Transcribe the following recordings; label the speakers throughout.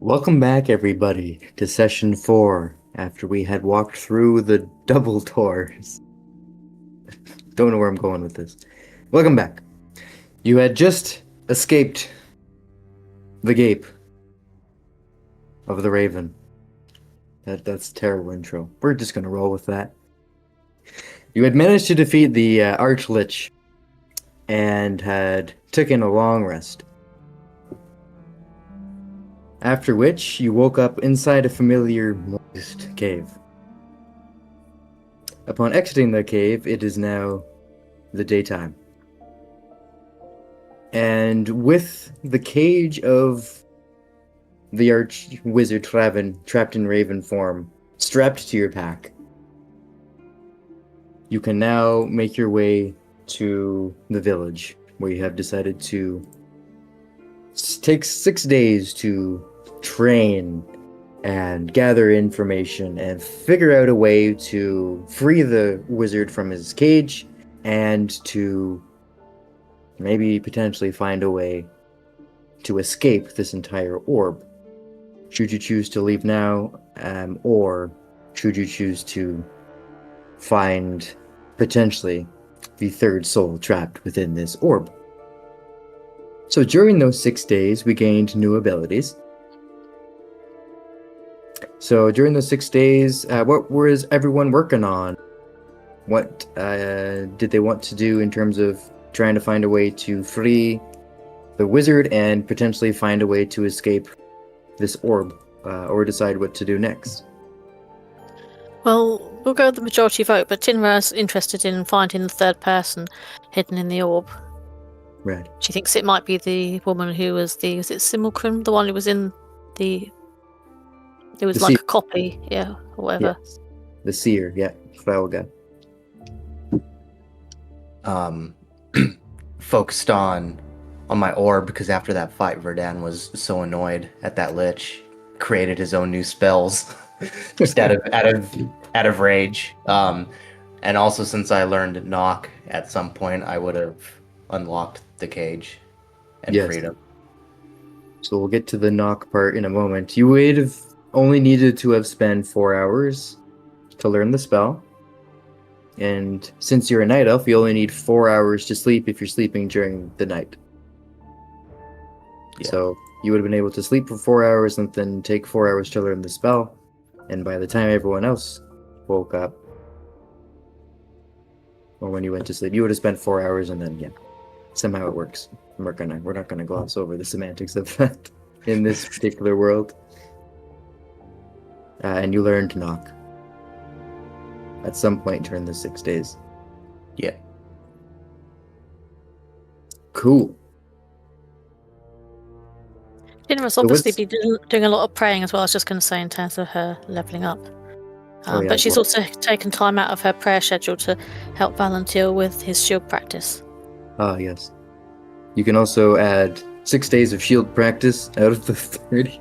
Speaker 1: Welcome back, everybody, to session 4, after we had walked through the double doors. Don't know where I'm going with this. Welcome back. You had just escaped the gape of the Raven. That's a terrible intro. We're just gonna roll with that. You had managed to defeat the Archlich and had taken a long rest. After which, you woke up inside a familiar moist cave. Upon exiting the cave, it is now the daytime. And with the cage of the arch-wizard trapped in raven form strapped to your pack, you can now make your way to the village, where you have decided to take 6 days to train and gather information and figure out a way to free the wizard from his cage and to maybe potentially find a way to escape this entire orb. Should you choose to leave now, or should you choose to find potentially the third soul trapped within this orb? So during those 6 days, we gained new abilities. So during those 6 days, what was everyone working on? What did they want to do in terms of trying to find a way to free the wizard and potentially find a way to escape this orb, or decide what to do next?
Speaker 2: Well, we'll go with the majority vote, but Tinra's interested in finding the third person hidden in the orb.
Speaker 1: Right.
Speaker 2: She thinks it might be the woman who was is it Simulacrum? The one who was in the... It was like a copy, yeah, or whatever.
Speaker 1: Yes. The seer, yeah. Frauga.
Speaker 3: Focused on my orb, because after that fight, Verdan was so annoyed at that lich, created his own new spells, just out of rage. And also, since I learned knock at some point, I would have unlocked the cage and freed him.
Speaker 1: So we'll get to the knock part in a moment. You would have only needed to have spent 4 hours to learn the spell. And since you're a night elf, you only need 4 hours to sleep if you're sleeping during the night. Yeah. So you would have been able to sleep for 4 hours and then take 4 hours to learn the spell. And by the time everyone else woke up, or when you went to sleep, you would have spent 4 hours, and then somehow it works. We're not gonna gloss over the semantics of that in this particular world. And you learned knock at some point during the 6 days.
Speaker 3: Yeah.
Speaker 1: Cool.
Speaker 2: Tinra's obviously been doing a lot of praying as well, I was just going to say, in terms of her levelling up. But she's also taken time out of her prayer schedule to help volunteer with his shield practice.
Speaker 1: Ah, yes. You can also add 6 days of shield practice out of the 30.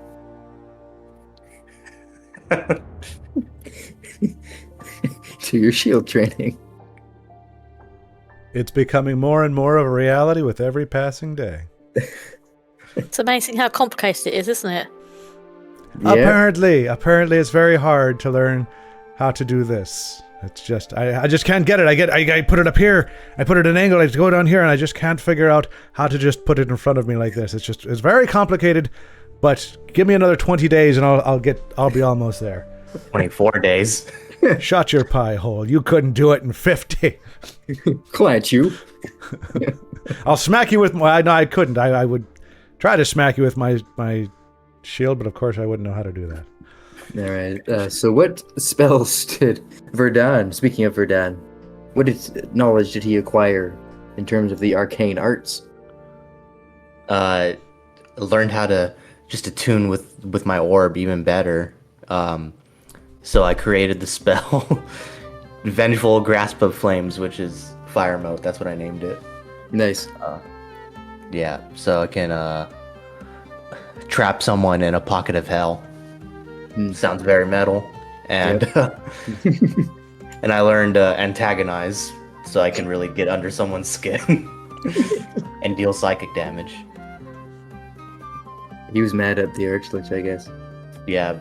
Speaker 1: To your shield training.
Speaker 4: It's becoming more and more of a reality with every passing day.
Speaker 2: It's amazing how complicated it is, isn't it?
Speaker 1: Yeah.
Speaker 4: Apparently it's very hard to learn how to do this. It's just, I just can't get it. I put it up here, I put it at an angle, I go down here, and I just can't figure out how to just put it in front of me like this. It's very complicated, but give me another 20 days and I'll be almost there.
Speaker 3: 24 days.
Speaker 4: Shut your pie hole. You couldn't do it in 50.
Speaker 1: Clanch you.
Speaker 4: I'll smack you with my... No, I couldn't. I would try to smack you with my shield, but of course I wouldn't know how to do that.
Speaker 1: All right. So what spells did Verdan, speaking of Verdan, what knowledge did he acquire in terms of the arcane arts?
Speaker 3: Learned how to just attune with my orb even better. So I created the spell Vengeful Grasp of Flames, which is Fire Mote. That's what I named it.
Speaker 1: Nice.
Speaker 3: Yeah, so I can trap someone in a pocket of hell. Sounds very metal. And and I learned Antagonize, so I can really get under someone's skin and deal psychic damage.
Speaker 1: He was mad at the Archlich, I guess.
Speaker 3: Yeah,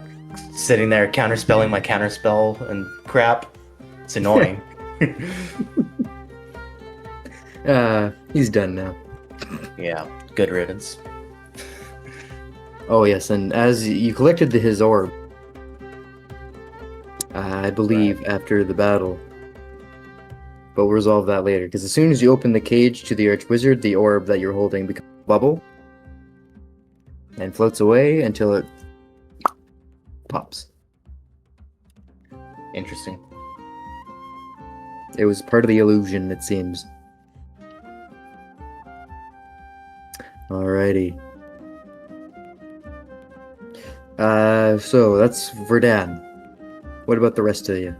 Speaker 3: sitting there counterspelling my counterspell and crap. It's annoying.
Speaker 1: He's done now.
Speaker 3: Yeah, good riddance.
Speaker 1: Oh yes, and as you collected his orb, I believe after the battle, but we'll resolve that later. Because as soon as you open the cage to the Archwizard, the orb that you're holding becomes a bubble and floats away until it pops.
Speaker 3: Interesting.
Speaker 1: It was part of the illusion, it seems. Alrighty. So that's Verdan. What about the rest of you?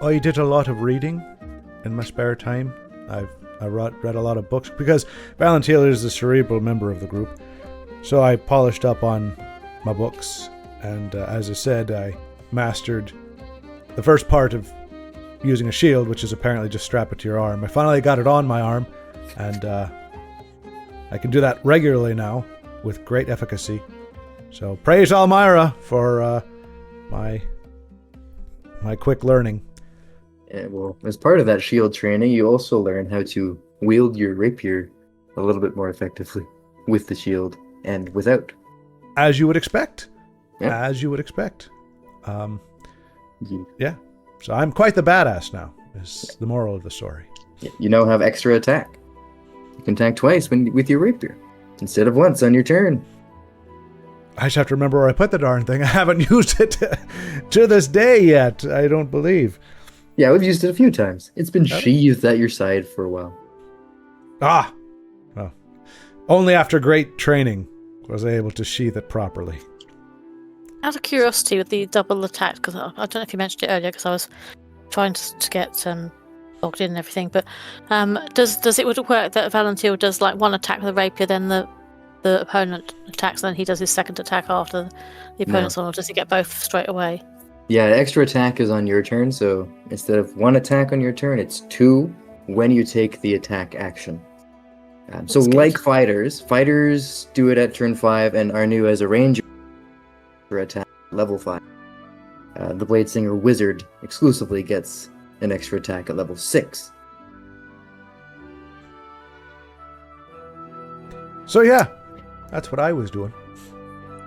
Speaker 4: I did a lot of reading in my spare time. I read a lot of books because Valentine is the cerebral member of the group. So I polished up on my books, and as I said, I mastered the first part of using a shield, which is apparently just strap it to your arm. I finally got it on my arm, and I can do that regularly now with great efficacy. So praise Almyra for my quick learning.
Speaker 1: Well, as part of that shield training, you also learn how to wield your rapier a little bit more effectively with the shield and without.
Speaker 4: As you would expect.
Speaker 1: Yeah.
Speaker 4: As you would expect. Yeah. So I'm quite the badass now, is the moral of the story.
Speaker 1: You now have extra attack. You can attack twice with your rapier instead of once on your turn.
Speaker 4: I just have to remember where I put the darn thing. I haven't used it to this day yet, I don't believe.
Speaker 1: Yeah, we've used it a few times. It's been sheathed at your side for a while.
Speaker 4: Ah! Well, only after great training was I able to sheath it properly.
Speaker 2: Out of curiosity with the double attack, because I don't know if you mentioned it earlier, because I was trying to get logged in and everything, but does it would work that Valentine does like one attack with a rapier, then the opponent attacks, and then he does his second attack after the opponent's on, or does he get both straight away?
Speaker 1: Yeah, extra attack is on your turn, so instead of one attack on your turn, it's two when you take the attack action. So like fighters do it at turn 5, and Arnu as a ranger attack level 5. The Bladesinger Wizard exclusively gets an extra attack at level 6.
Speaker 4: So yeah, that's what I was doing.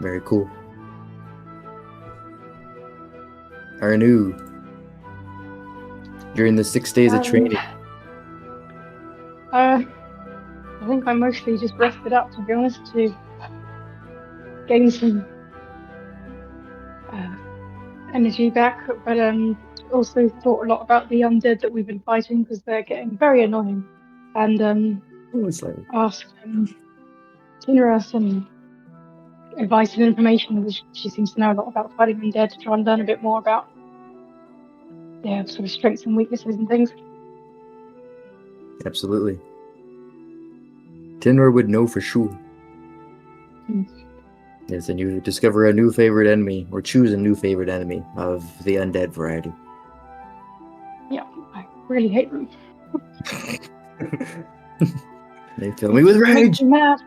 Speaker 1: Very cool. Arnu, during the 6 days of training.
Speaker 5: I think I mostly just rested up, to be honest, to gain some energy back, but also thought a lot about the undead that we've been fighting, because they're getting very annoying, and asked Tinra some advice and information, which she seems to know a lot about fighting undead, to try and learn a bit more about their sort of strengths and weaknesses and things.
Speaker 1: Absolutely. Tinra would know for sure. Yes, and you discover a new favorite enemy, or choose a new favorite enemy of the undead variety.
Speaker 5: Yeah, I really hate them.
Speaker 1: They fill me with rage.
Speaker 5: I'm mad.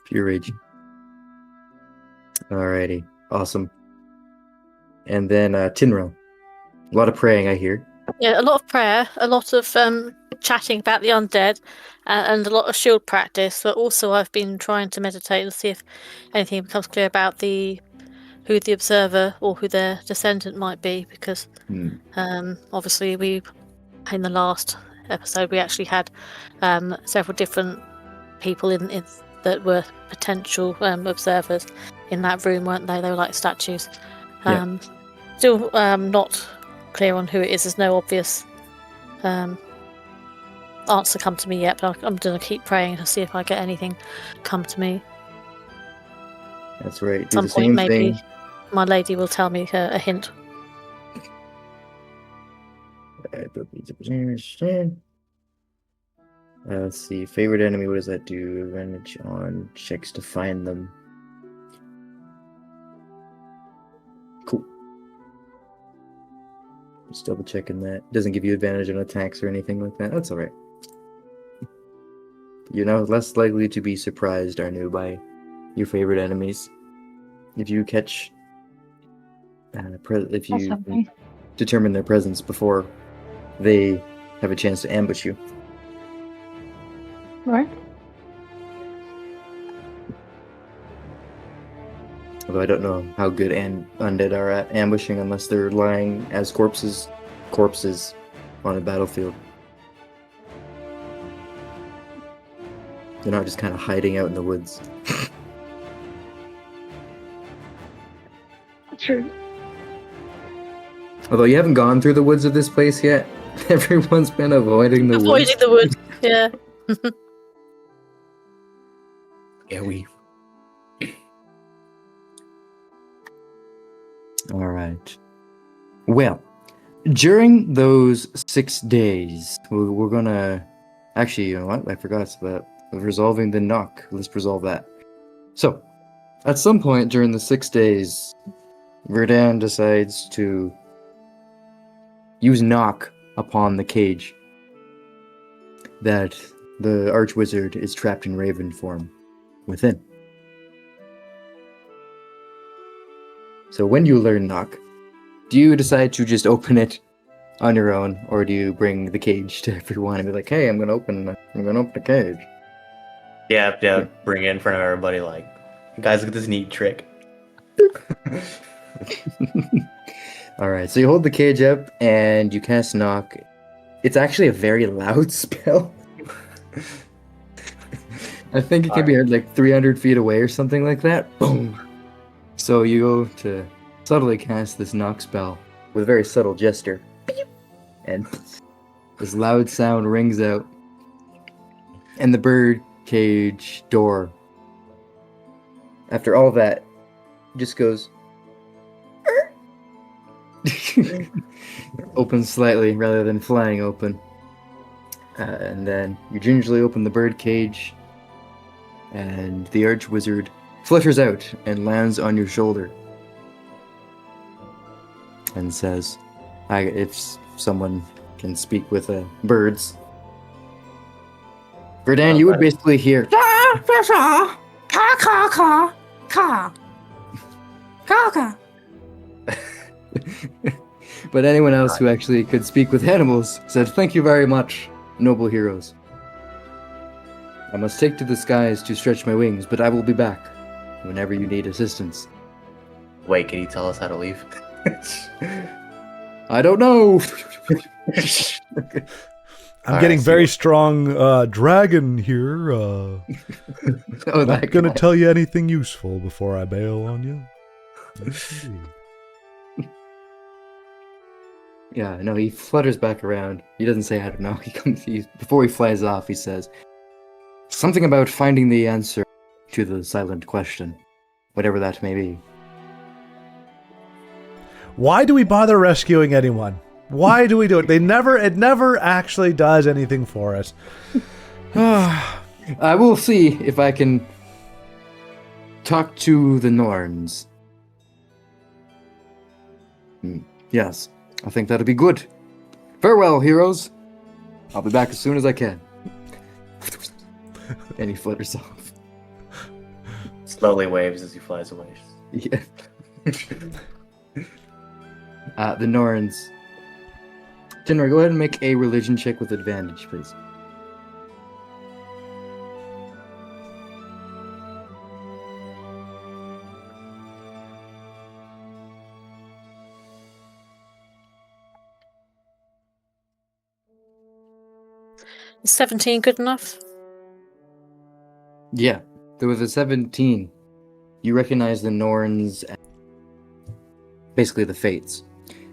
Speaker 1: Pure rage. Alrighty, awesome. And then Tinra. A lot of praying, I hear.
Speaker 2: Yeah, a lot of prayer, a lot of chatting about the undead, and a lot of shield practice. But also, I've been trying to meditate and see if anything becomes clear about who the observer or who their descendant might be. Because obviously, in the last episode we actually had several different people in that were potential observers in that room, weren't they? They were like statues. Still not clear on who it is. There's no obvious answer come to me yet, but I'm going to keep praying to see if I get anything come to me.
Speaker 1: That's right.
Speaker 2: At some point, maybe my lady will tell me a hint.
Speaker 1: Let's see. Favorite enemy, what does that do? Advantage on checks to find them. Cool. Just double checking that. Doesn't give you advantage on attacks or anything like that. That's alright. You're now less likely to be surprised, Arnu, by your favorite enemies. If you catch... if you determine their presence before they have a chance to ambush you.
Speaker 5: Right.
Speaker 1: Although I don't know how good undead are at ambushing unless they're lying as corpses on a battlefield. They're not just kind of hiding out in the woods.
Speaker 5: True.
Speaker 1: Although you haven't gone through the woods of this place yet. Everyone's been avoiding the woods.
Speaker 2: Avoiding the wood, yeah.
Speaker 3: Yeah, we.
Speaker 1: All right. Well, during those 6 days, we're gonna... Actually, you know what? I forgot about resolving the knock. Let's resolve that. So, at some point during the 6 days, Verdan decides to use knock upon the cage that the Archwizard is trapped in raven form within. So when you learn knock, do you decide to just open it on your own, or do you bring the cage to everyone and be like, "Hey, I'm gonna open the cage"?
Speaker 3: Yeah, bring it in front of everybody. Like, guys, look at this neat trick.
Speaker 1: All right, so you hold the cage up and you cast knock. It's actually a very loud spell. I think it can be heard like 300 feet away or something like that. Boom. So you go to subtly cast this knock spell with a very subtle gesture. And this loud sound rings out. And the bird cage door, after all that, just goes... opens slightly rather than flying open. And then you gingerly open the bird cage, and the Archwizard flutters out and lands on your shoulder and says, if someone can speak with birds, Verdan, you would basically hear "Ka ka ka ka ka." But anyone else who actually could speak with animals said, "Thank you very much, noble heroes. I must take to the skies to stretch my wings, but I will be back whenever you need assistance."
Speaker 3: Wait, can you tell us how to leave?
Speaker 1: I don't know.
Speaker 4: I'm getting very strong dragon here. I'm not going to tell you anything useful before I bail on you. Yes, indeed.
Speaker 1: Yeah, no, he flutters back around. He doesn't say, "I don't know." Before he flies off, he says something about finding the answer to the silent question, whatever that may be.
Speaker 4: Why do we bother rescuing anyone? Why do we do it? It never actually does anything for us.
Speaker 1: I will see if I can talk to the Norns. Yes, I think that'll be good. Farewell, heroes. I'll be back as soon as I can. And he flutters off.
Speaker 3: Slowly waves as he flies away.
Speaker 1: Yeah. The Norns. Tenor, go ahead and make a religion check with advantage, please.
Speaker 2: Is 17 good enough?
Speaker 1: Yeah. With a 17, you recognize the Norns as basically the Fates.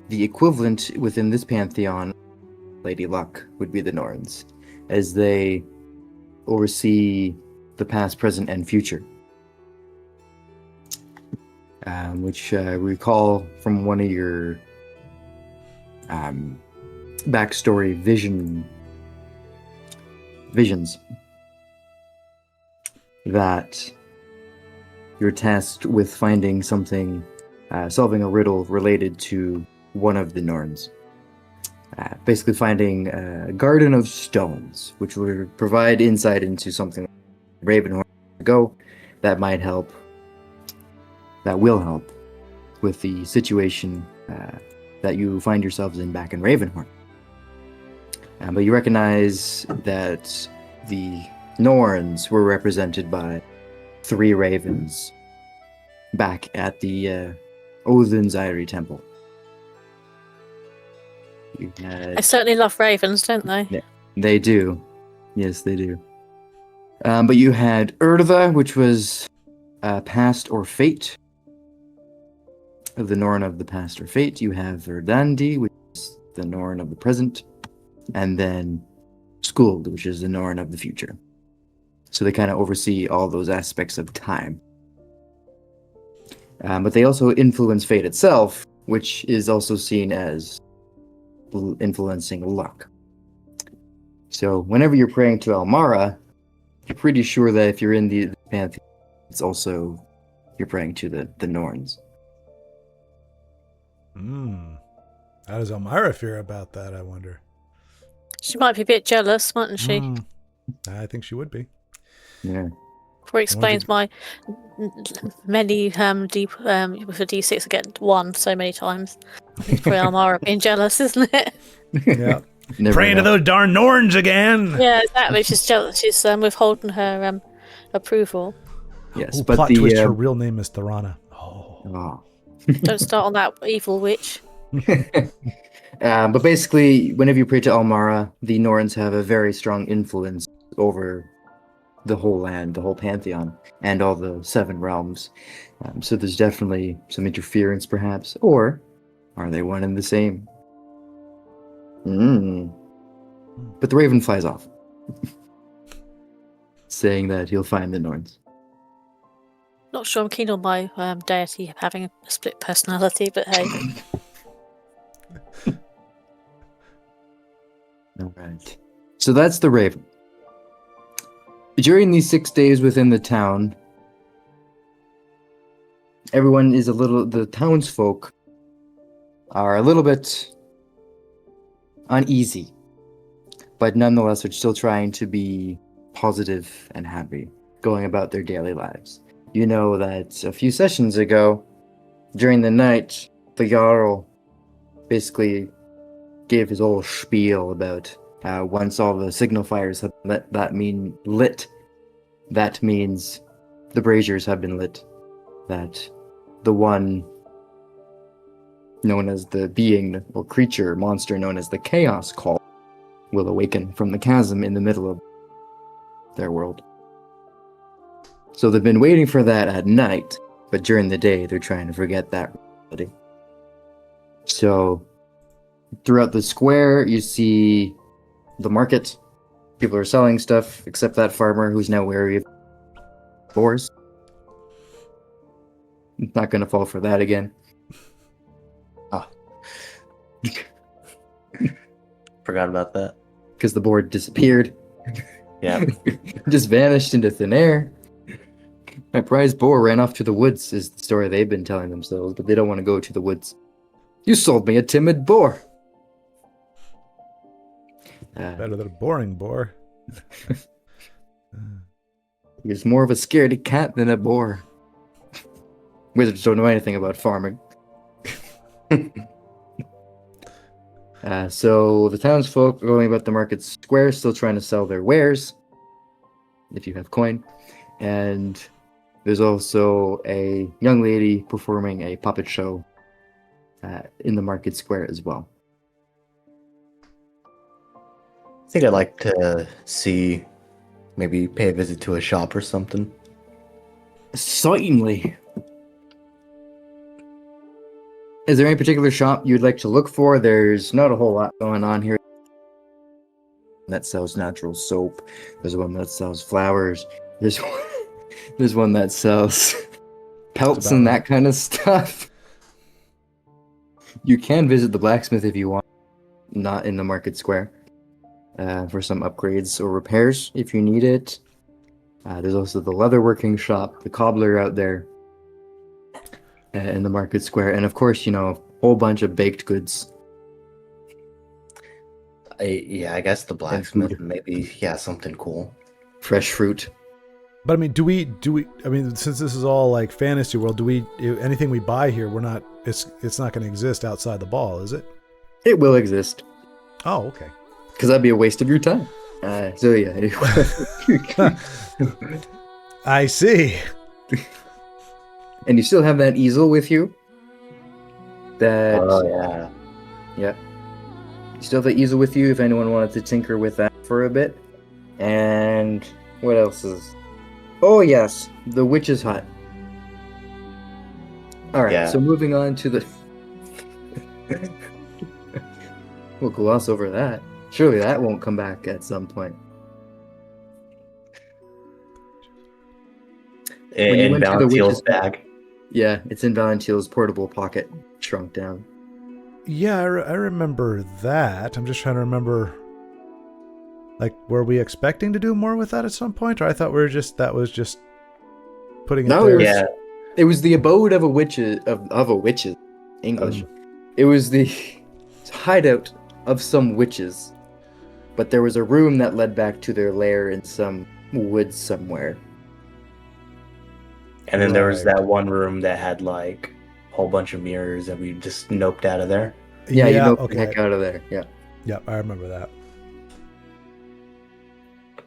Speaker 1: The equivalent within this pantheon, Lady Luck, would be the Norns, as they oversee the past, present, and future. Which recall from one of your backstory visions that you're tasked with finding something, solving a riddle related to one of the Norns. basically finding a garden of stones, which would provide insight into something like Ravenhorn go that might help, that will help with the situation that you find yourselves in back in Ravenhorn. But you recognize that the Norns were represented by 3 ravens back at the Odin's Eyrie Temple.
Speaker 2: They certainly love ravens, don't they?
Speaker 1: Yeah, they do. Yes, they do. But you had Urdva, which was past or fate. Of the Norn of the past or fate. You have Verdandi, which is the Norn of the present. And then Skuld, which is the Norn of the future. So they kind of oversee all those aspects of time. But they also influence fate itself, which is also seen as influencing luck. So whenever you're praying to Elmara, you're pretty sure that if you're in the pantheon, it's also you're praying to the Norns.
Speaker 4: How does Elmira feel about that, I wonder?
Speaker 2: She might be a bit jealous, mightn't she?
Speaker 4: I think she would be.
Speaker 1: Yeah.
Speaker 2: Probably explains my many with a D6 I get 1 so many times. It's probably Elmira being jealous, isn't it?
Speaker 4: Yeah. Praying to those darn Norns again.
Speaker 2: Yeah, exactly. She's jealous. She's withholding her approval.
Speaker 1: Yes,
Speaker 4: but plot twist, her real name is Thorana.
Speaker 1: Oh.
Speaker 2: Don't start on that evil witch.
Speaker 1: But basically, whenever you pray to Elmara, the Norns have a very strong influence over the whole land, the whole pantheon, and all the 7 realms. So there's definitely some interference, perhaps. Or are they one and the same? But the raven flies off, saying that he'll find the Norns.
Speaker 2: Not sure I'm keen on my deity having a split personality, but hey.
Speaker 1: All right. So that's the raven. During these 6 days within the town, everyone is the townsfolk are a little bit uneasy, but nonetheless are still trying to be positive and happy, going about their daily lives. You know that a few sessions ago, during the night, the Jarl basically gave his whole spiel about once all the signal fires have lit, that means the braziers have been lit. That the one known as the being or creature, monster known as the Chaos Call, will awaken from the chasm in the middle of their world. So they've been waiting for that at night, but during the day they're trying to forget that reality. So throughout the square you see the market. People are selling stuff, except that farmer who's now wary of boars. Not gonna fall for that again.
Speaker 3: Forgot about that.
Speaker 1: Because the board disappeared.
Speaker 3: Yeah.
Speaker 1: Just vanished into thin air. My prize boar ran off to the woods is the story they've been telling themselves, but they don't want to go to the woods. You sold me a timid boar.
Speaker 4: Better than a boring boar.
Speaker 1: He was more of a scaredy cat than a boar. Wizards don't know anything about farming. So the townsfolk are going about the market square, still trying to sell their wares, if you have coin. And there's also a young lady performing a puppet show in the market square as well.
Speaker 3: I think I'd like to see, maybe pay a visit to a shop or something.
Speaker 1: Certainly. Is there any particular shop you'd like to look for? There's not a whole lot going on here. That sells natural soap. There's one that sells flowers. There's one that sells pelts and that kind of stuff. You can visit the blacksmith if you want, not in the market square, for some upgrades or repairs if you need it. There's also the leatherworking shop, the cobbler out there in the market square, and of course, you know, a whole bunch of baked goods.
Speaker 3: Yeah, I guess the blacksmith,
Speaker 1: food.
Speaker 3: maybe. Yeah, something cool.
Speaker 1: Fresh fruit.
Speaker 4: But I mean, do we? I mean, since this is all like fantasy world, do we? Anything we buy here, we're not. It's not going to exist outside the ball, is it?
Speaker 1: It will exist.
Speaker 4: Oh, okay.
Speaker 1: Because that'd be a waste of your time. So yeah.
Speaker 4: I see.
Speaker 1: And you still have that easel with you. That.
Speaker 3: Oh yeah.
Speaker 1: Yeah. You still have the easel with you if anyone wanted to tinker with that for a bit. And what else is? Oh yes, the witch's hut. All right.
Speaker 3: Yeah.
Speaker 1: So moving on to the. We'll gloss over that. Surely that won't come back at some point. When you
Speaker 3: In
Speaker 1: went to the
Speaker 3: Valentine's
Speaker 1: witch's hut-
Speaker 3: bag.
Speaker 1: Yeah, it's in Valentine's portable pocket, shrunk down.
Speaker 4: Yeah, I remember that. I'm just trying to remember. Like, were we expecting to do more with that at some point, or I thought that was just putting it
Speaker 1: No,
Speaker 4: there?
Speaker 3: Yeah.
Speaker 1: It was the abode of a witch's English. It was the hideout of some witches, but there was a room that led back to their lair in some woods somewhere.
Speaker 3: And then there was
Speaker 4: Right.
Speaker 3: that one room that had like a whole bunch of mirrors that we just noped out of there.
Speaker 1: Yeah, you know the
Speaker 4: okay.
Speaker 1: heck out of there. Yeah.
Speaker 4: Yeah, I remember that.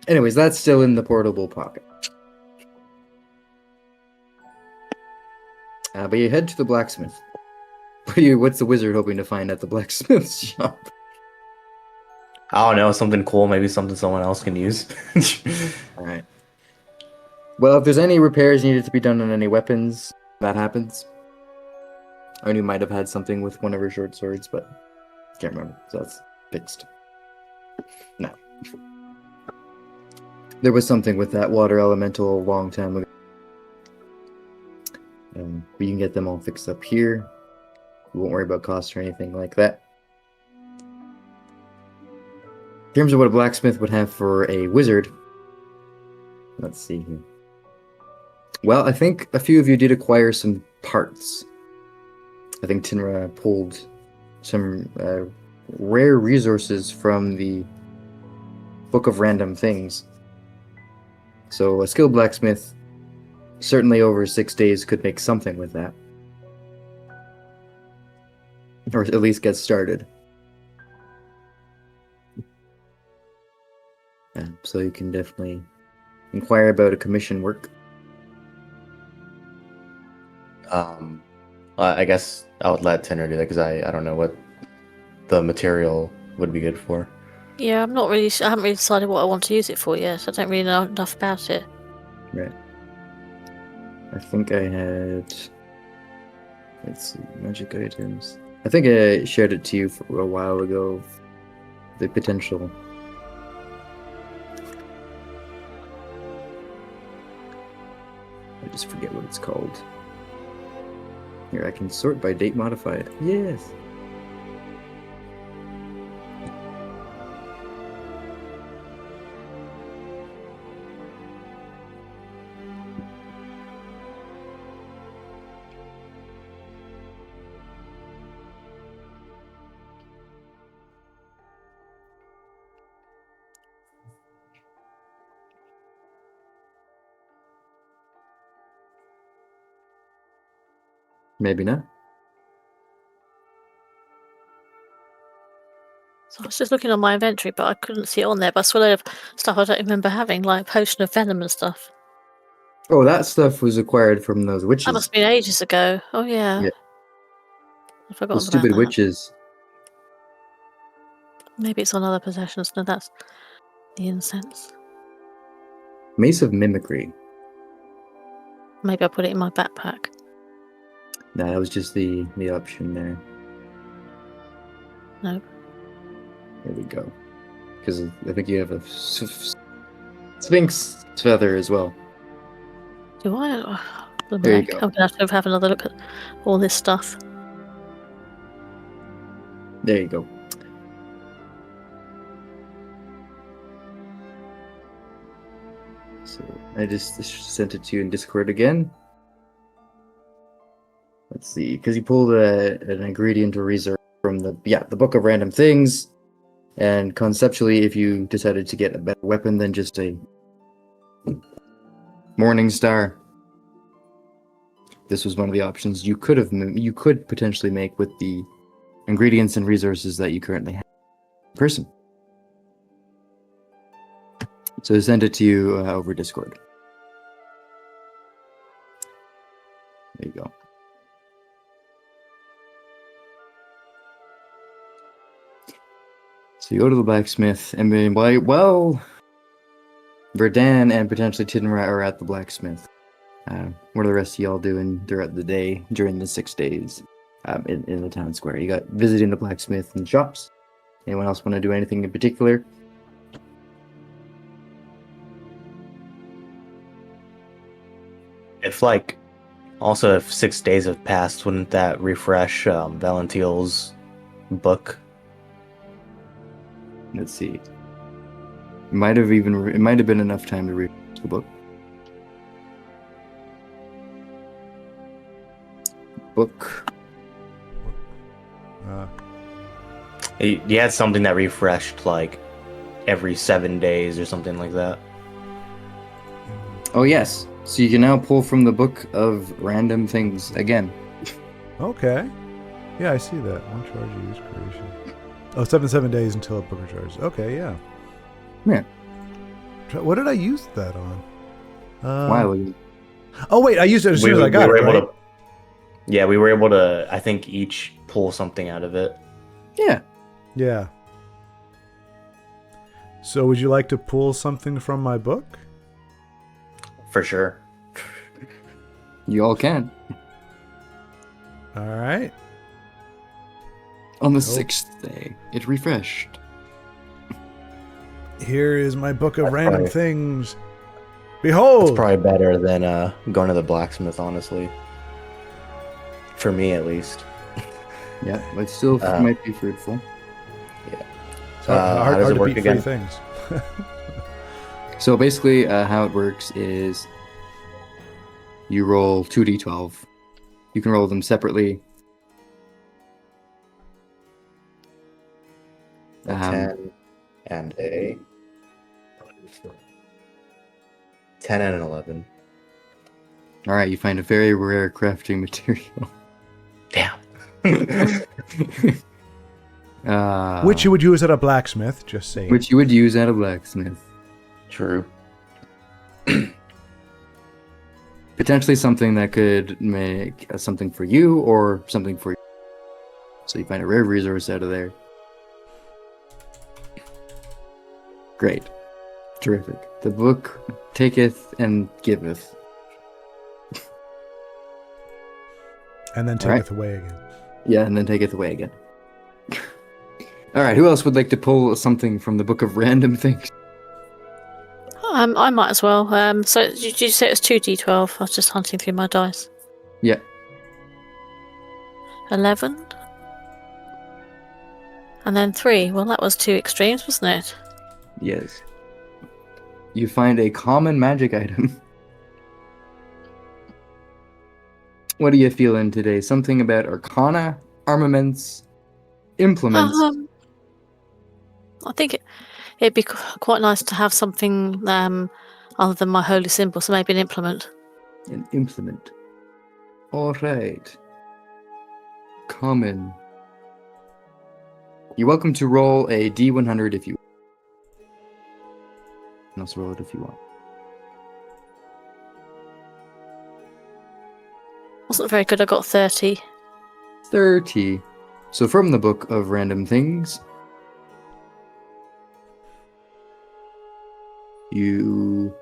Speaker 1: Anyways, that's still in the portable pocket. But you head to the blacksmith. What's the wizard hoping to find at the blacksmith's shop?
Speaker 3: I don't know, something cool, maybe something someone else can use.
Speaker 1: All right. Well, if there's any repairs needed to be done on any weapons, that happens. Or you might have had something with one of her short swords, but can't remember. So that's fixed. No. There was something with that water elemental a long time ago. We can get them all fixed up here. We won't worry about cost or anything like that. In terms of what a blacksmith would have for a wizard, let's see here. Well, I think a few of you did acquire some parts. I think Tinra pulled some rare resources from the Book of Random Things. So a skilled blacksmith, certainly over 6 days, could make something with that. Or at least get started. So you can definitely inquire about a commission work.
Speaker 3: I guess I would let Tinner do that because I don't know what the material would be good for.
Speaker 2: Yeah, I'm not really. I haven't really decided what I want to use it for yet. I don't really know enough about it.
Speaker 1: Right. I think I had. Let's see, magic items. I think I shared it to you for a while ago. The potential. I just forget what it's called. Here, I can sort by date modified. Yes. Maybe not.
Speaker 2: So I was just looking on my inventory, but I couldn't see it on there. But I swear I have stuff I don't remember having, like potion of venom and stuff.
Speaker 1: Oh, that stuff was acquired from those witches.
Speaker 2: That must have been ages ago. Oh yeah.
Speaker 1: Yeah.
Speaker 2: I forgot
Speaker 1: Those
Speaker 2: about
Speaker 1: stupid
Speaker 2: that.
Speaker 1: witches.
Speaker 2: Maybe it's on other possessions. No, that's the incense.
Speaker 1: Mace of Mimicry.
Speaker 2: Maybe I put it in my backpack.
Speaker 1: No, that was just the option there.
Speaker 2: Nope.
Speaker 1: There we go. Because I think you have a Sphinx feather as well.
Speaker 2: Do I? Oh,
Speaker 1: There you go.
Speaker 2: I'm gonna have to have another look at all this stuff.
Speaker 1: There you go. So I just sent it to you in Discord again. Let's see, because you pulled an ingredient or reserve from the Book of Random Things. And conceptually, if you decided to get a better weapon than just a Morning Star, this was one of the options you could potentially make with the ingredients and resources that you currently have in person. So I sent it to you over Discord. There you go. So you go to the blacksmith, and then, well, Verdan and potentially Tidnra are at the blacksmith. What are the rest of y'all doing throughout the day during the 6 days in the town square? You got visiting the blacksmith and shops. Anyone else want to do anything in particular?
Speaker 3: If 6 days have passed, wouldn't that refresh Valentil's book?
Speaker 1: Let's see. It might have been enough time to read the book.
Speaker 3: You had something that refreshed like every 7 days or something like that.
Speaker 1: Oh yes. So you can now pull from the book of random things again.
Speaker 4: Okay. Yeah, I see that. One charge you use creation. Oh, 7 days until a book recharges. Okay, yeah.
Speaker 1: Yeah.
Speaker 4: What did I use that on?
Speaker 1: While
Speaker 4: Oh wait, I used it as soon as I got it, right?
Speaker 3: We were able to, I think, each pull something out of it.
Speaker 1: Yeah.
Speaker 4: Yeah. So would you like to pull something from my book?
Speaker 3: For sure.
Speaker 1: You all can.
Speaker 4: All right.
Speaker 1: On the 6th day, it refreshed.
Speaker 4: Here is my book of random things. Behold!
Speaker 3: It's probably better than going to the blacksmith, honestly. For me, at least.
Speaker 1: Yeah, but still might be fruitful.
Speaker 3: Yeah.
Speaker 4: So
Speaker 3: how does it work again?
Speaker 4: Things.
Speaker 1: So basically, how it works is you roll 2d12. You can roll them separately.
Speaker 3: 10 and a 10 and an 11.
Speaker 1: All right, you find a very rare crafting material.
Speaker 3: Damn.
Speaker 4: Which you would use at a blacksmith, just saying.
Speaker 1: Which you would use at a blacksmith.
Speaker 3: True.
Speaker 1: Potentially something that could make something for you or something for you. So you find a rare resource out of there. Great. Terrific. The book taketh and giveth.
Speaker 4: And then taketh away again.
Speaker 1: Yeah, and then taketh away again. Alright, who else would like to pull something from the book of random things?
Speaker 2: I might as well. So did you say it was 2d12? I was just hunting through my dice.
Speaker 1: Yeah.
Speaker 2: 11. And then 3. Well, that was 2 extremes, wasn't it?
Speaker 1: Yes. You find a common magic item. What are you feeling today? Something about arcana, armaments, implements?
Speaker 2: I think it'd be quite nice to have something other than my holy symbol, so maybe an implement.
Speaker 1: An implement. All right. Common. You're welcome to roll a D100 if you want. And also roll it if you want.
Speaker 2: Wasn't very good. I got 30.
Speaker 1: 30. So from the book of random things, you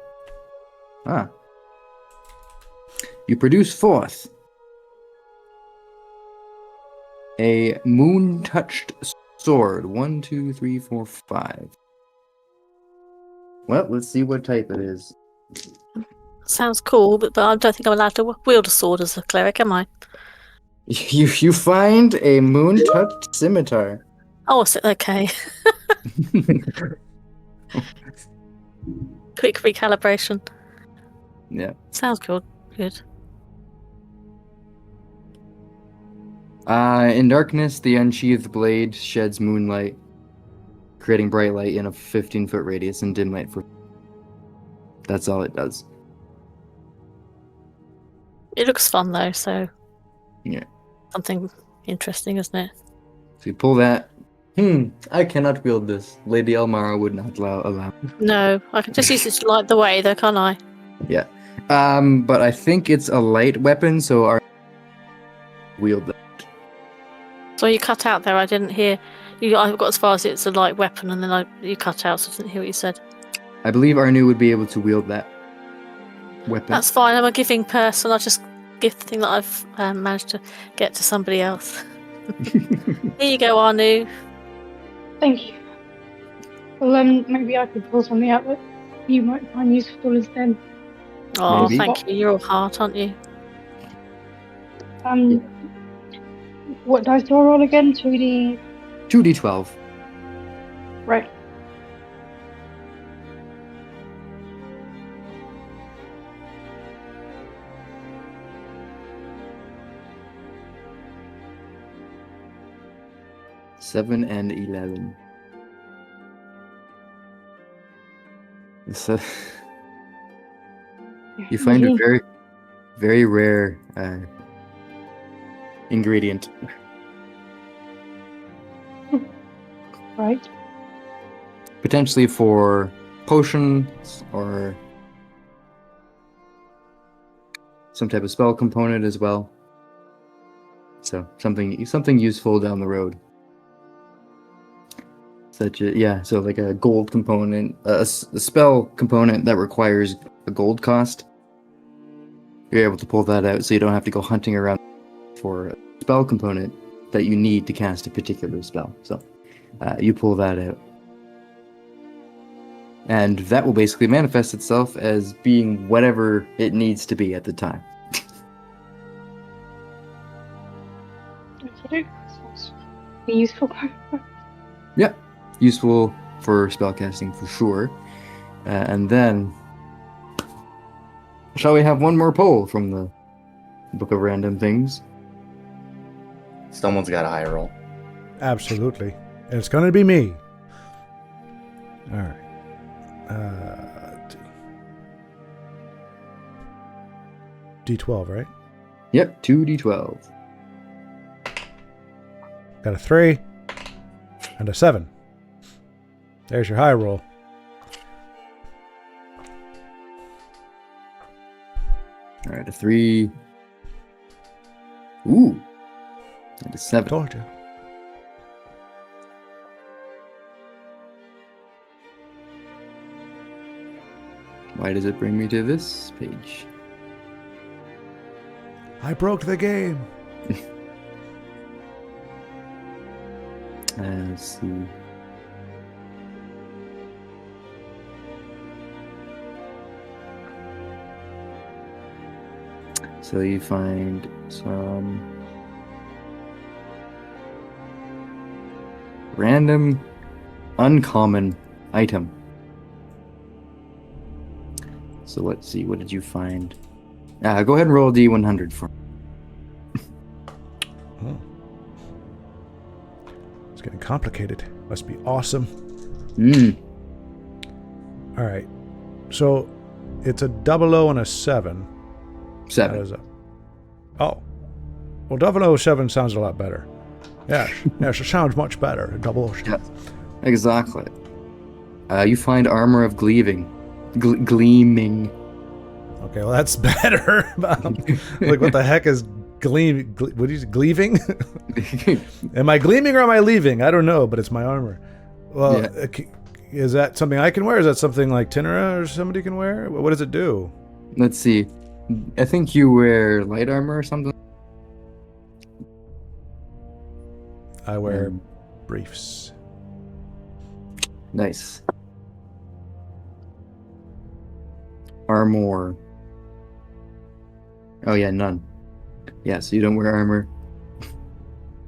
Speaker 1: produce forth a moon-touched sword. 1, 2, 3, 4, 5. Well, let's see what type it is.
Speaker 2: Sounds cool, but I don't think I'm allowed to wield a sword as a cleric, am I?
Speaker 1: You find a moon-touched scimitar.
Speaker 2: Oh, okay. Quick recalibration.
Speaker 1: Yeah.
Speaker 2: Sounds good. Good.
Speaker 1: In darkness, the unsheathed blade sheds moonlight. creating bright light in a 15-foot radius and dim light for. That's all it does.
Speaker 2: It looks fun though, so
Speaker 1: Yeah.
Speaker 2: something interesting, isn't it?
Speaker 1: So you pull that. I cannot wield this. Lady Elmara would not allow.
Speaker 2: No, I can just use it to light the way, though, can't I?
Speaker 1: Yeah. But I think it's a light weapon, so our wield that.
Speaker 2: So you cut out there. I didn't hear. I got as far as it's a light weapon, and then you cut out, so I didn't hear what you said.
Speaker 1: I believe Arnu would be able to wield that weapon.
Speaker 2: That's fine. I'm a giving person. I just give the thing that I've managed to get to somebody else. Here you go, Arnu.
Speaker 5: Thank you. Well, maybe I could pull something out that you might find useful instead.
Speaker 2: Oh,
Speaker 1: Maybe.
Speaker 2: thank you. You're all heart, aren't you?
Speaker 5: What dice do I roll again? 2D.
Speaker 1: 2d12.
Speaker 5: Right.
Speaker 1: Seven and 11. So you find a very, very rare ingredient.
Speaker 5: Right.
Speaker 1: Potentially for potions or some type of spell component as well. So something useful down the road. So like a gold component, a spell component that requires a gold cost. You're able to pull that out, so you don't have to go hunting around for a spell component that you need to cast a particular spell. So you pull that out, and that will basically manifest itself as being whatever it needs to be at the time.
Speaker 5: Okay. Sounds useful.
Speaker 1: Yep. Useful for spellcasting for sure. And then, shall we have one more poll from the Book of Random Things?
Speaker 3: Someone's got a high roll.
Speaker 4: Absolutely. It's going to be me. All right. D12, right?
Speaker 1: Yep, 2d12.
Speaker 4: Got a 3 and a 7. There's your high roll.
Speaker 1: All right, a 3. Ooh, and a 7.
Speaker 4: Told you.
Speaker 1: Why does it bring me to this page?
Speaker 4: I broke the game.
Speaker 1: Let's see. So you find some random, uncommon item. So let's see, what did you find? Go ahead and roll a D100 for me.
Speaker 4: Oh. It's getting complicated. Must be awesome. All right. So it's a 00 and a 7.
Speaker 1: 7.
Speaker 4: That is a... Oh. Well, 007 sounds a lot better. Yes. Yes, it sounds much better. 007.
Speaker 1: Yeah, exactly. You find armor of gleaming.
Speaker 4: Okay, well that's better. Like, what the heck is gleam? What is gleaving? Am I gleaming or am I leaving? I don't know, but it's my armor. Well,
Speaker 1: Yeah.
Speaker 4: Is that something I can wear? Is that something like Tinera or somebody can wear? What does it do?
Speaker 1: Let's see. I think you wear light armor or something.
Speaker 4: I wear briefs.
Speaker 1: Nice. Armor. Oh yeah, none. Yeah, so you don't wear armor.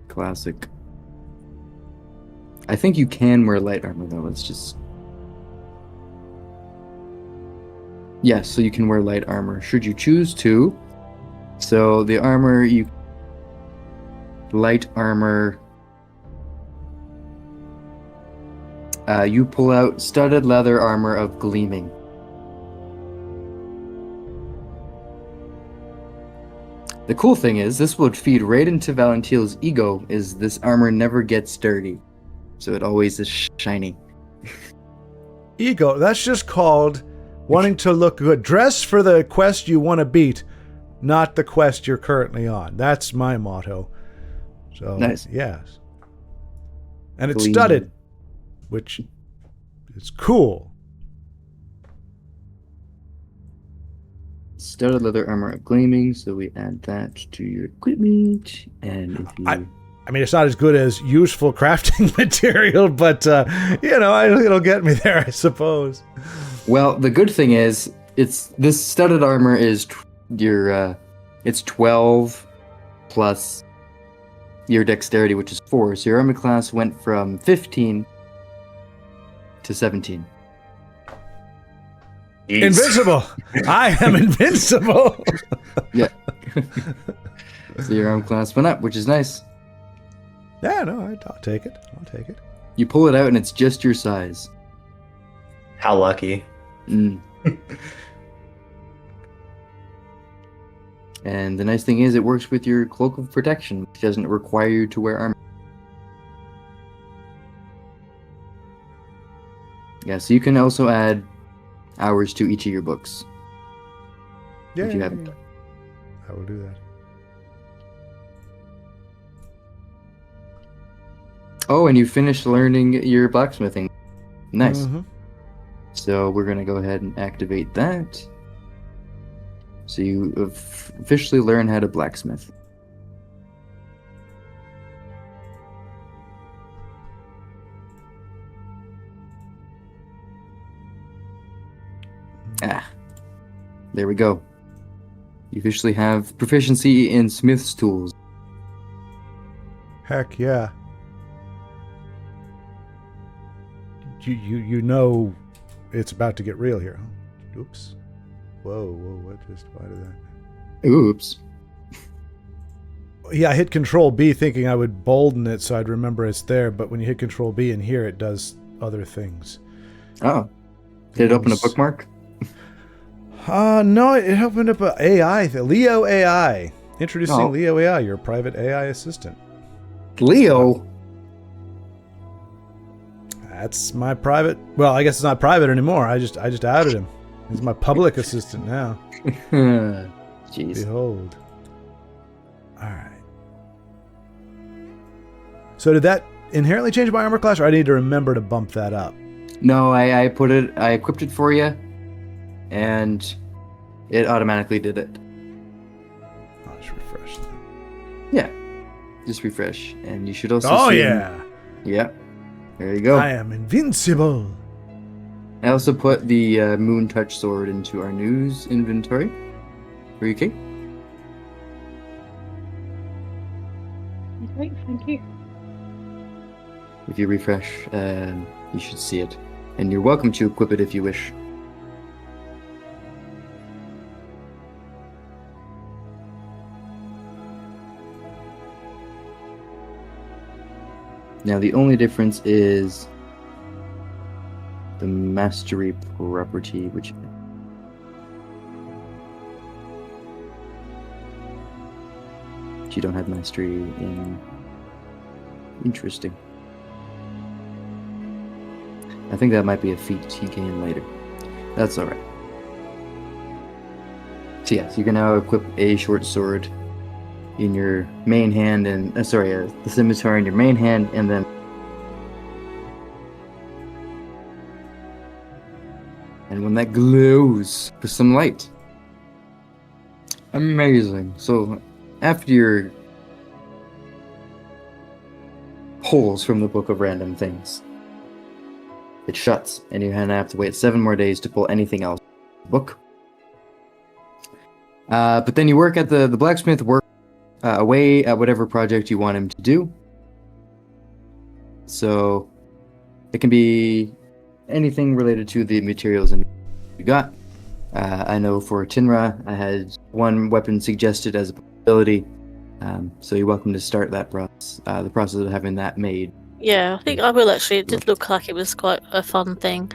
Speaker 1: Classic. I think you can wear light armor though. Let's just. Yes, so you can wear light armor should you choose to. So the armor light armor. You pull out studded leather armor of gleaming. The cool thing is, this would feed right into Valentiel's ego, is this armor never gets dirty. So it always is shiny.
Speaker 4: Ego, that's just called wanting to look good. Dress for the quest you want to beat, not the quest you're currently on. That's my motto. So,
Speaker 1: nice.
Speaker 4: Yes. And it's studded, which is cool.
Speaker 1: Studded leather armor of gleaming, so we add that to your equipment. And if you...
Speaker 4: I mean, it's not as good as useful crafting material, but, it'll get me there, I suppose.
Speaker 1: Well, the good thing is, this studded armor is it's 12 plus your dexterity, which is 4. So your armor class went from 15 to 17.
Speaker 3: Jeez.
Speaker 4: Invincible! I am invincible!
Speaker 1: Yeah. So your armor class went up, which is nice.
Speaker 4: Yeah, no, I'll take it.
Speaker 1: You pull it out and it's just your size.
Speaker 3: How lucky.
Speaker 1: Mm. And the nice thing is it works with your cloak of protection, which doesn't require you to wear armor. Yeah, so you can also add hours to each of your books.
Speaker 4: Yeah,
Speaker 1: if you haven't.
Speaker 4: I will do that.
Speaker 1: Oh, and you finished learning your blacksmithing. Nice.
Speaker 4: Mm-hmm.
Speaker 1: So we're going to go ahead and activate that. So you officially learn how to blacksmith. There we go. You officially have proficiency in smith's tools.
Speaker 4: Heck yeah. You know it's about to get real here, huh? Oops. Whoa, why did that?
Speaker 1: Oops.
Speaker 4: Yeah, I hit Control B thinking I would bolden it so I'd remember it's there, but when you hit Control B in here, it does other things.
Speaker 1: Oh. Did it open a bookmark?
Speaker 4: No, it opened up a AI, Leo AI. Introducing
Speaker 1: Oh.
Speaker 4: Leo AI, your private AI assistant.
Speaker 1: Leo?
Speaker 4: That's my private. Well, I guess it's not private anymore. I just added him. He's my public assistant now.
Speaker 1: Jeez.
Speaker 4: Behold. All right. So did that inherently change my armor class, or I need to remember to bump that up?
Speaker 1: No, I equipped it for you, and it automatically did it.
Speaker 4: I'll just refresh that.
Speaker 1: Yeah, just refresh, and you should also.
Speaker 4: Oh
Speaker 1: see,
Speaker 4: yeah.
Speaker 1: Yeah, there you go.
Speaker 4: I am invincible.
Speaker 1: I also put the Moon Touch sword into our news inventory. Are you okay?
Speaker 5: Okay, thank you.
Speaker 1: If you refresh, you should see it, and you're welcome to equip it if you wish. Now the only difference is the mastery property, which you don't have mastery in. Interesting. I think that might be a feat you gain later. That's alright. So yes, you can now equip a short sword in your main hand, and the scimitar in your main hand, and then when that glows with some light. Amazing. So after your pulls from the Book of Random Things, it shuts, and you have to wait 7 more days to pull anything else in the book. But then you work at the blacksmith, work away at whatever project you want him to do. So it can be anything related to the materials you got. I know for Tinra, I had one weapon suggested as a possibility. So you're welcome to start that process, the process of having that made
Speaker 2: Yeah, I think I will actually. It did look like it was quite a fun thing.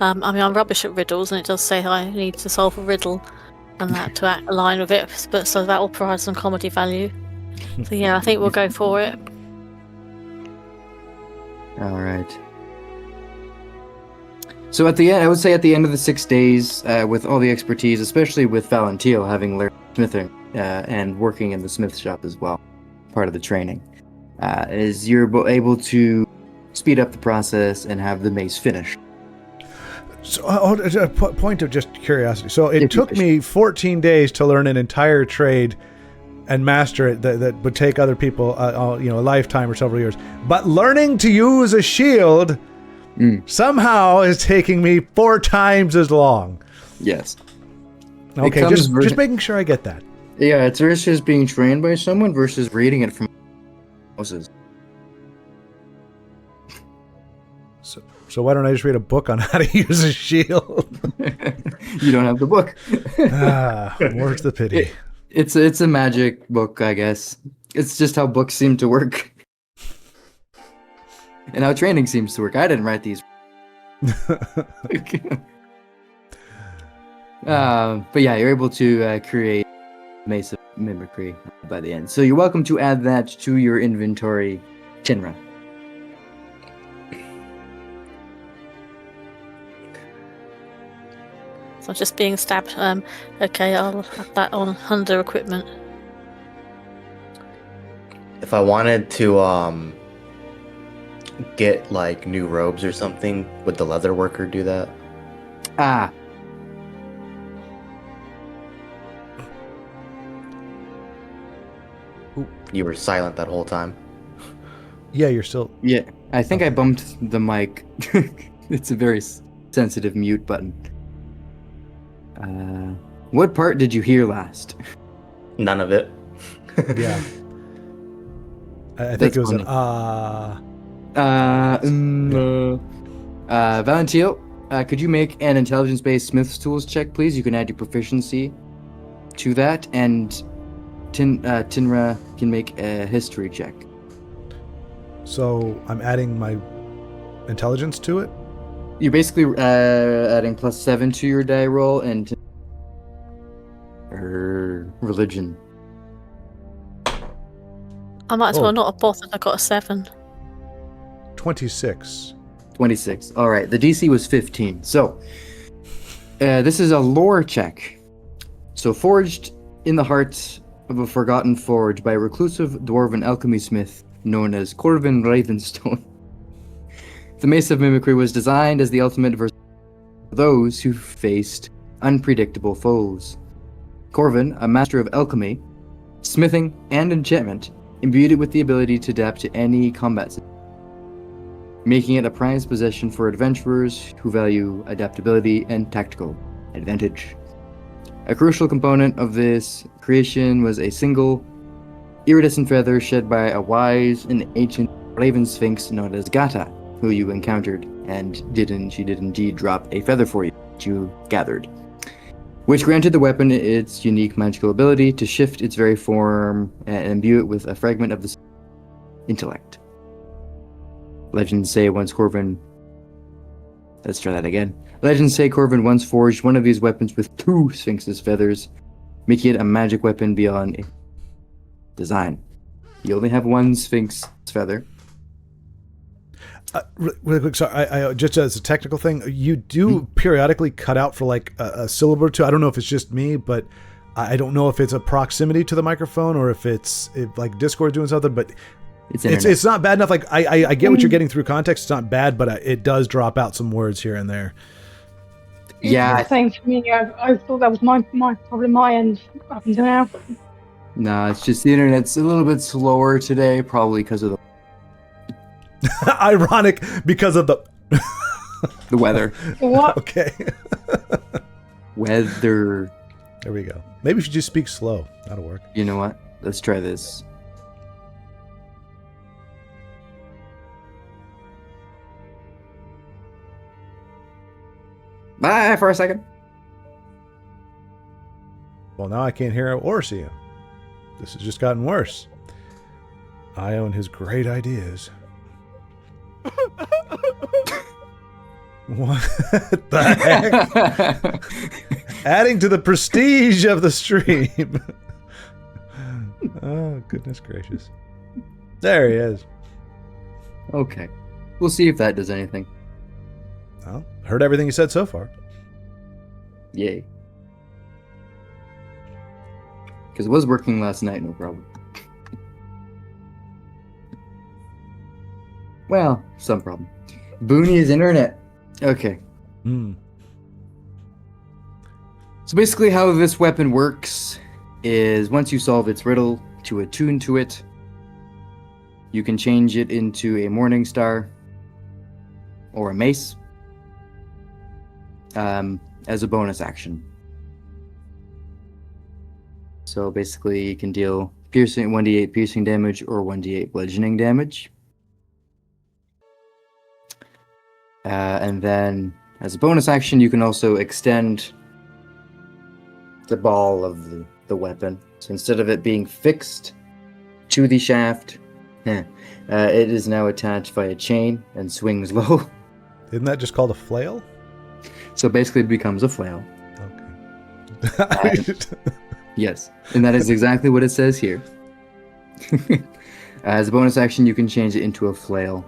Speaker 2: I mean, I'm rubbish at riddles, and it does say I need to solve a riddle, and that to align with it. But so that will provide some comedy value. So yeah, I think we'll go for it.
Speaker 1: All right. So at the end, I would say at the end of the 6 days, with all the expertise, especially with Valentio having learned smithing and working in the smith shop as well, part of the training, is you're able to speed up the process and have the mace finished.
Speaker 4: So, a point of just curiosity. So it took me 14 days to learn an entire trade and master it that would take other people, a lifetime or several years. But learning to use a shield somehow is taking me 4 times as long.
Speaker 1: Yes.
Speaker 4: Okay, just making sure I get that.
Speaker 1: Yeah, it's versus being trained by someone versus reading it from houses.
Speaker 4: So why don't I just read a book on how to use a shield?
Speaker 1: You don't have the book.
Speaker 4: More's the pity.
Speaker 1: It's a magic book, I guess. It's just how books seem to work. And how training seems to work. I didn't write these. But yeah, you're able to create Mace of Mimicry by the end. So you're welcome to add that to your inventory, Tinra.
Speaker 2: So just being stabbed. Okay, I'll have that on under equipment.
Speaker 3: If I wanted to get like new robes or something, would the leather worker do that?
Speaker 1: Ah.
Speaker 3: You were silent that whole time.
Speaker 4: Yeah, you're still...
Speaker 1: Yeah, I think I bumped the mic. It's a very sensitive mute button. What part did you hear last?
Speaker 3: None of it.
Speaker 4: Yeah. I think it was
Speaker 1: funny. Valentio, could you make an intelligence-based Smith's Tools check, please? You can add your proficiency to that, and Tinra can make a history check.
Speaker 4: So I'm adding my intelligence to it?
Speaker 1: You're basically adding +7 to your die roll and her religion.
Speaker 2: I might as well not have bothered. I got a 7.
Speaker 4: 26.
Speaker 1: 26. All right. The DC was 15. So this is a lore check. So forged in the heart of a forgotten forge by a reclusive dwarven alchemy smith known as Corvin Ravenstone. The Mace of Mimicry was designed as the ultimate version for those who faced unpredictable foes. Corvin, a master of alchemy, smithing, and enchantment, imbued it with the ability to adapt to any combat situation, making it a prized possession for adventurers who value adaptability and tactical advantage. A crucial component of this creation was a single, iridescent feather shed by a wise and ancient raven sphinx known as Gata, who you encountered, and she did indeed drop a feather for you that you gathered, which granted the weapon its unique magical ability to shift its very form and imbue it with a fragment of the intellect. Legends say Let's try that again. Legends say Corvin once forged one of these weapons with 2 Sphinx's feathers, making it a magic weapon beyond design. You only have 1 Sphinx feather.
Speaker 4: Really quick, sorry, I just as a technical thing, you do periodically cut out for like a syllable or two. I don't know if it's just me, but I don't know if it's a proximity to the microphone or if like Discord doing something, but it's not bad enough. Like I get what you're getting through context. It's not bad, but it does drop out some words here and there.
Speaker 1: Yeah.
Speaker 5: It's the same for me. I thought that was my problem, my end up until now.
Speaker 1: No, it's just the internet's a little bit slower today, probably because of the
Speaker 4: ironic because of the
Speaker 1: weather.
Speaker 5: What?
Speaker 4: Okay.
Speaker 1: Weather.
Speaker 4: There we go. Maybe we should just speak slow. That'll work.
Speaker 1: You know what? Let's try this. Bye for a second.
Speaker 4: Well, now I can't hear or see him. This has just gotten worse. Io and his great ideas. What the heck? Adding to the prestige of the stream. Oh, goodness gracious. There he is.
Speaker 1: Okay. We'll see if that does anything.
Speaker 4: Well, heard everything you said so far.
Speaker 1: Yay. Because it was working last night, no problem. Well, some problem. Booney's internet. Okay. So basically how this weapon works is once you solve its riddle to attune to it, you can change it into a Morning Star or a mace as a bonus action. So basically you can deal 1d8 piercing damage or 1d8 bludgeoning damage. And then as a bonus action, you can also extend the ball of the weapon. So instead of it being fixed to the shaft, it is now attached by a chain and swings low.
Speaker 4: Isn't that just called a flail?
Speaker 1: So basically it becomes a flail.
Speaker 4: Okay.
Speaker 1: Yes, and that is exactly what it says here. As a bonus action, you can change it into a flail.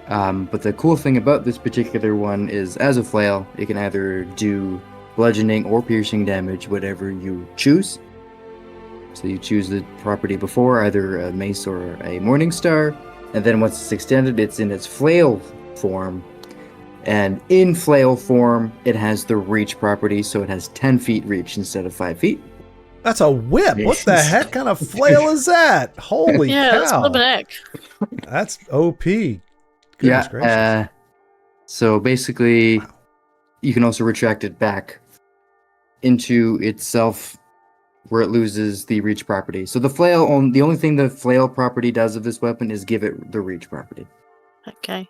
Speaker 1: But the cool thing about this particular one is, as a flail, it can either do bludgeoning or piercing damage, whatever you choose. So you choose the property before, either a mace or a Morning Star, and then once it's extended, it's in its flail form. And in flail form, it has the reach property, so it has 10 feet reach instead of 5 feet.
Speaker 4: That's a whip. What the heck kind of flail is that? Holy cow.
Speaker 2: Yeah, that's a neck.
Speaker 4: That's OP. Goodness gracious.
Speaker 1: So basically, you can also retract it back into itself where it loses the reach property. So the only thing the flail property does of this weapon is give it the reach property.
Speaker 2: Okay.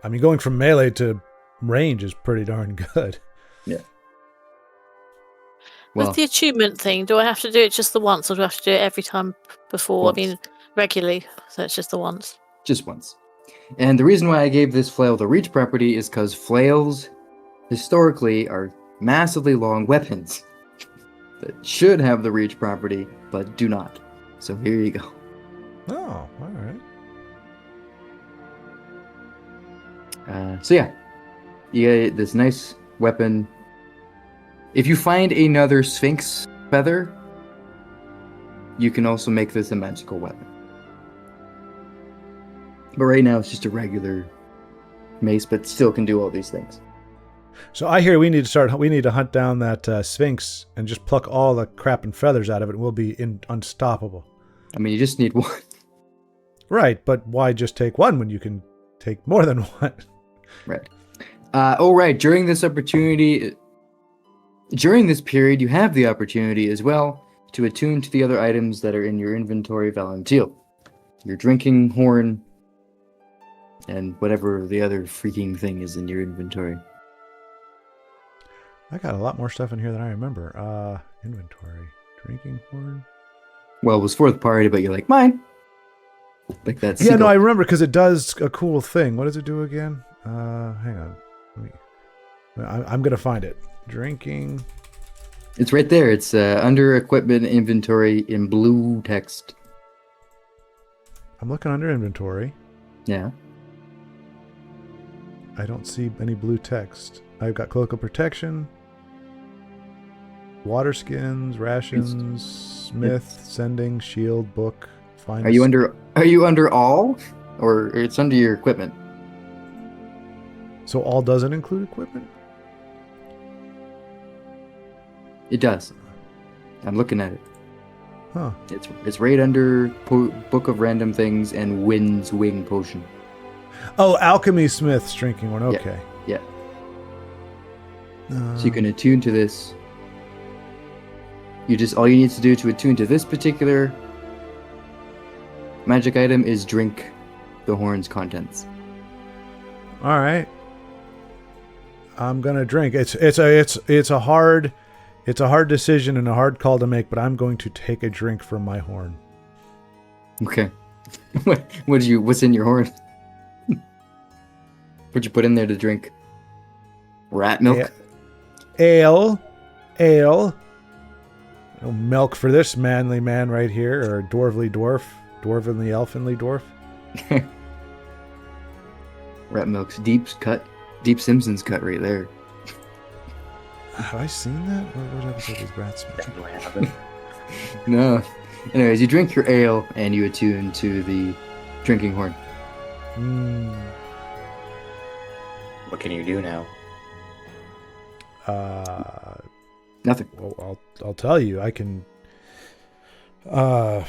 Speaker 4: I mean, going from melee to range is pretty darn good.
Speaker 1: Yeah.
Speaker 2: With the attunement thing, do I have to do it just the once, or do I have to do it every time before?
Speaker 1: Once.
Speaker 2: I mean, regularly, so it's just the once.
Speaker 1: Just once. And the reason why I gave this flail the reach property is because flails historically are massively long weapons that should have the reach property, but do not. So here you go.
Speaker 4: Oh, all right.
Speaker 1: So yeah, you get this nice weapon. If you find another Sphinx feather, you can also make this a magical weapon. But right now it's just a regular mace, but still can do all these things.
Speaker 4: So I hear we need to hunt down that Sphinx and just pluck all the crap and feathers out of it, and we'll be unstoppable.
Speaker 1: I mean, you just need one.
Speaker 4: Right, but why just take one when you can take more than one?
Speaker 1: Right. Right. During this period, you have the opportunity as well to attune to the other items that are in your inventory, Valentine. Your drinking horn, and whatever the other freaking thing is in your inventory.
Speaker 4: I got a lot more stuff in here than I remember. Inventory. Drinking horn.
Speaker 1: Well, it was for the party, but you're like, mine. Like that.
Speaker 4: Yeah, no, I remember because it does a cool thing. What does it do again? Hang on. I'm going to find it. Drinking.
Speaker 1: It's right there. It's under equipment inventory in blue text.
Speaker 4: I'm looking under inventory.
Speaker 1: Yeah.
Speaker 4: I don't see any blue text. I've got cloak of protection, water skins, rations, smith, sending, shield, book. Find.
Speaker 1: Are you under all, or it's under your equipment?
Speaker 4: So all doesn't include equipment?
Speaker 1: It does. I'm looking at it.
Speaker 4: Huh.
Speaker 1: It's right under Book of Random Things and Wind's Wing Potion.
Speaker 4: Oh, Alchemy Smith's drinking one. Okay.
Speaker 1: Yeah. So you can attune to this. All you need to do to attune to this particular magic item is drink the horn's contents.
Speaker 4: All right. I'm gonna drink. It's a hard decision and a hard call to make, but I'm going to take a drink from my horn.
Speaker 1: Okay. What's in your horn? What'd you put in there to drink? Rat milk?
Speaker 4: Ale. No milk for this manly man right here, or dwarvenly elfinly dwarf.
Speaker 1: Rat milk's deep Simpsons cut right there.
Speaker 4: Have I seen that? What episode is Rats?
Speaker 3: No, I haven't.
Speaker 1: No. Anyways, you drink your ale and you attune to the drinking horn.
Speaker 3: What can you do now?
Speaker 1: Nothing.
Speaker 4: Well, I'll tell you. I can.
Speaker 1: You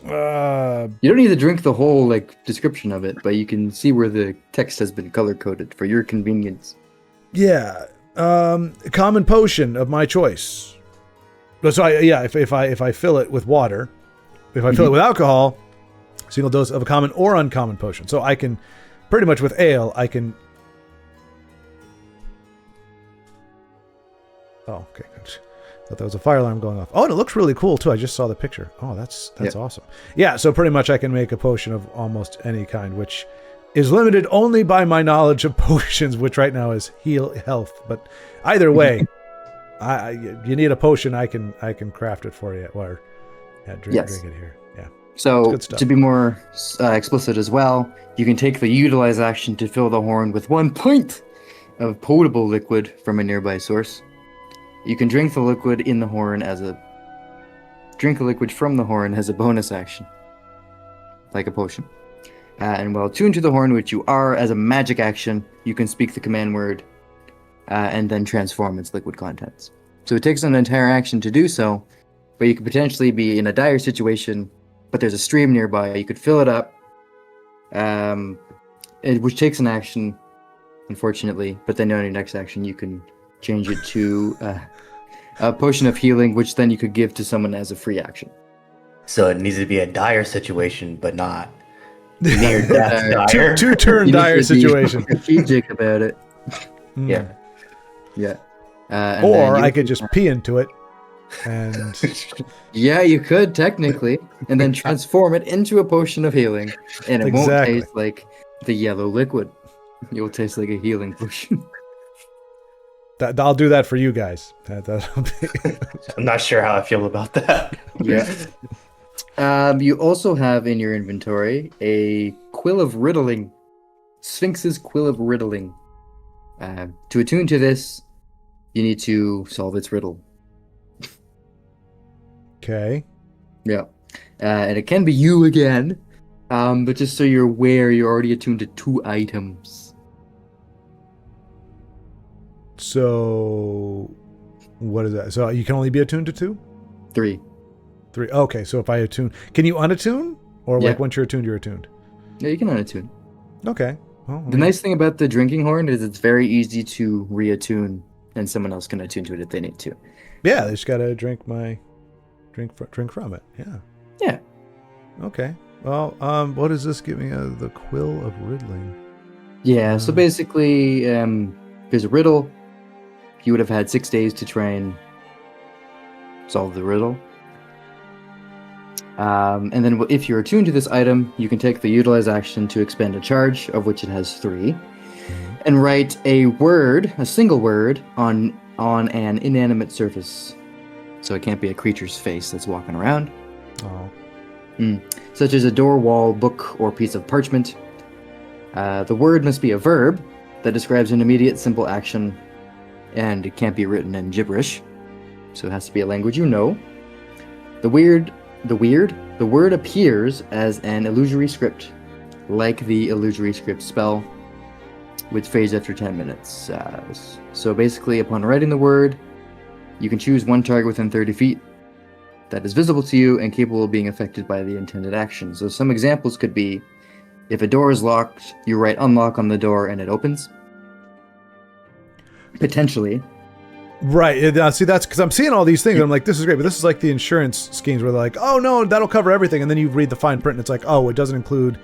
Speaker 1: don't need to drink the whole description of it, but you can see where the text has been color coded for your convenience.
Speaker 4: Yeah. Common potion of my choice. So if I fill it with water, if I fill it with alcohol, single dose of a common or uncommon potion. So I can pretty much with ale, I can. Oh, okay. Thought that was a fire alarm going off. Oh, and it looks really cool too. I just saw the picture. Oh, that's awesome. Yeah, so pretty much I can make a potion of almost any kind, which is limited only by my knowledge of potions, which right now is heal health. But either way, you need a potion, I can craft it for you, or drink it here. Yeah.
Speaker 1: So to be more explicit as well, you can take the utilize action to fill the horn with 1 pint of potable liquid from a nearby source. You can drink the liquid in the horn drink a liquid from the horn as a bonus action, like a potion. And while tuned to the horn, which you are as a magic action, you can speak the command word and then transform its liquid contents. So it takes an entire action to do so, but you could potentially be in a dire situation, but there's a stream nearby. You could fill it up, which takes an action, unfortunately, but then on your next action you can change it to a potion of healing, which then you could give to someone as a free action.
Speaker 3: So it needs to be a dire situation, but not near death dire.
Speaker 4: Two-turn dire situation.
Speaker 1: Strategic about it.
Speaker 3: Yeah.
Speaker 1: Yeah.
Speaker 4: Or I could just pee into it, and
Speaker 1: yeah, you could technically, and then transform it into a potion of healing, and it won't taste like the yellow liquid. It will taste like a healing potion.
Speaker 4: I'll do that for you guys.
Speaker 3: I'm not sure how I feel about that.
Speaker 1: Yeah. You also have in your inventory a quill of riddling, Sphinx's quill of riddling. To attune to this, you need to solve its riddle.
Speaker 4: Okay.
Speaker 1: Yeah. And it can be you again, but just so you're aware, you're already attuned to 2 items.
Speaker 4: So, what is that? So you can only be attuned to 2?
Speaker 1: 3.
Speaker 4: 3. Okay, so if I attune, can you unattune? Or once you're attuned, you're attuned?
Speaker 1: Yeah, you can unattune.
Speaker 4: Okay. Well,
Speaker 1: the nice thing about the drinking horn is it's very easy to reattune, and someone else can attune to it if they need to.
Speaker 4: Yeah, they just gotta drink from it. Yeah.
Speaker 1: Yeah.
Speaker 4: Okay. Well, what does this give me? The quill of riddling.
Speaker 1: Yeah. So basically, there's a riddle. You would have had 6 days to try and solve the riddle. And then if you're attuned to this item, you can take the utilize action to expend a charge, of which it has 3, and write a single word, on an inanimate surface. So it can't be a creature's face that's walking around.
Speaker 4: Oh.
Speaker 1: Such as a door, wall, book, or piece of parchment. The word must be a verb that describes an immediate simple action, and it can't be written in gibberish, so it has to be a language you know. The word appears as an illusory script, like the illusory script spell, which fades after 10 minutes. So basically, upon writing the word, you can choose one target within 30 feet that is visible to you and capable of being affected by the intended action. So some examples could be, if a door is locked, you write unlock on the door and it opens. Potentially.
Speaker 4: Right. See, that's because I'm seeing all these things. And I'm like, this is great, but this is like the insurance schemes where they're like, oh no, that'll cover everything. And then you read the fine print and it's like, oh, it doesn't include.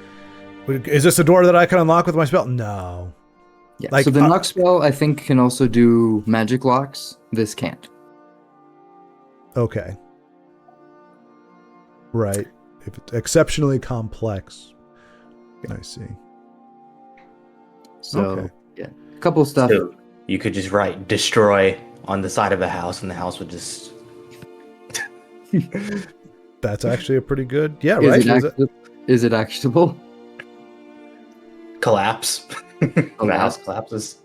Speaker 4: Is this a door that I can unlock with my spell? No.
Speaker 1: Yeah. So the knock spell, I think, can also do magic locks. This can't.
Speaker 4: Okay. Right. If it's exceptionally complex. I see.
Speaker 1: So, yeah. A couple stuff.
Speaker 3: So you could just write destroy on the side of a house and the house would just...
Speaker 4: That's actually a pretty good... Yeah, right?
Speaker 1: Is it actionable?
Speaker 3: collapse. The house collapses.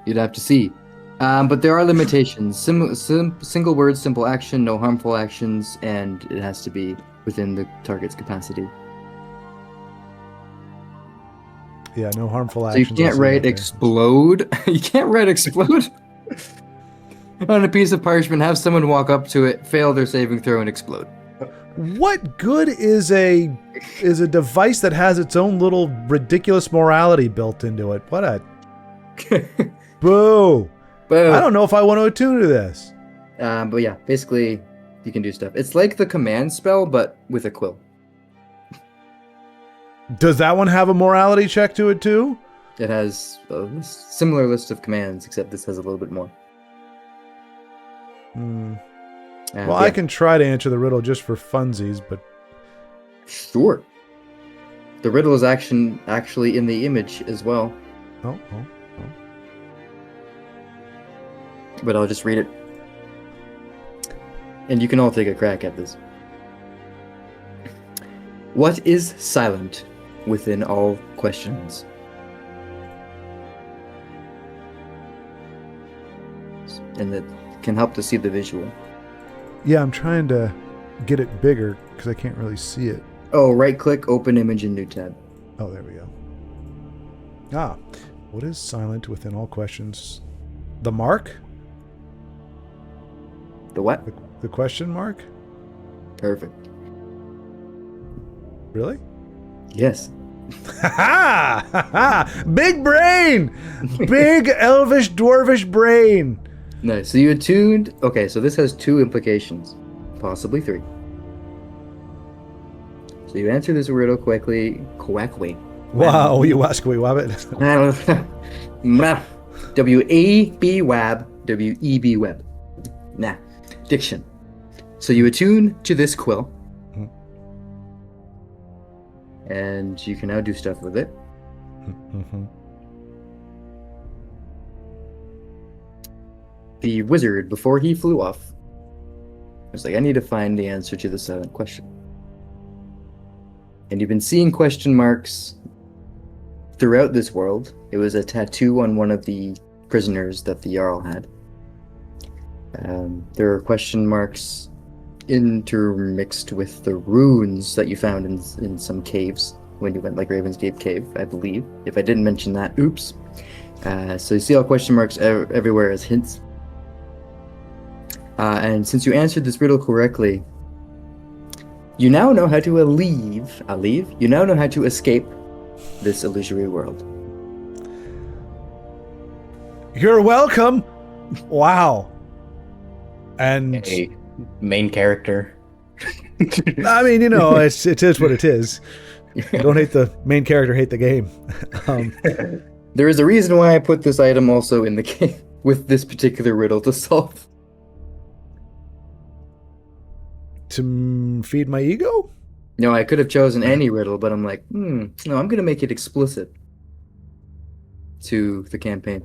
Speaker 1: You'd have to see. But there are limitations. Single word, simple action, no harmful actions, and it has to be within the target's capacity.
Speaker 4: Yeah, no harmful
Speaker 1: So
Speaker 4: actions.
Speaker 1: you can't write explode. You can't write explode on a piece of parchment, have someone walk up to it, fail their saving throw, and explode.
Speaker 4: What good is a device that has its own little ridiculous morality built into it? What a boo!
Speaker 1: Boo.
Speaker 4: I don't know if I want to attune to this.
Speaker 1: But yeah, basically, you can do stuff. It's like the command spell, but with a quill.
Speaker 4: Does that one have a morality check to it too?
Speaker 1: It has a similar list of commands, except this has a little bit more.
Speaker 4: Well, yeah. I can try to answer the riddle just for funsies, but...
Speaker 1: Sure. The riddle is actually in the image as well.
Speaker 4: Oh.
Speaker 1: But I'll just read it. And you can all take a crack at this. What is silent within all questions? And that can help to see the visual.
Speaker 4: Yeah, I'm trying to get it bigger because I can't really see it.
Speaker 1: Oh, right-click, open image in new tab.
Speaker 4: Oh, there we go. What is silent within all questions? The mark?
Speaker 1: The what?
Speaker 4: The question mark?
Speaker 1: Perfect.
Speaker 4: Really?
Speaker 1: Yes.
Speaker 4: Ha ha! Big brain! Big elvish dwarvish brain!
Speaker 1: Nice. So you attuned... Okay, so this has two implications. Possibly three. So you answer this riddle correctly.
Speaker 4: Wow, you ask we wabbit.
Speaker 1: W-A-B wab. W-E-B web. Nah. Diction. So you attune to this quill. And you can now do stuff with it. The wizard, before he flew off, was like, I need to find the answer to the silent question. And you've been seeing question marks throughout this world. It was a tattoo on one of the prisoners that the Jarl had. There are question marks intermixed with the runes that you found in some caves when you went like Raven's Gate Cave, I believe. If I didn't mention that, oops. So you see all question marks everywhere as hints. And since you answered this riddle correctly, you now know how to leave. You now know how to escape this illusory world.
Speaker 4: You're welcome. Wow. And
Speaker 3: a main character.
Speaker 4: I mean, you know, it is what it is. Don't hate the main character, hate the game.
Speaker 1: There is a reason why I put this item also in the game with this particular riddle to solve.
Speaker 4: To feed my ego?
Speaker 1: No, I could have chosen any riddle, but I'm like, no, I'm going to make it explicit to the campaign.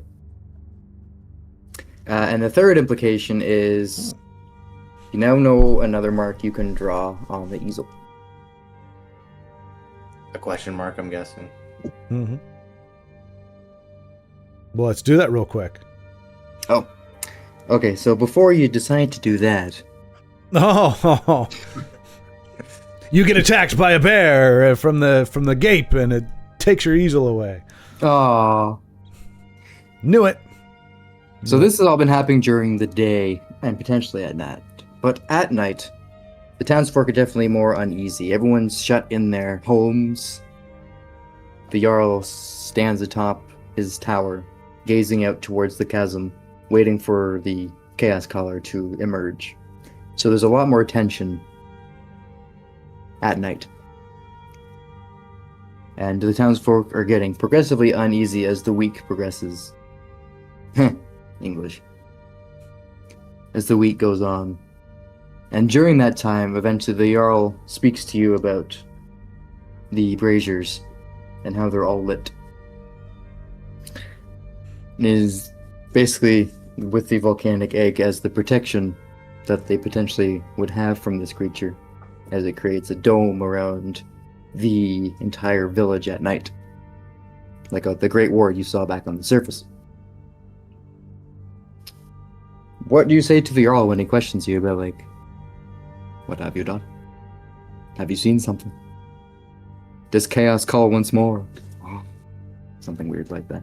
Speaker 1: And the third implication is you now know another mark you can draw on the easel.
Speaker 3: A question mark, I'm guessing.
Speaker 4: Mm-hmm. Well, let's do that real quick.
Speaker 1: Oh. Okay, so before you decide to do that...
Speaker 4: Oh, you get attacked by a bear from the gape, and it takes your easel away.
Speaker 1: Oh,
Speaker 4: knew it.
Speaker 1: So this has all been happening during the day and potentially at night. But at night, the townsfolk are definitely more uneasy. Everyone's shut in their homes. The Jarl stands atop his tower, gazing out towards the chasm, waiting for the Chaos Caller to emerge. So there's a lot more tension at night. And the townsfolk are getting progressively uneasy as the week progresses. English. As the week goes on. And during that time, eventually the Jarl speaks to you about the braziers and how they're all lit. is basically with the volcanic egg as the protection that they potentially would have from this creature, as it creates a dome around the entire village at night, like the Great Ward you saw back on the surface. What do you say to the Jarl when he questions you about, like, what have you done? Have you seen something? Does chaos call once more? Oh, something weird like that.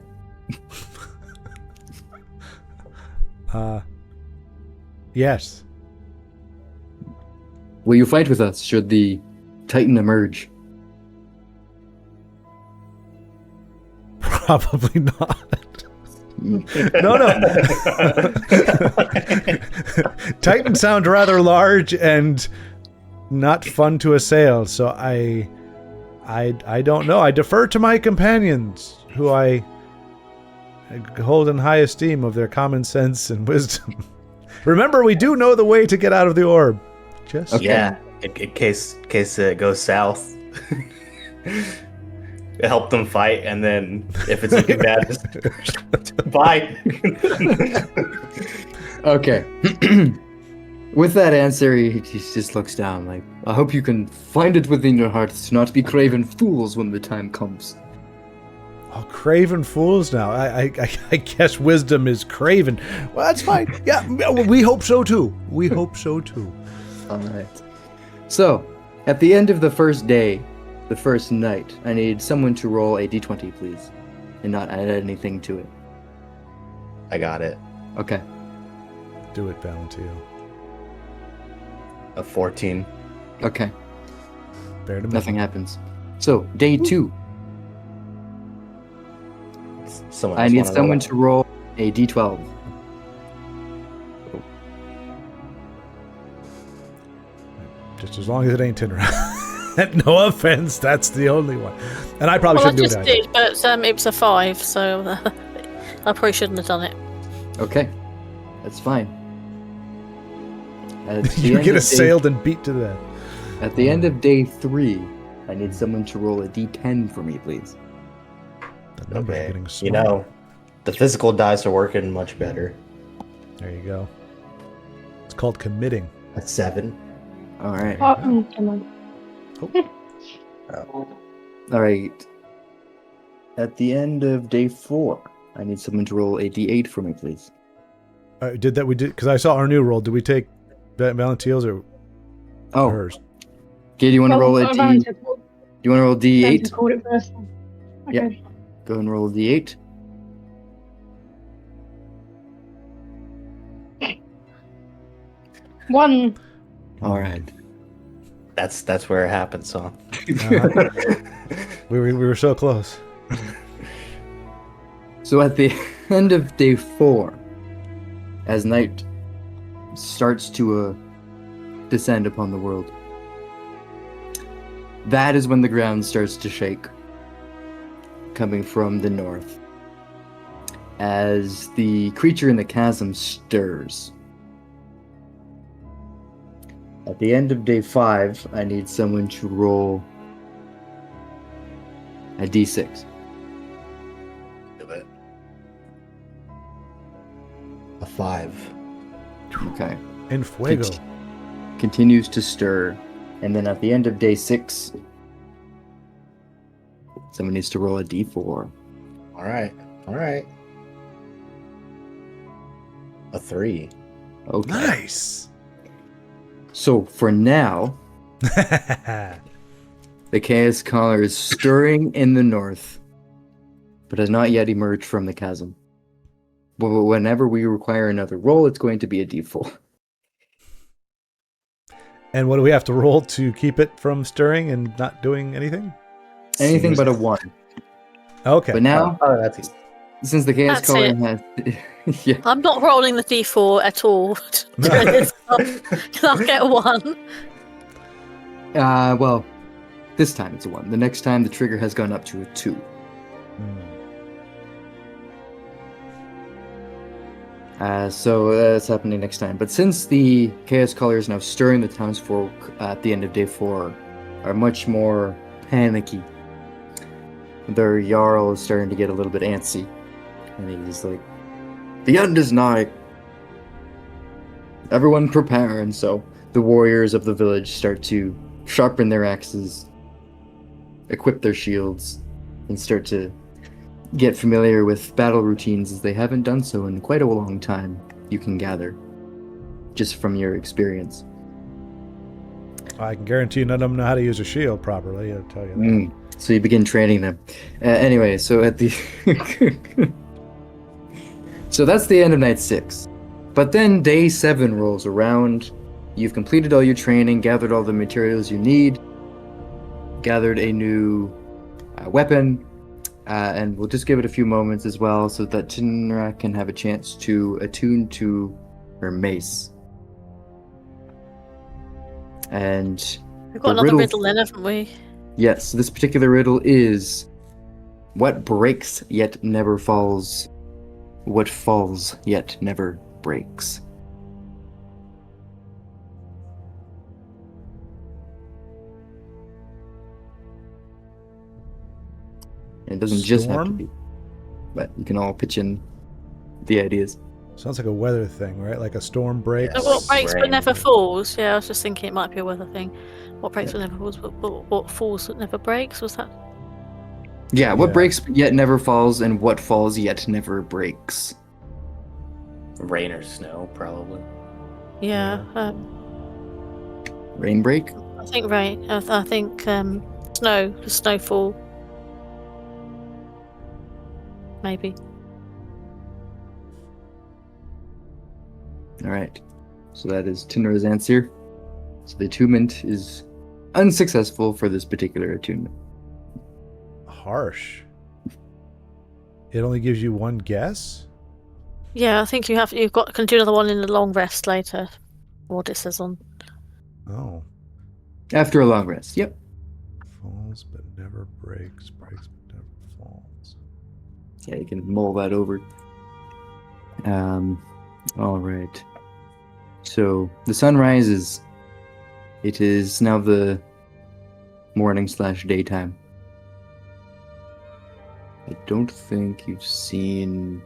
Speaker 4: Yes.
Speaker 1: Will you fight with us should the Titan emerge?
Speaker 4: Probably not. No. Titans sound rather large and not fun to assail, so I don't know. I defer to my companions, who I hold in high esteem of their common sense and wisdom. Remember, we do know the way to get out of the orb. Just
Speaker 1: okay.
Speaker 3: Yeah, in case it goes south. Help them fight, and then if it's looking bad, just bye.
Speaker 1: Okay. With that answer, he just looks down like, I hope you can find it within your hearts to not be craven fools when the time comes.
Speaker 4: Oh, craven fools now. I guess wisdom is craven. Well, that's fine. Yeah, we hope so too. We hope so too.
Speaker 1: All right. So, at the end of the first day, the first night, I need someone to roll a d20, please, and not add anything to it.
Speaker 3: I got it.
Speaker 1: Okay.
Speaker 4: Do it, Valentino.
Speaker 3: A 14.
Speaker 1: Okay.
Speaker 4: Bear to
Speaker 1: Nothing happens. So, day 2. I need someone to roll a d12.
Speaker 4: Just as long as it ain't Tinder. No offense, that's the only one. And I probably shouldn't do that.
Speaker 2: I just did, but it was a 5, so I probably shouldn't have done it.
Speaker 1: Okay. That's fine.
Speaker 4: You get assailed and beat to death.
Speaker 1: At the end of day 3, I need someone to roll a d10 for me, please.
Speaker 4: The number's
Speaker 3: Okay.
Speaker 4: getting small.
Speaker 3: You know, the physical dice are working much better.
Speaker 4: There you go. It's called committing.
Speaker 3: A 7.
Speaker 1: All right.
Speaker 5: Come on.
Speaker 1: All right. At the end of day 4, I need someone to roll a d8 for me, please.
Speaker 4: Did that? We did, because I saw our new roll. Did we take Valentino's or hers?
Speaker 1: Okay, do you want to roll a d?
Speaker 5: Valentine
Speaker 1: Do you want to roll d8?
Speaker 5: called it first. Okay.
Speaker 1: Yep. Go ahead and roll a d8.
Speaker 5: One.
Speaker 1: All right.
Speaker 3: That's where it happens, huh?
Speaker 4: We were so close.
Speaker 1: So at the end of day 4, as night starts to descend upon the world, that is when the ground starts to shake, coming from the north, as the creature in the chasm stirs. At the end of day 5, I need someone to roll a d6.
Speaker 3: Do it. A 5.
Speaker 1: Okay.
Speaker 4: En fuego.
Speaker 1: Continues to stir. And then at the end of day 6, someone needs to roll a d4.
Speaker 3: All right. A 3.
Speaker 1: Okay.
Speaker 4: Nice.
Speaker 1: So for now, the Chaos Caller is stirring in the north, but has not yet emerged from the chasm. But whenever we require another roll, it's going to be a d4.
Speaker 4: And what do we have to roll to keep it from stirring and not doing anything?
Speaker 1: Anything but a 1.
Speaker 4: Okay.
Speaker 1: But now,
Speaker 3: that's easy.
Speaker 1: since the Chaos
Speaker 2: That's
Speaker 1: Caller
Speaker 2: it.
Speaker 1: has... yeah.
Speaker 2: I'm not rolling the d4 at all. I'll get a 1.
Speaker 1: Well, this time it's a 1. The next time the trigger has gone up to a 2. So that's happening next time. But since the Chaos Caller is now stirring, the townsfolk at the end of day 4 are much more panicky. Their Jarl is starting to get a little bit antsy. And he's like, the end is nigh. Everyone prepare. And so the warriors of the village start to sharpen their axes, equip their shields, and start to get familiar with battle routines as they haven't done so in quite a long time, you can gather, just from your experience.
Speaker 4: I can guarantee none of them know how to use a shield properly, I'll tell you that.
Speaker 1: So you begin training them. Anyway, so at the... So that's the end of night 6. But then day 7 rolls around. You've completed all your training, gathered all the materials you need, gathered a new weapon, and we'll just give it a few moments as well so that Tinra can have a chance to attune to her mace. And
Speaker 2: we've got another riddle then, haven't we?
Speaker 1: Yes, this particular riddle is: what breaks yet never falls? What falls yet never breaks? It doesn't just have to be, but you can all pitch in the ideas.
Speaker 4: Sounds like a weather thing, right? Like a storm breaks.
Speaker 2: So what breaks but never falls? Yeah, I was just thinking it might be a weather thing. What breaks but never falls, but what falls but never breaks? Was that?
Speaker 1: Yeah, what breaks yet never falls, and what falls yet never breaks.
Speaker 3: Rain or snow, probably.
Speaker 2: Yeah.
Speaker 1: Rain break?
Speaker 2: I think rain. I think snow. The snowfall. Maybe.
Speaker 1: All right. So that is Tinra's answer. So the attunement is unsuccessful for this particular attunement.
Speaker 4: Harsh. It only gives you one guess?
Speaker 2: Yeah, I think can do another one in the long rest later. What it says on.
Speaker 4: Oh.
Speaker 1: After a long rest, yep.
Speaker 4: Falls but never breaks, breaks but never falls.
Speaker 1: Yeah, you can mull that over. All right. So the sun rises. It is now the morning/daytime. I don't think you've seen...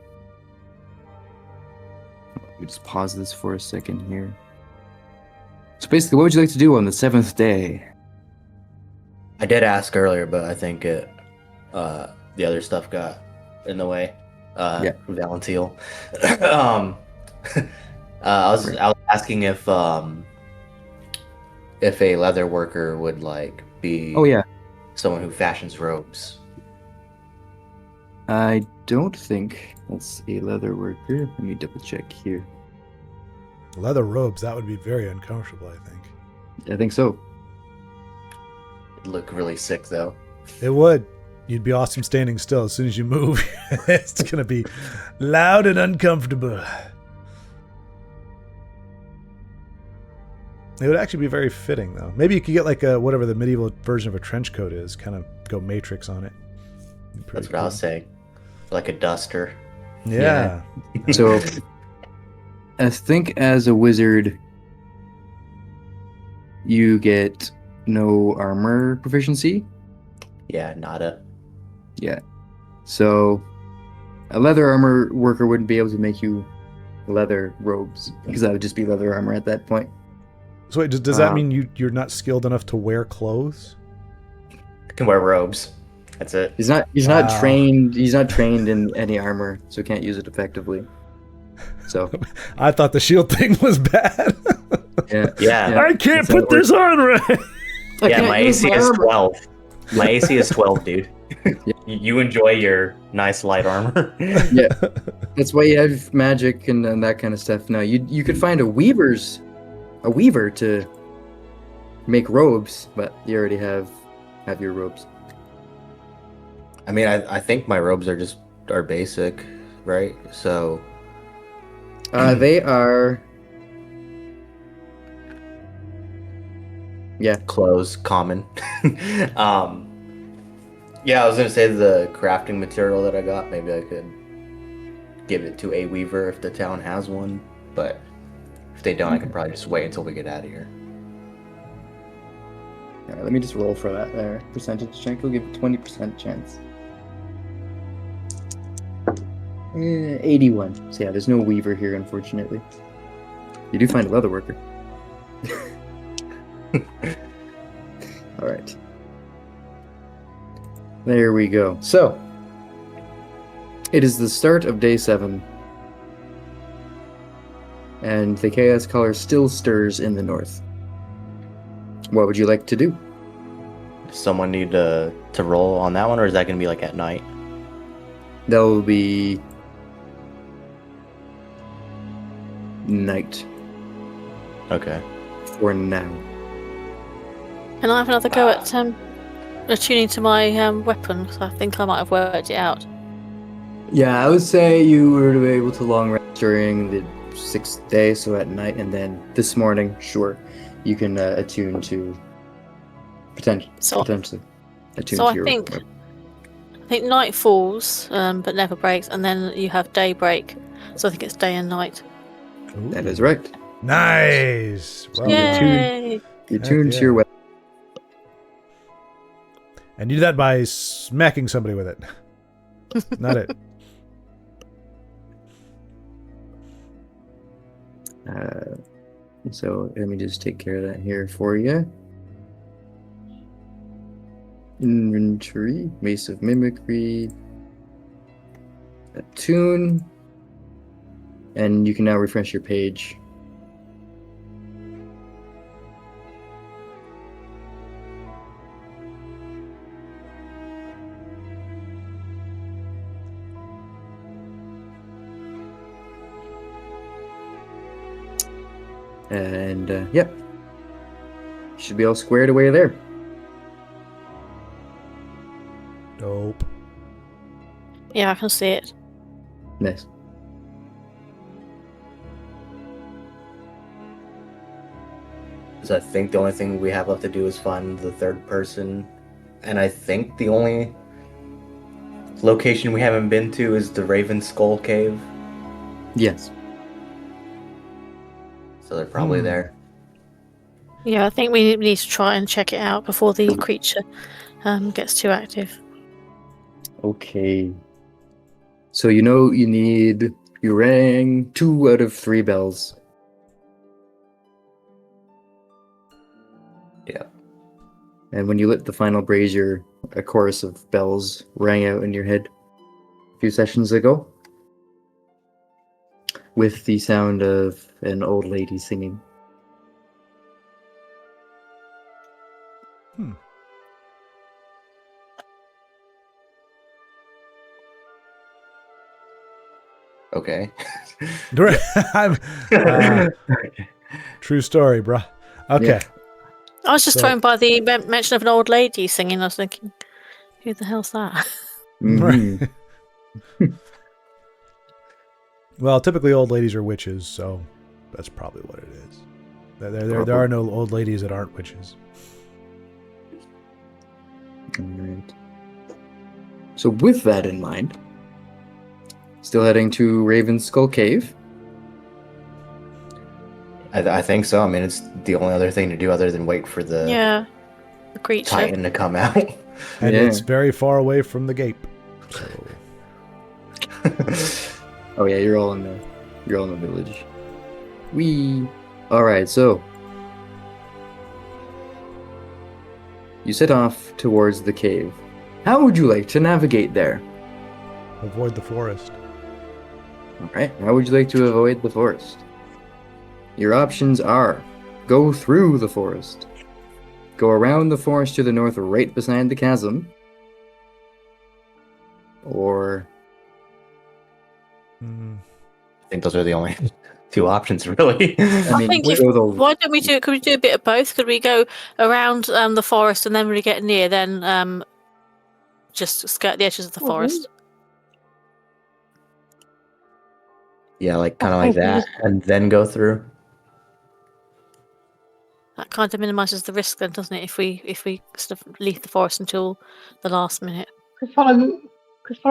Speaker 1: Let me just pause this for a second here. So basically, what would you like to do on the 7th day?
Speaker 3: I did ask earlier, but I think the other stuff got in the way. Valentiel. I was asking if a leather worker would be someone who fashions robes.
Speaker 1: I don't think that's a leather worker. Let me double check here.
Speaker 4: Leather robes, that would be very uncomfortable, I think.
Speaker 1: I think so.
Speaker 3: It'd look really sick, though.
Speaker 4: It would. You'd be awesome standing still. As soon as you move, it's going to be loud and uncomfortable. It would actually be very fitting, though. Maybe you could get whatever the medieval version of a trench coat is, kind of go Matrix on it.
Speaker 3: That's what I was saying. Like a duster.
Speaker 4: Yeah.
Speaker 1: So, I think as a wizard, you get no armor proficiency.
Speaker 3: Yeah, nada.
Speaker 1: Yeah. So, a leather armor worker wouldn't be able to make you leather robes, because that would just be leather armor at that point.
Speaker 4: So wait, does that mean you're not skilled enough to wear clothes?
Speaker 3: I can wear robes. That's it.
Speaker 1: He's not trained. He's not trained in any armor, so can't use it effectively. So
Speaker 4: I thought the shield thing was bad.
Speaker 1: Yeah.
Speaker 4: I can't put this on right.
Speaker 3: Yeah, my AC is 12. My AC is 12, dude. You enjoy your nice light armor.
Speaker 1: Yeah, that's why you have magic and that kind of stuff. Now you could find a weaver to make robes, but you already have your robes.
Speaker 3: I mean, I think my robes are basic, right? So
Speaker 1: they are. Yeah,
Speaker 3: clothes common. Yeah, I was gonna say the crafting material that I got. Maybe I could give it to a weaver if the town has one, but if they don't, I could probably just wait until we get out of here.
Speaker 1: All right, let me just roll for that there. Percentage check will give a 20% chance. 81. So yeah, there's no weaver here, unfortunately. You do find a leather worker. All right. There we go. So, it is the start of day 7. And the chaos color still stirs in the north. What would you like to do?
Speaker 3: Does someone need to roll on that one, or is that going to be like at night?
Speaker 1: That will be night.
Speaker 3: Okay.
Speaker 1: For now.
Speaker 2: Can I have another go at attuning to my weapon? Because I think I might have worked it out.
Speaker 1: Yeah, I would say you were to be able to long rest during the 6th day, so at night, and then this morning, sure, you can attune to potentially attune
Speaker 2: so
Speaker 1: to your weapon.
Speaker 2: I think night falls, but never breaks, and then you have daybreak. So I think it's day and night.
Speaker 4: Ooh.
Speaker 1: That is right.
Speaker 4: Nice. Well,
Speaker 2: Yay!
Speaker 1: You're tuned to your weapon.
Speaker 4: And you do that by smacking somebody with it. Not it.
Speaker 1: So let me just take care of that here for you. Inventory, Mace of Mimicry, attune, and you can now refresh your page. And yep, should be all squared away there.
Speaker 4: Dope.
Speaker 2: Yeah, I can see it.
Speaker 1: Nice.
Speaker 3: So I think the only thing we have left to do is find the third person, and I think the only location we haven't been to is the Raven Skull Cave.
Speaker 1: Yes.
Speaker 3: So they're probably there.
Speaker 2: Yeah, I think we need to try and check it out before the creature gets too active.
Speaker 1: Okay. So you rang 2 out of 3 bells.
Speaker 3: Yeah.
Speaker 1: And when you lit the final brazier, a chorus of bells rang out in your head a few sessions ago, with the sound of an old lady singing.
Speaker 3: Okay.
Speaker 4: True story, bruh. Okay.
Speaker 1: Yeah.
Speaker 2: I was just thrown by the mention of an old lady singing. I was thinking, who the hell's that?
Speaker 1: Mhm.
Speaker 4: Well, typically old ladies are witches, so that's probably what it is. There are no old ladies that aren't witches.
Speaker 1: Alright. So with that in mind, still heading to Raven Skull Cave.
Speaker 3: I think so. I mean, it's the only other thing to do other than wait for the
Speaker 2: creature.
Speaker 3: Titan to come out.
Speaker 4: And
Speaker 1: Yeah.
Speaker 4: it's very far away from the gate. So
Speaker 1: Oh yeah, you're all in the village. Alright, so you set off towards the cave. How would you like to navigate there?
Speaker 4: avoid the forest.
Speaker 1: Alright, how would you like to avoid the forest? Your options are go through the forest, go around the forest to the north right beside the chasm, or
Speaker 3: I think those are the only 2 options, really.
Speaker 2: I think why don't we do? Could we do a bit of both? Could we go around the forest and then when we get near, then just skirt the edges of the forest?
Speaker 3: Yeah, like kind of like that, and then go through.
Speaker 2: That kind of minimises the risk, then, doesn't it? If we sort of leave the forest until the last minute.
Speaker 5: Could follow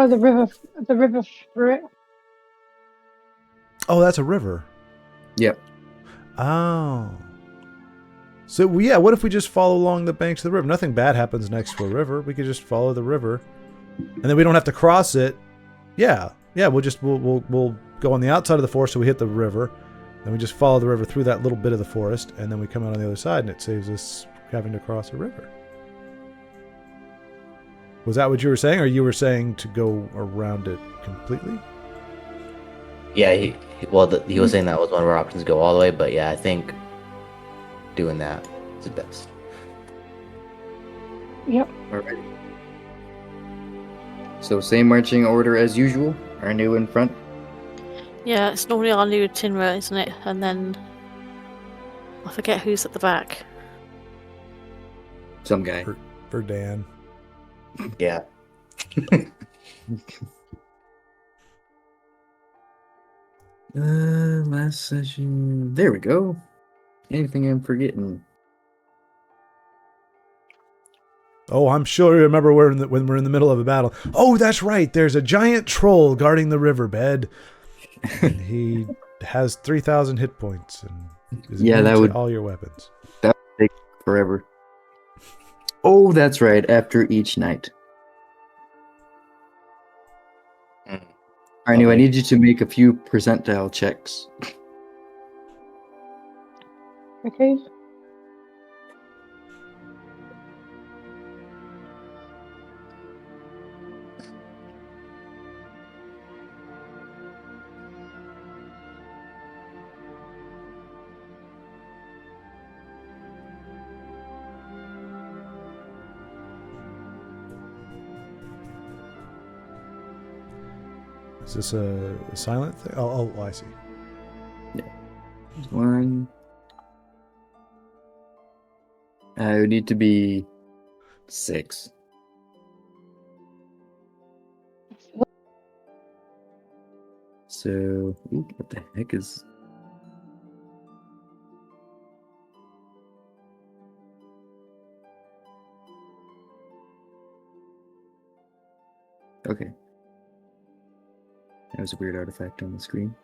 Speaker 5: the river through it.
Speaker 4: Oh, that's a river.
Speaker 1: Yep.
Speaker 4: Oh. So, yeah, what if we just follow along the banks of the river? Nothing bad happens next to a river. We could just follow the river. And then we don't have to cross it. Yeah. Yeah, we'll go on the outside of the forest so we hit the river. Then we just follow the river through that little bit of the forest, and then we come out on the other side, and it saves us having to cross a river. Was that what you were saying, or you were saying to go around it completely?
Speaker 3: Yeah, he was saying that was one of our options, go all the way, but yeah, I think doing that is the best.
Speaker 5: Yep.
Speaker 1: Alright. So same marching order as usual. Arnu in front.
Speaker 2: Yeah, it's normally our new Tinra, isn't it? And then I forget who's at the back.
Speaker 1: Some guy.
Speaker 4: For Dan.
Speaker 3: Yeah.
Speaker 1: Last session. There we go. Anything I'm forgetting?
Speaker 4: Oh, I'm sure you remember when we're in the middle of a battle. Oh, that's right. There's a giant troll guarding the riverbed. And he has 3,000 hit points and is immune to all your weapons.
Speaker 1: That would take forever. Oh, that's right. After each night. Arnu, I need you to make a few percentile checks.
Speaker 5: Okay.
Speaker 4: Is this a silent thing? Oh, I see.
Speaker 1: Yeah. One. It would need to be 6. So, ooh, what the heck is... Okay. That was a weird artifact on the screen.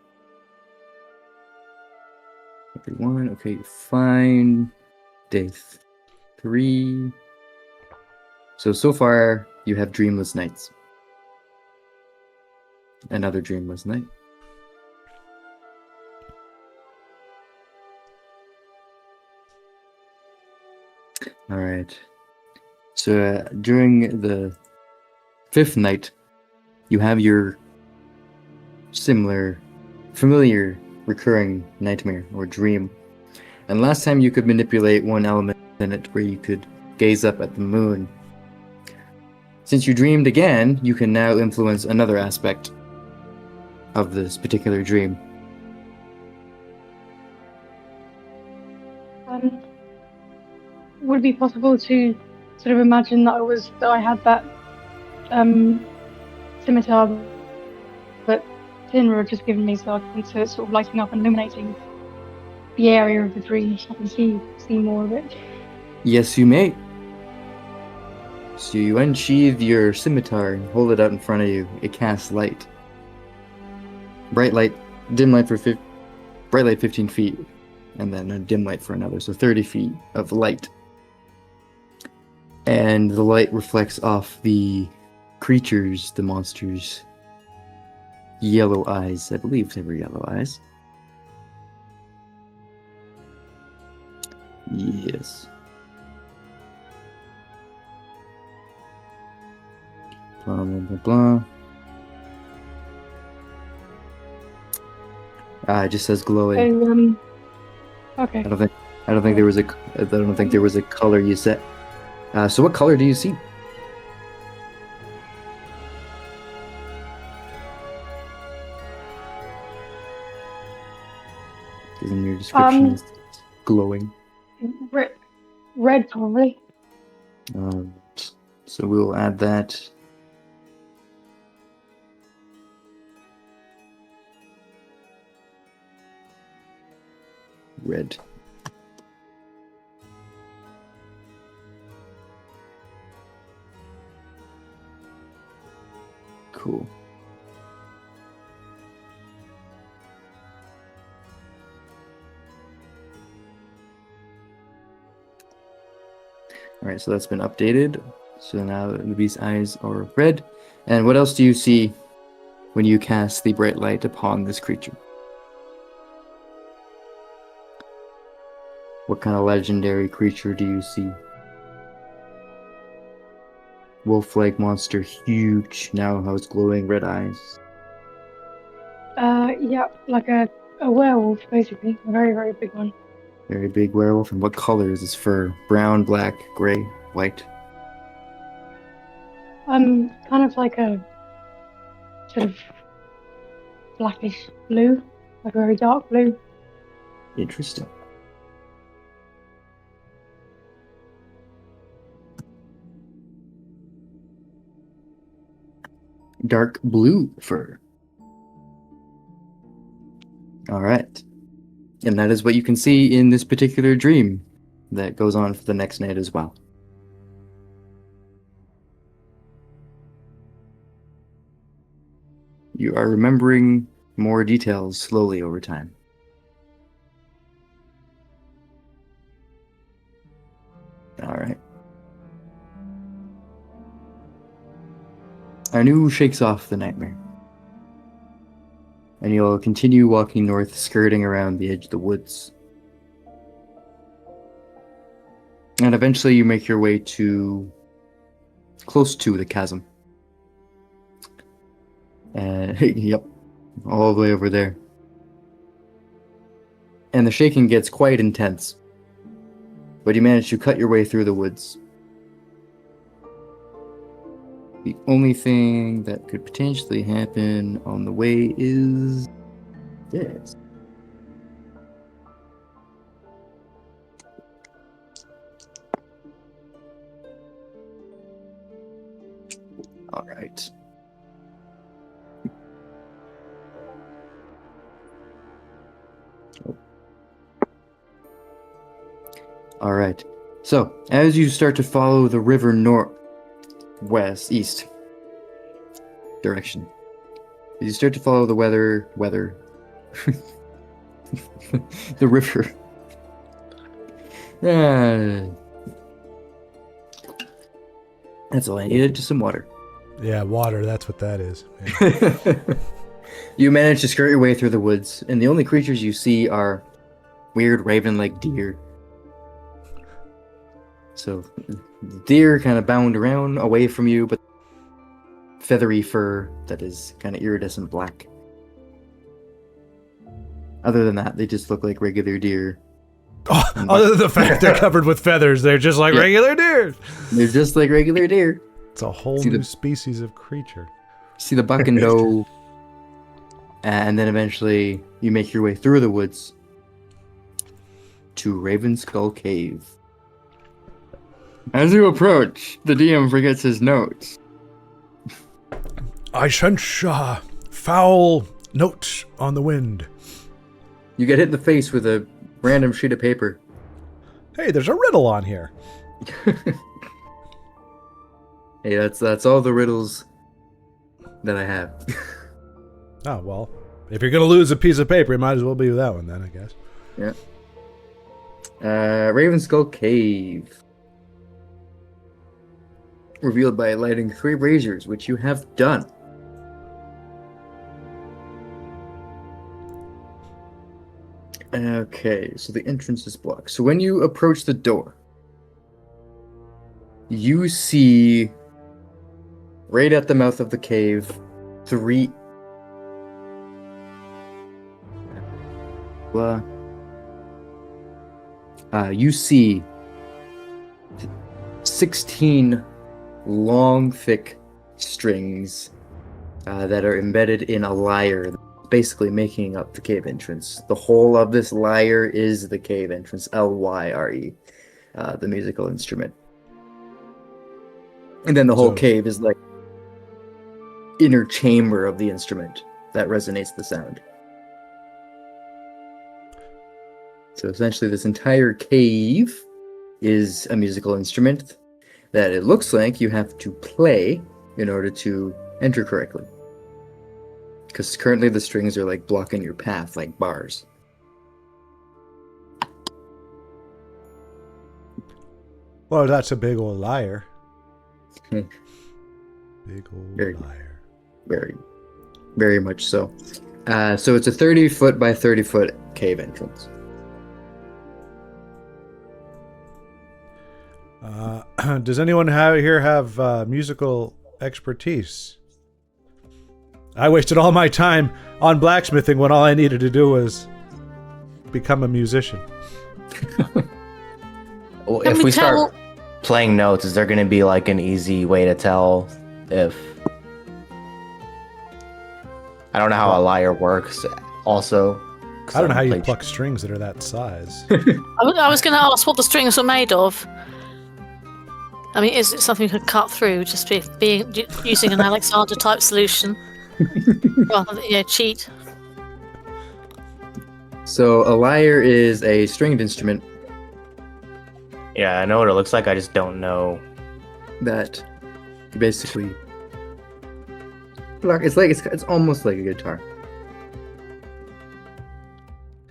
Speaker 1: Everyone, okay, fine. Day 3. So far, you have dreamless nights. Another dreamless night. Alright. So during the 5th night, you have your familiar, recurring nightmare or dream. And last time you could manipulate one element in it where you could gaze up at the moon. Since you dreamed again, you can now influence another aspect of this particular dream.
Speaker 5: Would it be possible to sort of imagine that I had that scimitar that Tinra had just given me, so I can sort of lighting up and illuminating the area of the dream so I can see more of it?
Speaker 1: Yes, you may. So you unsheathe your scimitar and hold it out in front of you. It casts light. Bright light, dim light bright light 15 feet, and then a dim light for another, so 30 feet of light. And the light reflects off the creatures, the monsters' yellow eyes. I believe they were yellow eyes. Yes. Blah, blah, blah, blah. It just says glowing.
Speaker 5: Okay.
Speaker 1: I don't think there was a color you set. So what color do you see? Because in your description it's glowing.
Speaker 5: Red probably.
Speaker 1: So we will add that. Red. Cool. All right, so that's been updated. So now Libby's eyes are red. And what else do you see when you cast the bright light upon this creature. What kind of legendary creature do you see? Wolf-like monster, huge, now has glowing red eyes.
Speaker 5: Yeah, like a werewolf, basically. A very, very big one.
Speaker 1: Very big werewolf. And what color is his fur? Brown, black, gray, white?
Speaker 5: Kind of like a sort of blackish blue, like a very dark blue.
Speaker 1: Interesting. Dark blue fur. All right. And that is what you can see in this particular dream that goes on for the next night as well. You are remembering more details slowly over time. All right. Anu shakes off the nightmare. And you'll continue walking north, skirting around the edge of the woods. And eventually you make your way to close to the chasm. Yep, all the way over there. And the shaking gets quite intense. But you manage to cut your way through the woods. The only thing that could potentially happen on the way is this. All right. All right. So, as you start to follow the river east direction, as you start to follow the the river. That's all I needed, just some water.
Speaker 4: Yeah, water, that's what that is. Yeah.
Speaker 1: You manage to skirt your way through the woods, and the only creatures you see are weird raven-like deer. So, the deer kind of bound around away from you, but feathery fur that is kind of iridescent black. Other than that, they just look like regular deer.
Speaker 4: Oh, other than the fact they're covered with feathers, they're just like regular deer.
Speaker 1: They're just like regular deer.
Speaker 4: It's a whole new species of creature.
Speaker 1: See the buck and doe, and then eventually you make your way through the woods to Raven Skull Cave. As you approach, the DM forgets his notes.
Speaker 4: I sense a foul note on the wind.
Speaker 1: You get hit in the face with a random sheet of paper.
Speaker 4: Hey, there's a riddle on here.
Speaker 1: Hey, that's all the riddles that I have.
Speaker 4: Oh, well, if you're going to lose a piece of paper, it might as well be that one then, I guess.
Speaker 1: Yeah. Raven Skull Cave. Revealed by lighting 3 braziers, which you have done. Okay, so the entrance is blocked. So when you approach the door, you see right at the mouth of the cave 3 you see 16 long, thick strings that are embedded in a lyre, basically making up the cave entrance. The whole of this lyre is the cave entrance, Lyre, the musical instrument. And then the whole cave is like inner chamber of the instrument that resonates the sound. So essentially this entire cave is a musical instrument that it looks like you have to play in order to enter correctly. Because currently the strings are like blocking your path like bars.
Speaker 4: Well, that's a big old liar. Big old
Speaker 1: Very,
Speaker 4: liar.
Speaker 1: Very. very much so. So it's a 30-foot by 30-foot cave entrance.
Speaker 4: Does anyone here have musical expertise? I wasted all my time on blacksmithing when all I needed to do was become a musician.
Speaker 3: Well, if we start playing notes, is there going to be like an easy way to tell if... I don't know how a lyre works also.
Speaker 4: I don't know how you pluck strings that are that size.
Speaker 2: I was going to ask what the strings were made of. I mean, is it something you could cut through, just using an Alexander type solution? Rather than, cheat.
Speaker 1: So a lyre is a stringed instrument.
Speaker 3: Yeah, I know what it looks like. I just don't know.
Speaker 1: That basically, it's almost like a guitar.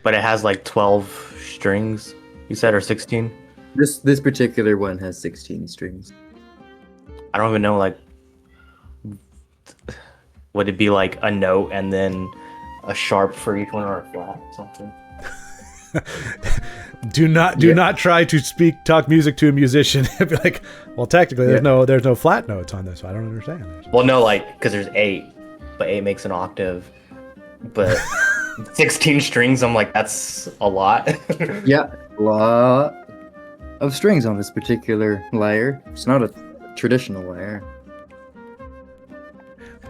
Speaker 3: But it has like 12 strings, you said, or 16?
Speaker 1: This particular one has 16 strings.
Speaker 3: I don't even know, like, would it be like a note and then a sharp for each one, or a flat or something?
Speaker 4: Do not try to talk music to a musician. Be like, well, technically, there's no flat notes on this. So I don't understand this.
Speaker 3: Well, no, like, because there's 8, but 8 makes an octave, but 16 strings. I'm like, that's a lot.
Speaker 1: Yeah, a lot of strings on this particular lyre. It's not a traditional lyre.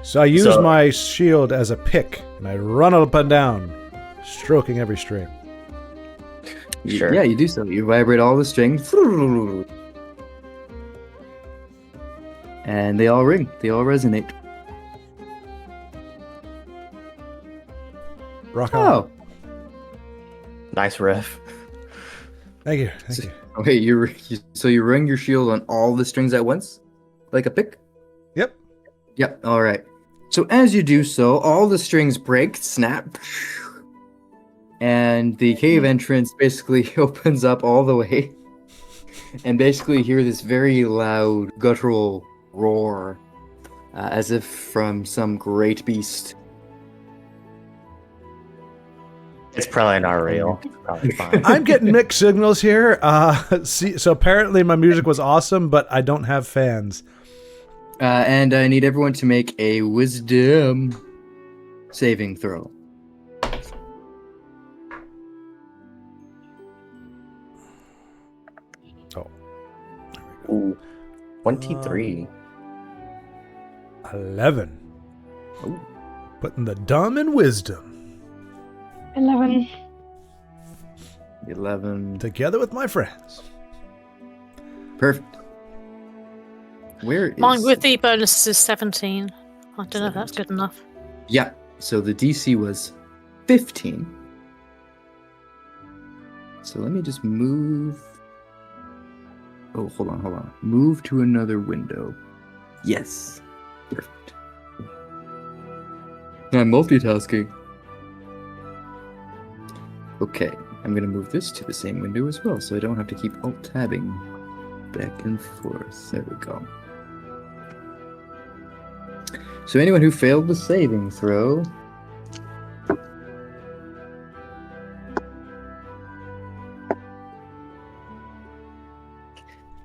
Speaker 4: So I use my shield as a pick, and I run up and down, stroking every string.
Speaker 3: Sure.
Speaker 1: Yeah, you do so. You vibrate all the strings. And they all ring. They all resonate.
Speaker 4: Rock on.
Speaker 1: Oh.
Speaker 3: Nice riff.
Speaker 4: Thank you. Thank you.
Speaker 1: Okay, you ring your shield on all the strings at once? Like a pick?
Speaker 4: Yep.
Speaker 1: Yep, alright. So as you do so, all the strings break, snap, and the cave entrance basically opens up all the way. And basically you hear this very loud, guttural roar, as if from some great beast.
Speaker 3: It's probably not real. It's probably fine.
Speaker 4: I'm getting mixed signals here. So apparently my music was awesome, but I don't have fans.
Speaker 1: And I need everyone to make a wisdom saving throw.
Speaker 4: Oh.
Speaker 3: Ooh, 23.
Speaker 4: 11.
Speaker 1: Ooh.
Speaker 4: Putting the dumb in wisdom.
Speaker 5: 11.
Speaker 1: 11.
Speaker 4: Together with my friends.
Speaker 1: Perfect. Where is...
Speaker 2: Mine with the bonuses is 17. I don't know if that's good enough.
Speaker 1: Yeah, so the DC was 15. So let me just move... Oh, hold on. Move to another window. Yes. Perfect. I'm multitasking. Okay, I'm going to move this to the same window as well, so I don't have to keep alt-tabbing back and forth. There we go. So anyone who failed the saving throw...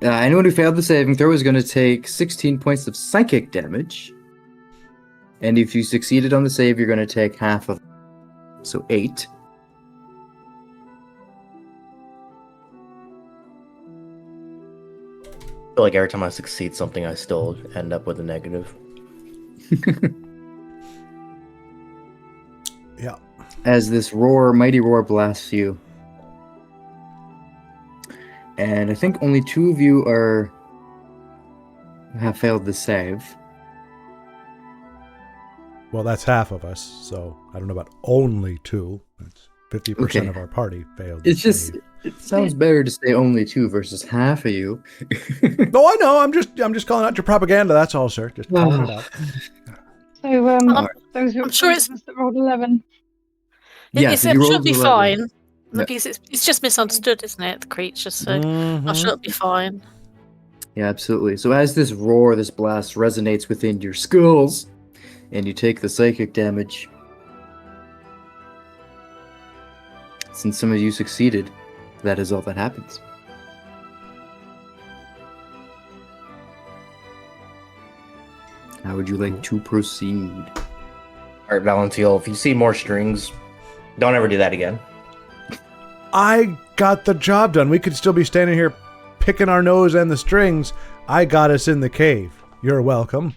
Speaker 1: anyone who failed the saving throw is going to take 16 points of psychic damage. And if you succeeded on the save, you're going to take half of it. So 8.
Speaker 3: I feel like every time I succeed something, I still end up with a negative.
Speaker 4: Yeah.
Speaker 1: As this mighty roar blasts you. And I think only 2 of you have failed the save.
Speaker 4: Well, that's half of us, so I don't know about only 2. That's 50% of our party failed.
Speaker 1: It's just, it sounds better to say only 2 versus half of you.
Speaker 4: No, I know. I'm just calling out your propaganda. That's all, sir. Just calling it out.
Speaker 5: So, those who
Speaker 2: I'm sure it's
Speaker 5: that rolled 11.
Speaker 2: It should be
Speaker 1: 11.
Speaker 2: fine.
Speaker 1: Yeah.
Speaker 2: Because it's just misunderstood, isn't it? The creature, so I'm sure it'll be fine.
Speaker 1: Yeah, absolutely. So as this roar, this blast resonates within your skulls, and you take the psychic damage. Since some of you succeeded, that is all that happens. How would you like to proceed?
Speaker 3: All right, Valentiel, if you see more strings, don't ever do that again.
Speaker 4: I got the job done. We could still be standing here picking our nose and the strings. I got us in the cave. You're welcome.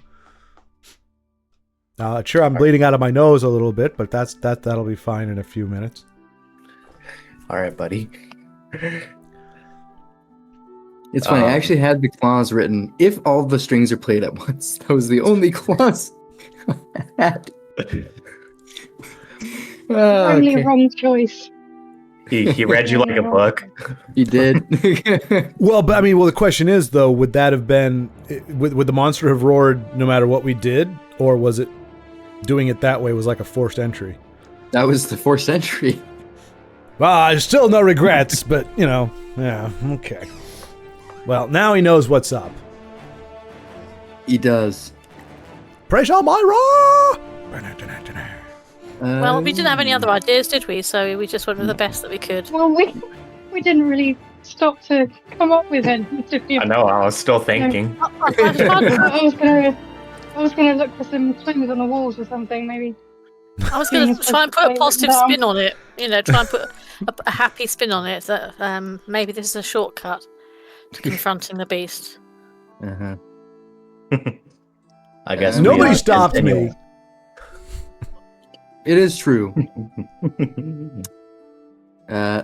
Speaker 4: Sure, I'm bleeding out of my nose a little bit, but that'll be fine in a few minutes.
Speaker 3: All right, buddy.
Speaker 1: It's funny, I actually had the clause written, if all the strings are played at once. That was the only clause I had.
Speaker 5: Only a wrong choice.
Speaker 3: He read you like a book.
Speaker 1: He did.
Speaker 4: Well, but the question is, though, would that have been, would the monster have roared no matter what we did? Or was it doing it that way was like a forced entry?
Speaker 1: That was the forced entry.
Speaker 4: Well, still no regrets, but, yeah, okay. Well, now he knows what's up.
Speaker 1: He does.
Speaker 4: Praise Elmira!
Speaker 2: Well, we didn't have any other ideas, did we? So we just went with the best that we could.
Speaker 5: Well, we didn't really stop to come up with any.
Speaker 3: I know, I was still thinking.
Speaker 5: I was gonna look for some clues on the walls or something, maybe.
Speaker 2: I was going to try and put a positive spin on it. Try and put a happy spin on it. That maybe this is a shortcut to confronting the beast.
Speaker 1: Uh-huh.
Speaker 3: I guess
Speaker 4: nobody stopped me.
Speaker 1: It is true.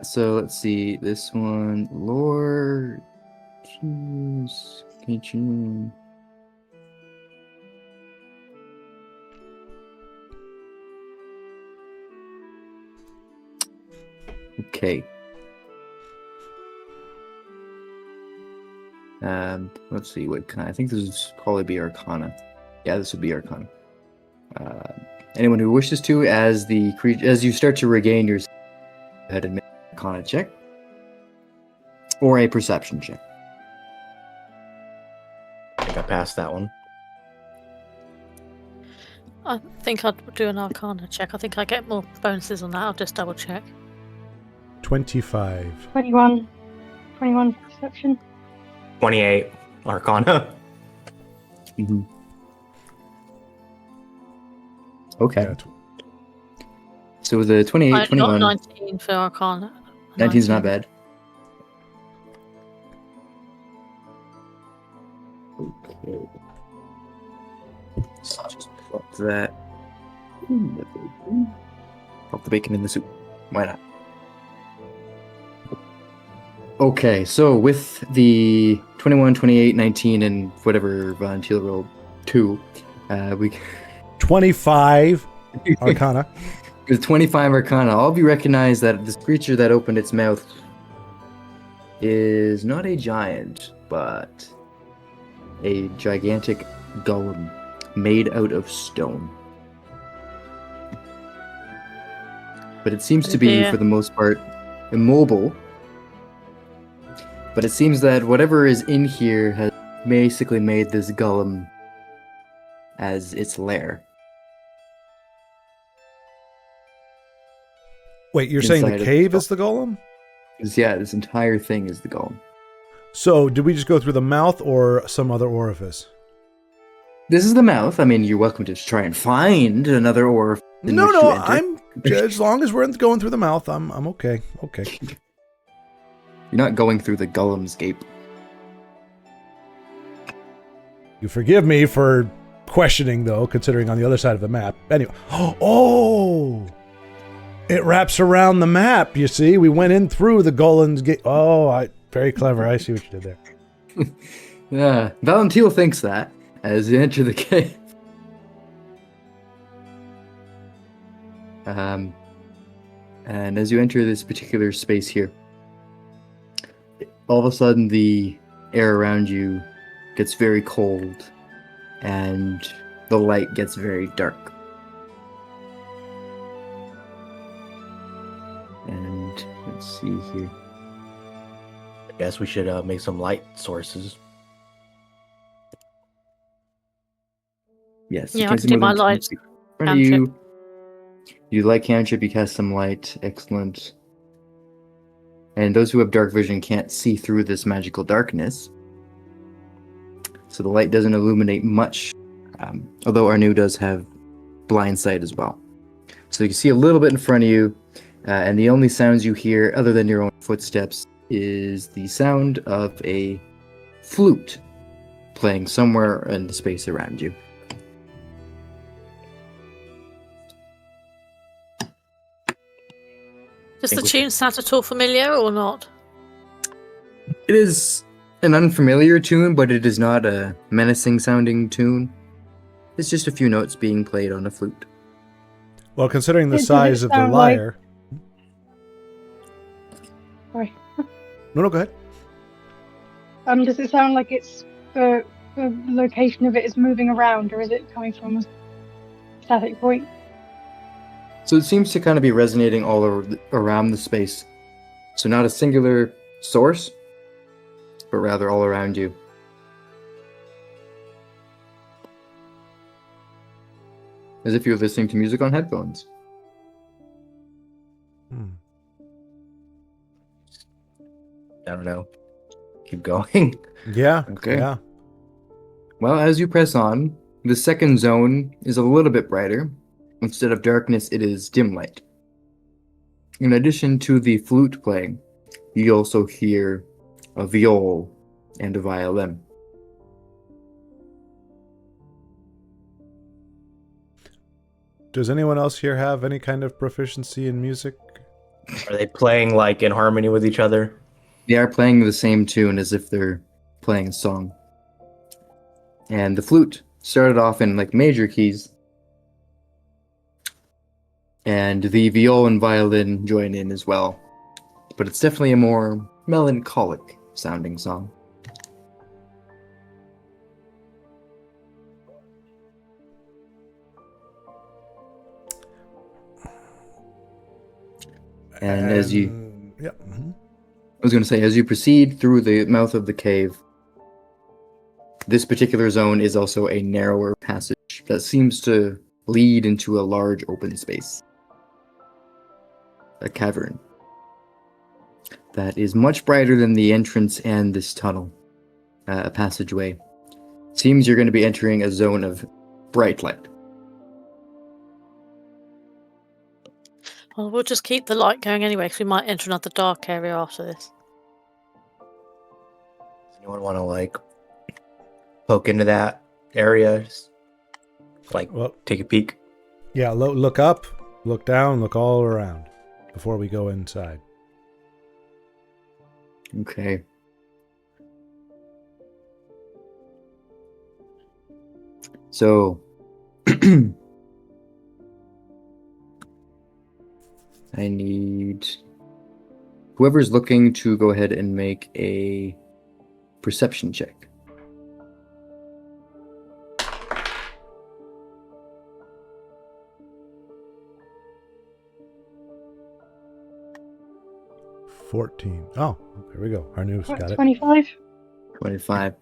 Speaker 1: So let's see. This one, lore. Choose. Kitchen. Okay. Let's see. What kind? I think this would probably be Arcana. Yeah, this would be Arcana. Anyone who wishes to, as you start to regain your, go ahead and make an Arcana check or a Perception check.
Speaker 3: I think I passed that one.
Speaker 2: I think I'd do an Arcana check. I think I get more bonuses on that. I'll just double check.
Speaker 4: 25.
Speaker 5: 21 perception.
Speaker 3: 28 Arcana.
Speaker 1: Mm-hmm. Okay.
Speaker 4: Yeah,
Speaker 1: So the 28, 21.
Speaker 2: 19 for Arcana.
Speaker 1: 19's not bad. Okay. So just plop that. Pop the bacon in the soup. Why not? Okay, so with the 21, 28, 19, and whatever Von Teal rolled 2, we
Speaker 4: 25 Arcana.
Speaker 1: With 25 Arcana, all of you recognize that this creature that opened its mouth is not a giant, but a gigantic golem made out of stone. But it seems to be, for the most part, immobile. But it seems that whatever is in here has basically made this golem as its lair.
Speaker 4: Wait, you're saying the cave is the golem?
Speaker 1: Yeah, this entire thing is the golem.
Speaker 4: So, did we just go through the mouth or some other orifice?
Speaker 1: This is the mouth. I mean, you're welcome to try and find another orifice.
Speaker 4: No, I'm as long as we're going through the mouth, I'm okay. Okay.
Speaker 1: You're not going through the golem's gape.
Speaker 4: You forgive me for questioning, though, considering on the other side of the map. Anyway. Oh! It wraps around the map, you see? We went in through the golem's gate. Oh, very clever. I see what you did there.
Speaker 1: Yeah, Valentiel thinks that as you enter the cave. And as you enter this particular space here, all of a sudden the air around you gets very cold and the light gets very dark. And let's see here.
Speaker 3: I guess we should make some light sources.
Speaker 1: Yes.
Speaker 2: Yeah, I can do my light
Speaker 1: in front of you. You like cantrip, you cast some light. Excellent. And those who have dark vision can't see through this magical darkness. So the light doesn't illuminate much, although Arnu does have blind sight as well. So you can see a little bit in front of you, and the only sounds you hear, other than your own footsteps, is the sound of a flute playing somewhere in the space around you.
Speaker 2: Does the tune sound at all familiar or not?
Speaker 1: It is an unfamiliar tune, but it is not a menacing sounding tune. It's just a few notes being played on a flute.
Speaker 4: Well, considering the size of the lyre...
Speaker 5: Sorry.
Speaker 4: No, go ahead.
Speaker 5: Does it sound like it's the location of it is moving around, or is it coming from a static point?
Speaker 1: So it seems to kind of be resonating all around the space. So not a singular source, but rather all around you. As if you're listening to music on headphones.
Speaker 3: I don't know. Keep going.
Speaker 4: Yeah.
Speaker 1: Okay.
Speaker 4: Yeah.
Speaker 1: Well, as you press on, the second zone is a little bit brighter. Instead of darkness, it is dim light. In addition to the flute playing, you also hear a viol and a violin.
Speaker 4: Does anyone else here have any kind of proficiency in music?
Speaker 3: Are they playing like in harmony with each other?
Speaker 1: They are playing the same tune as if they're playing a song. And the flute started off in like major keys. And the viol and violin join in as well. But it's definitely a more melancholic sounding song. And as you...
Speaker 4: Yeah.
Speaker 1: I was going to say, as you proceed through the mouth of the cave, this particular zone is also a narrower passage that seems to lead into a large open space. A cavern that is much brighter than the entrance and this tunnel, a passageway. Seems you're going to be entering a zone of bright light.
Speaker 2: Well, we'll just keep the light going anyway, because we might enter another dark area after this.
Speaker 3: Does anyone want to like poke into that area? Just, like, take a peek?
Speaker 4: Yeah, look up, look down, look all around before we go inside.
Speaker 1: Okay. So, I need whoever's looking to go ahead and make a perception check.
Speaker 4: Oh, there we go. Arnu's got it.
Speaker 5: 25?
Speaker 1: 25.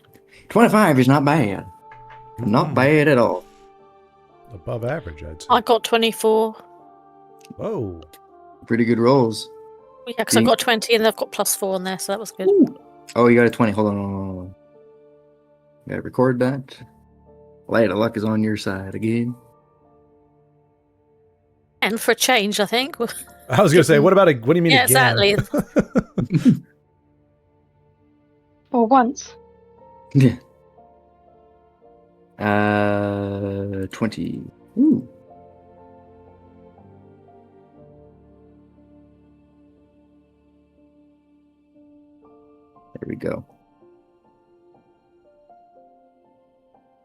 Speaker 1: 25 is not bad. Not bad at all.
Speaker 4: Above average, I'd say.
Speaker 2: I got 24.
Speaker 4: Whoa.
Speaker 1: Pretty good rolls.
Speaker 2: Yeah, because I got 20 and they've got +4 on there, so that was good.
Speaker 1: Ooh. Oh, you got a 20. Hold on. Gotta record that. Light of luck is on your side again.
Speaker 2: And for a change, I think.
Speaker 4: I was going to say, what do you mean
Speaker 2: yeah,
Speaker 4: again?
Speaker 2: Exactly.
Speaker 5: For once.
Speaker 1: Yeah. 20. Ooh. There we go.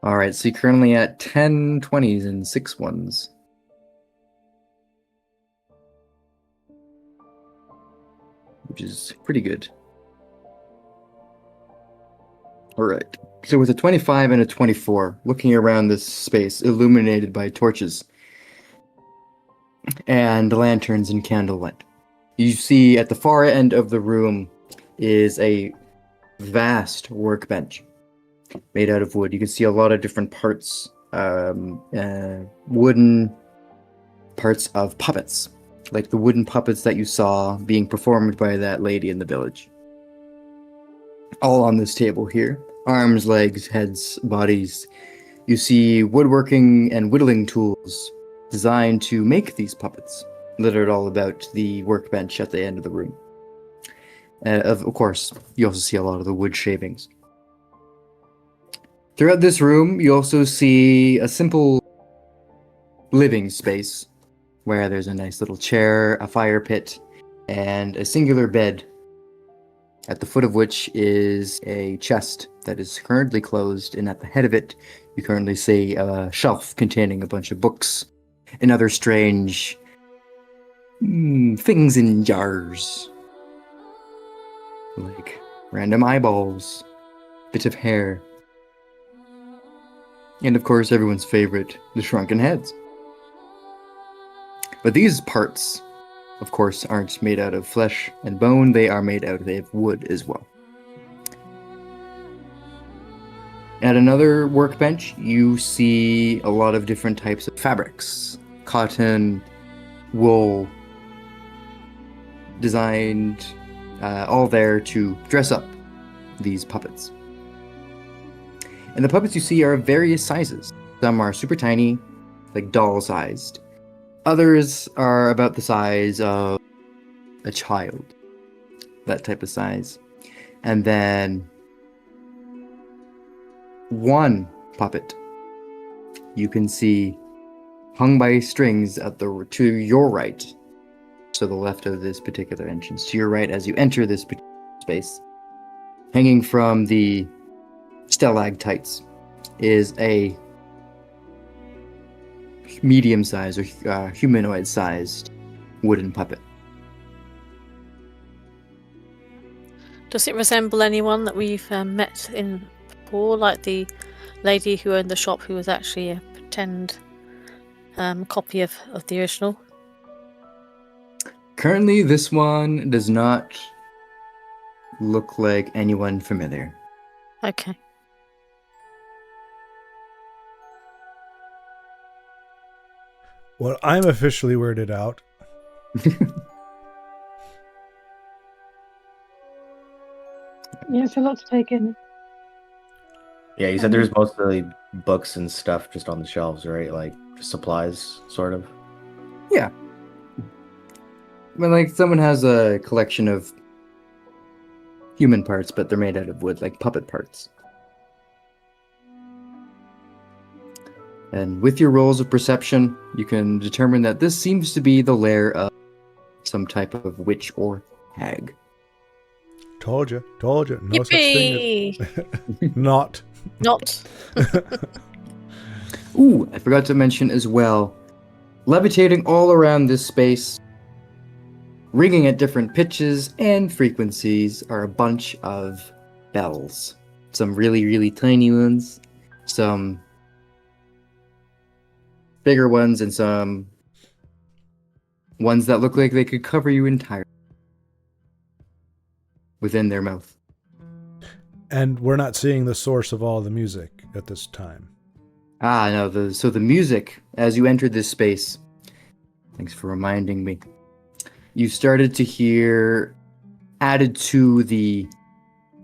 Speaker 1: All right, so you're currently at 10 20s and 6 1s. Which is pretty good. All right. So with a 25 and a 24, looking around this space illuminated by torches and lanterns and candlelight, you see at the far end of the room is a vast workbench made out of wood. You can see a lot of different parts wooden parts of puppets, like the wooden puppets that you saw being performed by that lady in the village. All on this table here. Arms, legs, heads, bodies. You see woodworking and whittling tools designed to make these puppets, littered all about the workbench at the end of the room. Of course, you also see a lot of the wood shavings. Throughout this room, you also see a simple living space where there's a nice little chair, a fire pit, and a singular bed, at the foot of which is a chest that is currently closed, and at the head of it, you currently see a shelf containing a bunch of books and other strange things in jars. Like random eyeballs, bits of hair, and of course everyone's favorite, the shrunken heads. But these parts, of course, aren't made out of flesh and bone, they are made out of wood as well. At another workbench, you see a lot of different types of fabrics. Cotton, wool, designed all there to dress up these puppets. And the puppets you see are of various sizes. Some are super tiny, like doll-sized. Others are about the size of a child, that type of size. And then one puppet you can see hung by strings to your right, so the left of this particular entrance, to your right as you enter this space, hanging from the stalactites is a medium-sized or humanoid-sized wooden puppet.
Speaker 2: Does it resemble anyone that we've met in before, like the lady who owned the shop who was actually a pretend copy of the original?
Speaker 1: Currently, this one does not look like anyone familiar.
Speaker 2: Okay.
Speaker 4: Well, I'm officially weirded out.
Speaker 5: Yeah, it's a lot to take in.
Speaker 3: Yeah, you said there's mostly books and stuff just on the shelves, right? Like supplies, sort of.
Speaker 1: Yeah. Well, like someone has a collection of human parts, but they're made out of wood, like puppet parts. And with your rolls of perception, you can determine that this seems to be the lair of some type of witch or hag.
Speaker 4: Told you. No
Speaker 2: Yippee!
Speaker 4: such thing as... Not.
Speaker 1: Ooh, I forgot to mention as well, levitating all around this space, ringing at different pitches and frequencies, are a bunch of bells. Some really, really tiny ones, some bigger ones, and some ones that look like they could cover you entirely within their mouth.
Speaker 4: And we're not seeing the source of all the music at this time.
Speaker 1: Ah, no, so the music, as you entered this space, thanks for reminding me, you started to hear, added to the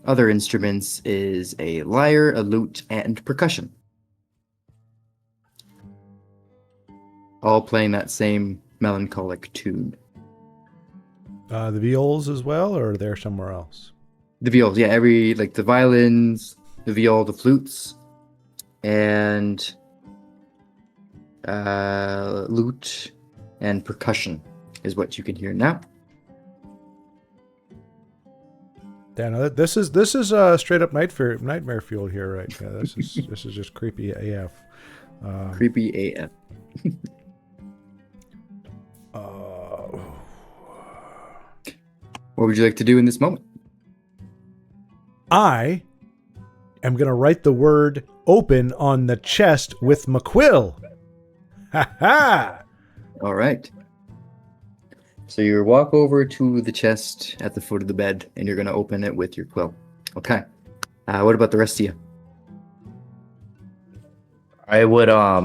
Speaker 1: other instruments, is a lyre, a lute, and percussion. All playing that same melancholic tune.
Speaker 4: The viols as well, or they're somewhere else?
Speaker 1: The viols, yeah, the violins, the viol, the flutes, and lute and percussion is what you can hear now.
Speaker 4: Yeah, no, this is straight up nightmare fuel here, right? Yeah, this is just creepy AF.
Speaker 1: Creepy AF. What would you like to do in this moment?
Speaker 4: I am going to write the word open on the chest with my quill. Ha ha!
Speaker 1: All right. So you walk over to the chest at the foot of the bed, and you're going to open it with your quill. Okay. What about the rest of you?
Speaker 3: I would I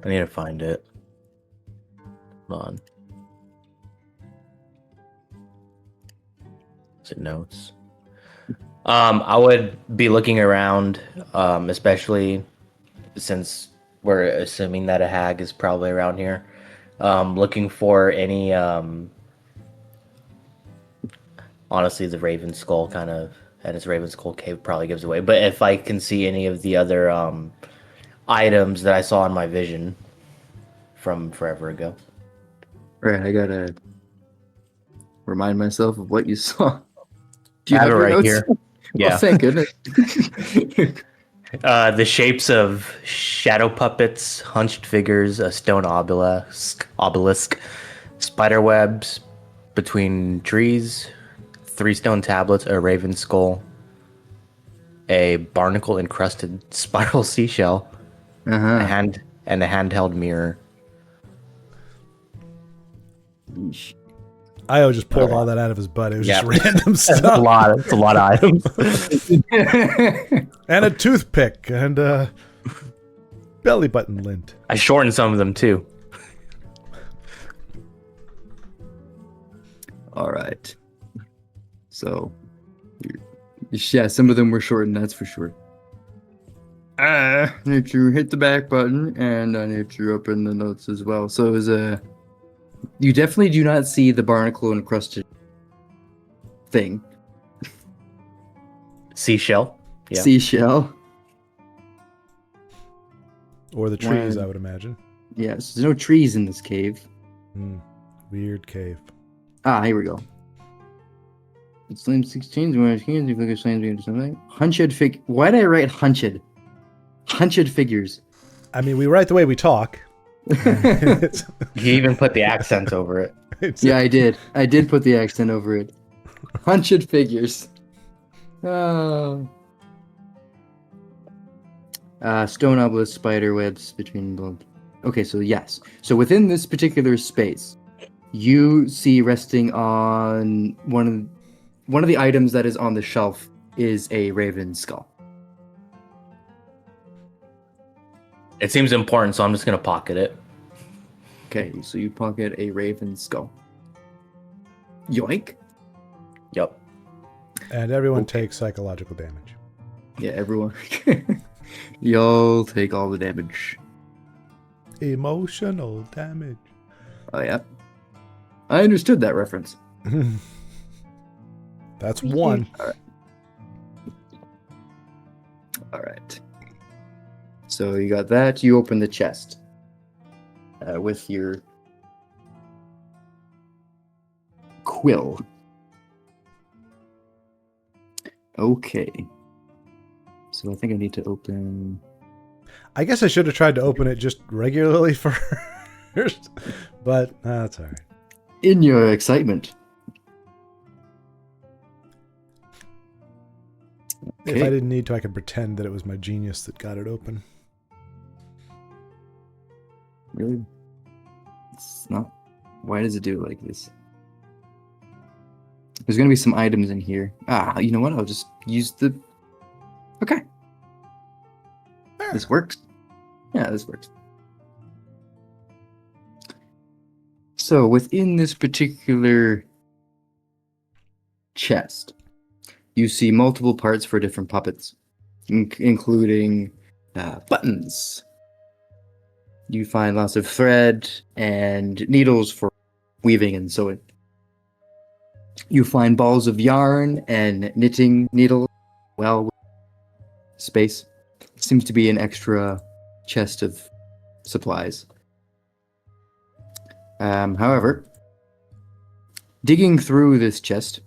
Speaker 3: need to find it. Hold on. Is it notes? I would be looking around, especially since we're assuming that a hag is probably around here. Looking for any honestly, the Raven Skull kind of, and its Raven Skull cave probably gives away. But if I can see any of the other items that I saw in my vision from forever ago.
Speaker 1: Right, I gotta remind myself of what you saw. Do you
Speaker 3: I have
Speaker 1: have
Speaker 3: it
Speaker 1: your
Speaker 3: right
Speaker 1: notes?
Speaker 3: here.
Speaker 1: Oh,
Speaker 3: Yeah.
Speaker 1: thank goodness.
Speaker 3: The shapes of shadow puppets, hunched figures, a stone obelisk, spider webs between trees, 3 stone tablets, a raven skull, a barnacle encrusted spiral seashell, a handheld mirror.
Speaker 1: Yeesh.
Speaker 4: Io just pulled all that out of his butt. It was just random
Speaker 3: It's a
Speaker 4: stuff.
Speaker 3: lot. It's a lot of items.
Speaker 4: And a toothpick and a belly button lint.
Speaker 3: I shortened some of them too.
Speaker 1: All right. So, yeah, some of them were shortened, that's for sure. I need to hit the back button, and I need to open the notes as well. So it was you definitely do not see the barnacle encrusted thing.
Speaker 3: Seashell. Yeah.
Speaker 1: Seashell.
Speaker 4: Or the trees, I would imagine.
Speaker 1: Yes, there's no trees in this cave.
Speaker 4: Weird cave.
Speaker 1: Ah, here we go. It's Slim 16s, when I can do like a Slim into something. Hunched fig. Why did I write hunched? Hunched figures.
Speaker 4: I mean, we write the way we talk.
Speaker 3: You even put the accent over it.
Speaker 1: Yeah, I did. I did put the accent over it. Hunched figures. Oh. Stone obelisk, spider webs between both. Okay, so yes. So within this particular space, you see resting on one of the items that is on the shelf is a raven skull.
Speaker 3: It seems important, so I'm just gonna pocket it.
Speaker 1: Okay, so you pocket a raven skull. Yoink.
Speaker 3: Yep.
Speaker 4: And everyone takes psychological damage.
Speaker 1: Yeah, everyone. You'll take all the damage.
Speaker 4: Emotional damage.
Speaker 1: Oh, yeah. I understood that reference.
Speaker 4: That's one.
Speaker 1: All right. So you got that. You open the chest with your quill. Okay. So I think I need to open...
Speaker 4: I guess I should have tried to open it just regularly first. But that's all right.
Speaker 1: In your excitement.
Speaker 4: Okay. If I didn't need to, I could pretend that it was my genius that got it open.
Speaker 1: Really? It's not... Why does it do it like this? There's going to be some items in here. Ah, you know what? I'll just use the... Okay. This works. Yeah, this works. So, within this particular chest, you see multiple parts for different puppets, including buttons. You find lots of thread and needles for weaving and sewing. You find balls of yarn and knitting needles. Well, space. Seems to be an extra chest of supplies. However, digging through this chest,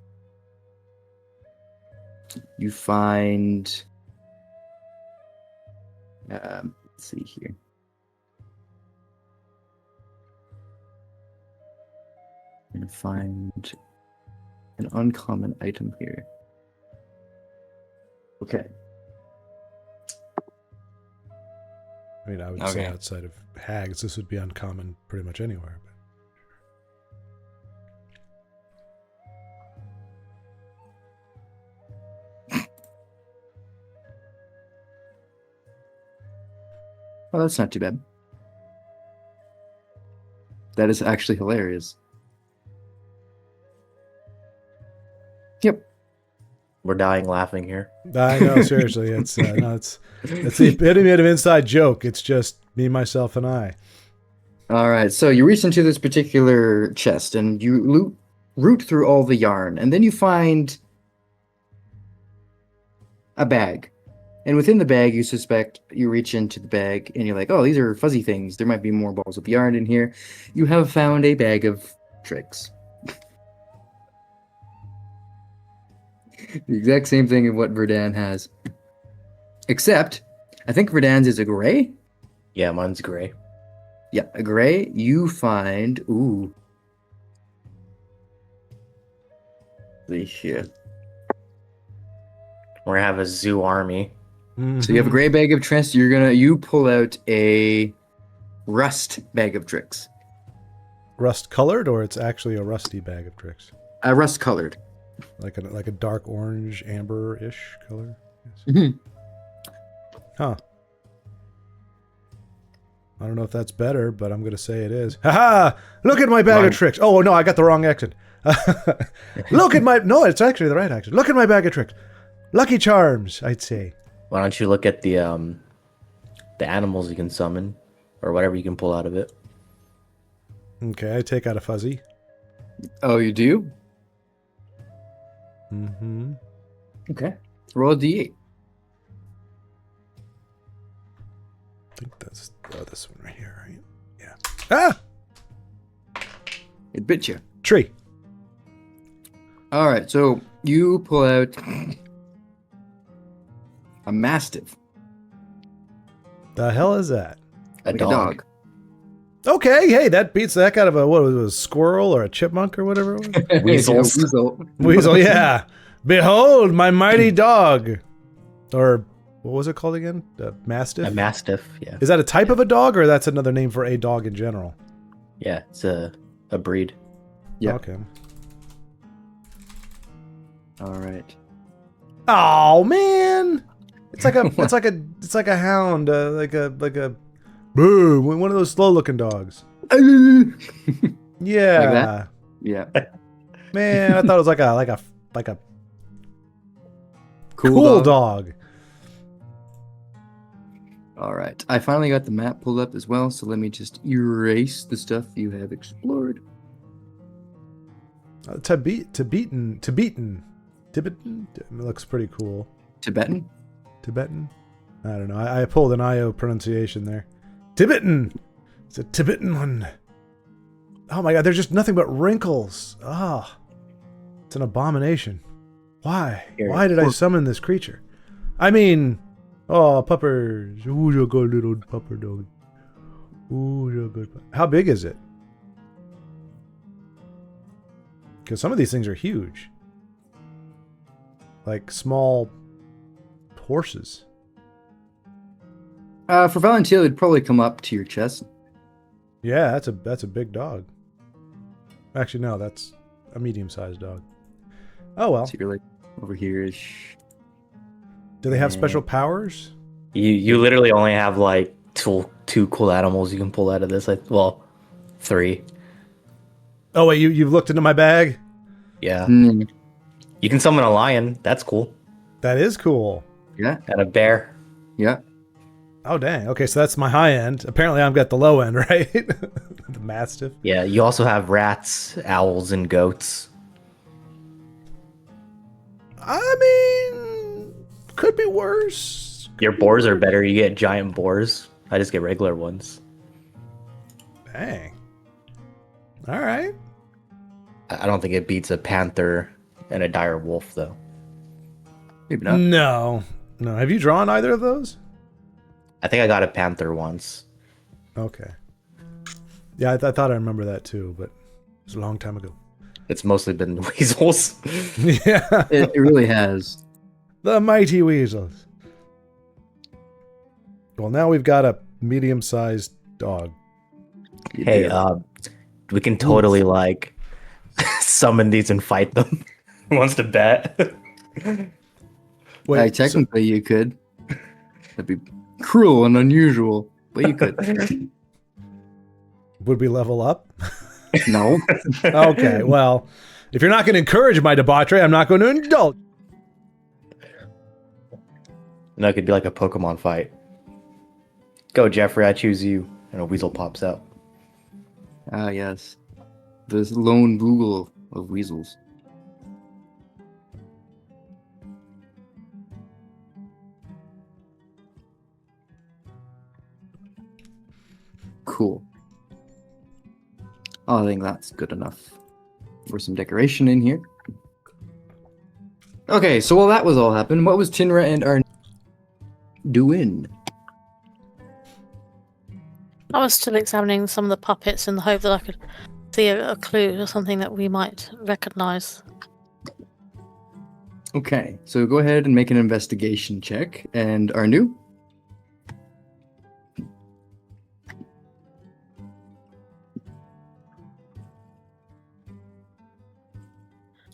Speaker 1: you find... let's see here. I'm going to find an uncommon item here. Okay.
Speaker 4: I mean, I would say outside of hags, this would be uncommon pretty much anywhere.
Speaker 1: Oh, that's not too bad. That is actually hilarious. Yep.
Speaker 3: We're dying laughing here.
Speaker 4: I know, seriously. It's it's the epitome of inside joke. It's just me, myself, and I.
Speaker 1: All right, so you reach into this particular chest and you root through all the yarn, and then you find a bag. And within the bag, you reach into the bag and you're like, oh, these are fuzzy things. There might be more balls of yarn in here. You have found a bag of tricks. The exact same thing of what Verdan has. Except, I think Verdan's is a gray?
Speaker 3: Yeah, mine's gray.
Speaker 1: Yeah, a gray. You find... Ooh. See here.
Speaker 3: We're gonna have a zoo army.
Speaker 1: So you have a gray bag of tricks. You pull out a rust bag of tricks.
Speaker 4: Rust colored, or it's actually a rusty bag of tricks?
Speaker 1: Rust colored.
Speaker 4: Like a dark orange, amber-ish color? Yes.
Speaker 1: Mm-hmm.
Speaker 4: Huh. I don't know if that's better, but I'm going to say it is. Ha-ha! Look at my bag of tricks. Oh, no, I got the wrong accent. Look at my... No, it's actually the right accent. Look at my bag of tricks. Lucky Charms, I'd say.
Speaker 3: Why don't you look at the animals you can summon, or whatever you can pull out of it?
Speaker 4: Okay, I take out a fuzzy.
Speaker 1: Oh, you do?
Speaker 4: Mm-hmm.
Speaker 1: Okay. Roll a d8.
Speaker 4: I think that's this one right here, right? Yeah. Ah!
Speaker 1: It bit you.
Speaker 4: Tree.
Speaker 1: All right, so you pull out a mastiff.
Speaker 4: The hell is that?
Speaker 3: A
Speaker 1: Like
Speaker 3: dog.
Speaker 4: Okay, hey, that beats the heck out of a squirrel or a chipmunk or whatever it was.
Speaker 3: Weasels.
Speaker 4: Weasel, yeah. Behold, my mighty dog. Or what was it called again? A mastiff?
Speaker 3: A mastiff, yeah.
Speaker 4: Is that a type of a dog, or that's another name for a dog in general?
Speaker 3: Yeah, it's a breed.
Speaker 1: Yeah.
Speaker 4: Okay.
Speaker 1: All right.
Speaker 4: Oh man, it's like a hound, like a boo, one of those slow-looking dogs. Yeah.
Speaker 1: Like that? Yeah.
Speaker 4: Man, I thought it was like a
Speaker 1: Cool
Speaker 4: dog.
Speaker 1: All right. I finally got the map pulled up as well, so let me just erase the stuff you have explored.
Speaker 4: Tibetan. It looks pretty cool.
Speaker 1: Tibetan?
Speaker 4: I don't know. I pulled an IO pronunciation there. Tibetan. It's a Tibetan one. Oh my god, there's just nothing but wrinkles. Ah, it's an abomination. Why? Why did I summon this creature? I mean, oh, puppers. Ooh, you're a good little pupper dog. Ooh, you're a good. How big is it? Because some of these things are huge. Like small horses.
Speaker 1: For Valentina, it'd probably come up to your chest.
Speaker 4: Yeah, that's a big dog. Actually, no, that's a medium-sized dog. Oh well.
Speaker 1: So you're like over here-ish.
Speaker 4: Do they have special powers?
Speaker 3: You literally only have like two cool animals you can pull out of this. Well, 3.
Speaker 4: Oh wait, you've looked into my bag?
Speaker 3: Yeah.
Speaker 1: Mm.
Speaker 3: You can summon a lion. That's cool.
Speaker 4: That is cool.
Speaker 1: Yeah.
Speaker 3: And a bear.
Speaker 1: Yeah.
Speaker 4: Oh dang. Okay, so that's my high end. Apparently I've got the low end, right? The mastiff.
Speaker 3: Yeah, you also have rats, owls, and goats.
Speaker 4: I mean, could be worse.
Speaker 3: Your boars are better. You get giant boars. I just get regular ones.
Speaker 4: Dang. All right.
Speaker 3: I don't think it beats a panther and a dire wolf, though.
Speaker 1: Maybe not.
Speaker 4: No. Have you drawn either of those?
Speaker 3: I think I got a panther once.
Speaker 4: Okay. Yeah, I thought I remember that too, but it was a long time ago.
Speaker 3: It's mostly been weasels.
Speaker 4: Yeah.
Speaker 1: It really has.
Speaker 4: The mighty weasels. Well, now we've got a medium-sized dog.
Speaker 3: Hey, we can totally like summon these and fight them. Who wants to bet?
Speaker 4: Wait,
Speaker 1: Technically, you could. That'd be cruel and unusual. But you could.
Speaker 4: Would we level up?
Speaker 1: No.
Speaker 4: Okay, well, if you're not going to encourage my debauchery, I'm not going to indulge.
Speaker 3: And that could be like a Pokemon fight. Go, Jeffrey, I choose you. And a weasel pops out.
Speaker 1: Ah, yes. The lone Google of weasels. Cool. Oh, I think that's good enough for some decoration in here. Okay, so while that was all happening, what was Tinra and our doing?
Speaker 2: I was still examining some of the puppets in the hope that I could see a clue or something that we might recognize.
Speaker 1: Okay, so go ahead and make an investigation check. And Arnu?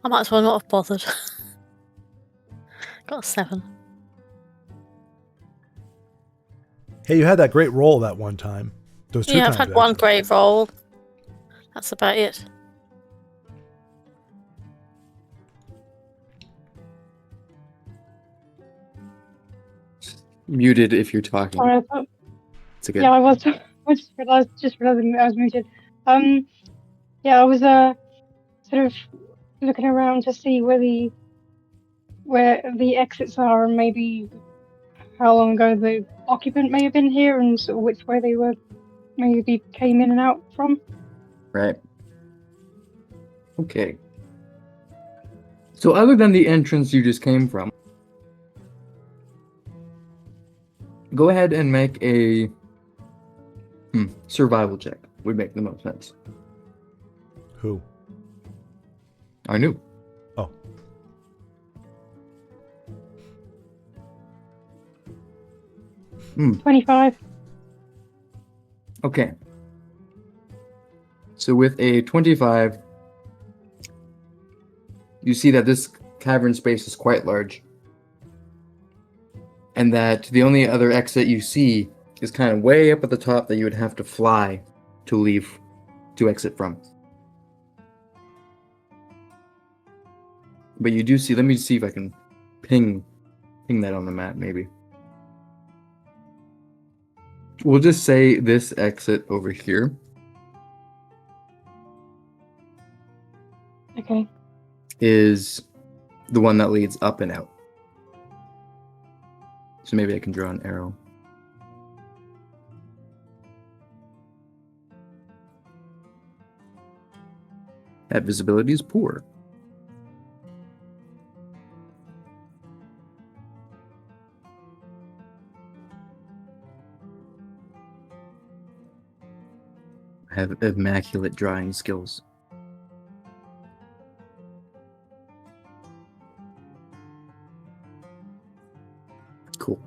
Speaker 2: I might as well not have bothered. Got a 7.
Speaker 4: Hey, you had that great roll that one time. Those 2
Speaker 2: Yeah,
Speaker 4: times.
Speaker 2: I've had one
Speaker 4: actually.
Speaker 2: great roll. That's about it.
Speaker 1: Muted if you're talking.
Speaker 5: Sorry, I thought,
Speaker 1: It's a good.
Speaker 5: yeah, I was. I just realizing I was muted. Yeah, I was sort of looking around to see where the exits are, and maybe how long ago the occupant may have been here, and sort of which way they were maybe came in and out from.
Speaker 1: Right. Okay. So other than the entrance you just came from, go ahead and make a survival check. Would make the most sense.
Speaker 4: Who?
Speaker 1: I knew.
Speaker 4: Oh.
Speaker 1: Hmm.
Speaker 5: 25.
Speaker 1: Okay. So with a 25, you see that this cavern space is quite large. And that the only other exit you see is kind of way up at the top that you would have to fly to exit from. But you do see, let me see if I can ping that on the map maybe. We'll just say this exit over here
Speaker 5: Okay.
Speaker 1: is the one that leads up and out. So maybe I can draw an arrow. That visibility is poor. I have immaculate drawing skills. Cool.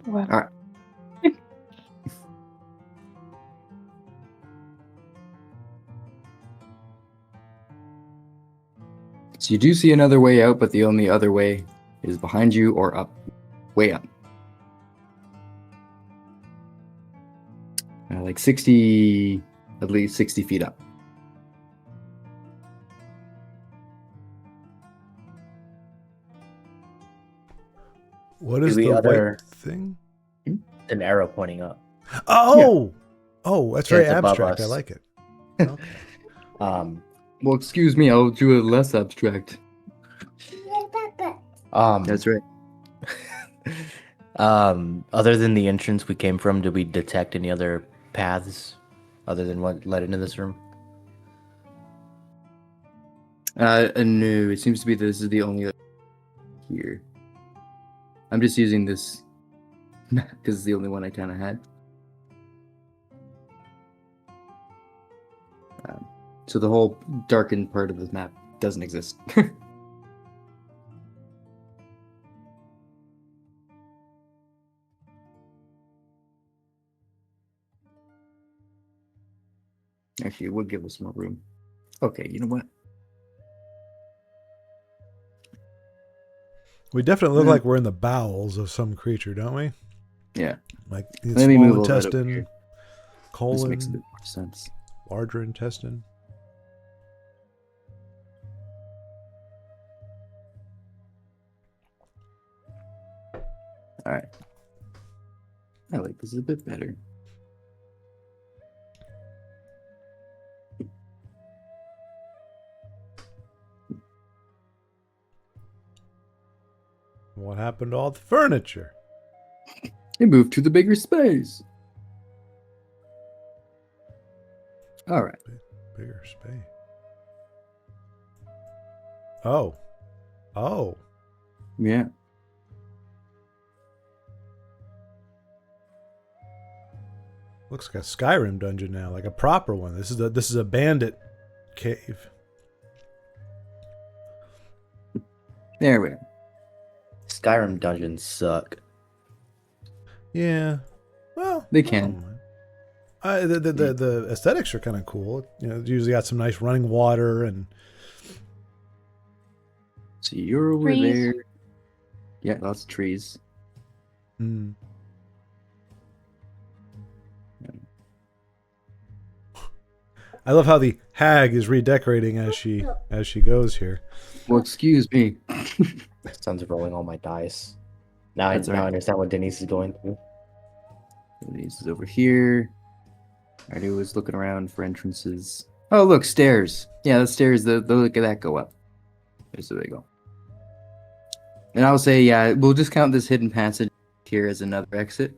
Speaker 5: Well,
Speaker 1: All right. So you do see another way out, but the only other way is behind you or up. Way up. Like 60, at least 60 feet up.
Speaker 4: What is
Speaker 3: The
Speaker 4: the
Speaker 3: other-
Speaker 4: white thing?
Speaker 3: An arrow pointing up.
Speaker 4: Oh! Oh, that's very
Speaker 3: It's above
Speaker 4: abstract. I
Speaker 3: us.
Speaker 4: like it. Okay.
Speaker 1: Well, excuse me, I'll do it less abstract. That's right.
Speaker 3: Other than the entrance we came from, did we detect any other paths other than what led into this room?
Speaker 1: No, it seems to be this is the only here. I'm just using this because it's the only one I kind of had. So the whole darkened part of the map doesn't exist. Actually, it would give us more room. Okay, you know what?
Speaker 4: We definitely look like we're in the bowels of some creature, don't we?
Speaker 1: Yeah.
Speaker 4: Like
Speaker 1: Let me
Speaker 4: small
Speaker 1: move all that over
Speaker 4: intestine,
Speaker 1: here. This
Speaker 4: colon,
Speaker 1: makes a bit more sense.
Speaker 4: larger intestine.
Speaker 1: All right. I like this a bit better.
Speaker 4: What happened to all the furniture?
Speaker 1: It moved to the bigger space. All right.
Speaker 4: Bigger space. Oh. Oh.
Speaker 1: Yeah.
Speaker 4: Looks like a Skyrim dungeon now, like a proper one. This is a bandit cave.
Speaker 1: There we go.
Speaker 3: Skyrim dungeons suck.
Speaker 4: Yeah. Well,
Speaker 1: They can.
Speaker 4: The aesthetics are kind of cool. You know, it's usually got some nice running water and.
Speaker 1: So you're over
Speaker 5: Trees.
Speaker 1: there. Yeah, lots of trees.
Speaker 4: Hmm. I love how the hag is redecorating as she goes here.
Speaker 1: Well, excuse me.
Speaker 3: Son's rolling all my dice. Now I understand what Denise is going through.
Speaker 1: Denise is over here. I was looking around for entrances. Oh, look, stairs. Yeah, the stairs. The look at that go up. So there you go. And I'll say, yeah, we'll just count this hidden passage here as another exit,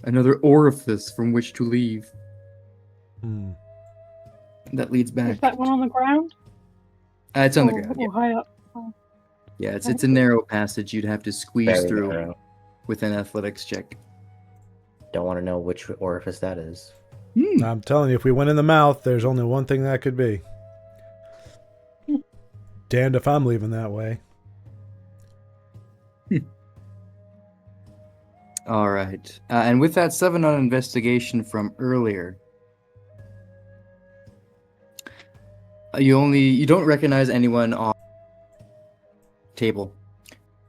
Speaker 1: another orifice from which to leave.
Speaker 4: Hmm.
Speaker 1: That leads back.
Speaker 5: Is that one on the ground?
Speaker 1: It's on the
Speaker 5: Or-
Speaker 1: ground.
Speaker 5: Or
Speaker 1: Yeah,
Speaker 5: high up? Oh.
Speaker 1: yeah, it's a narrow passage. You'd have to squeeze
Speaker 3: Very
Speaker 1: through
Speaker 3: narrow.
Speaker 1: with an athletics check.
Speaker 3: Don't want to know which orifice that is.
Speaker 4: I'm telling you, if we went in the mouth, there's only one thing that could be. Damned if I'm leaving that way.
Speaker 1: All right, and with that 7 on investigation from earlier, you don't recognize anyone on table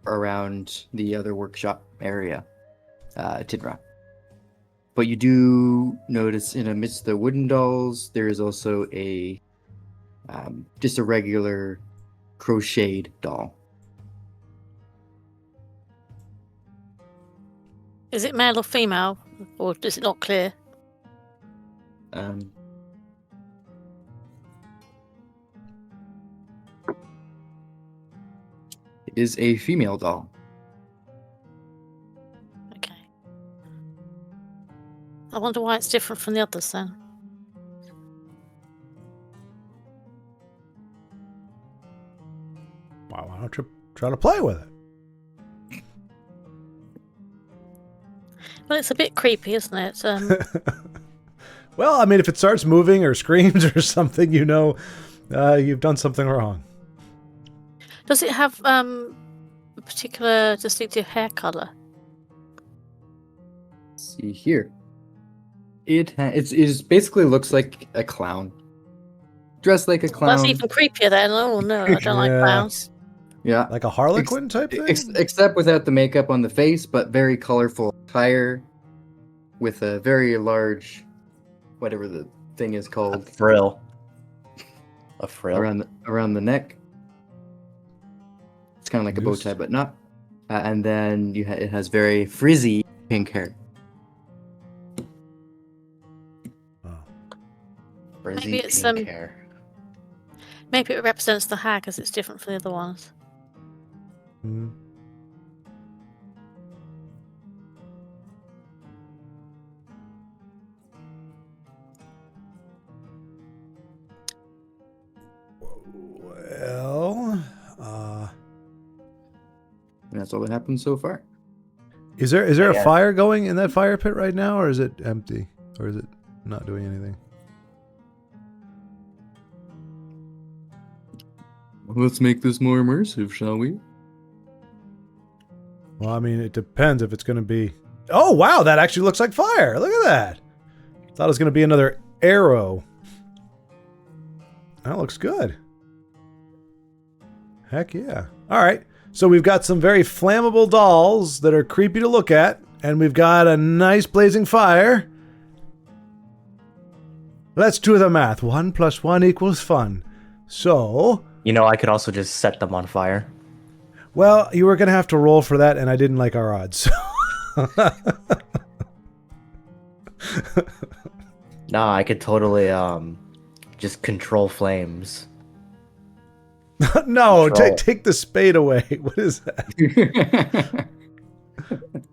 Speaker 1: around the other workshop area, Tidra. But you do notice in amidst the wooden dolls, there is also just a regular crocheted doll.
Speaker 2: Is it male or female, or is it not clear?
Speaker 1: It is a female doll.
Speaker 2: Okay. I wonder why it's different from the others then.
Speaker 4: Why don't you try to play with it?
Speaker 2: Well, it's a bit creepy, isn't it?
Speaker 4: Well, I mean, if it starts moving or screams or something, you know, you've done something wrong.
Speaker 2: Does it have a particular distinctive hair color?
Speaker 1: Let's see here. It basically looks like a clown. Dressed like a clown.
Speaker 2: That's even creepier then. Oh no, I don't like
Speaker 4: Yeah.
Speaker 2: clowns.
Speaker 1: Yeah.
Speaker 4: Like a Harlequin type thing?
Speaker 1: Except without the makeup on the face, but very colorful attire with a very large, whatever the thing is
Speaker 3: A
Speaker 1: called,
Speaker 3: frill. A frill.
Speaker 1: around the neck. It's kind of like a bow
Speaker 4: Noose.
Speaker 1: tie, but not. And then it has very frizzy pink hair.
Speaker 4: Oh.
Speaker 3: Frizzy
Speaker 2: Maybe it's,
Speaker 3: pink hair.
Speaker 2: Maybe it represents the hag as it's different from the other ones.
Speaker 4: Hmm. Well,
Speaker 1: And that's all that happened so far.
Speaker 4: is there a
Speaker 3: Yeah.
Speaker 4: fire going in that fire pit right now, or is it empty, or is it not doing anything?
Speaker 1: Let's make this more immersive, shall we?
Speaker 4: Well, I mean, it depends if it's going to be. Oh wow, that actually looks like fire. Look at that. Thought it was going to be another arrow. That looks good. Heck yeah. All right. So we've got some very flammable dolls that are creepy to look at, and we've got a nice blazing fire. Let's do the math. 1 + 1 = fun. So...
Speaker 3: I could also just set them on fire.
Speaker 4: Well, you were going to have to roll for that, and I didn't like our odds.
Speaker 3: No, I could totally just control flames.
Speaker 4: No, take the spade away. What is that?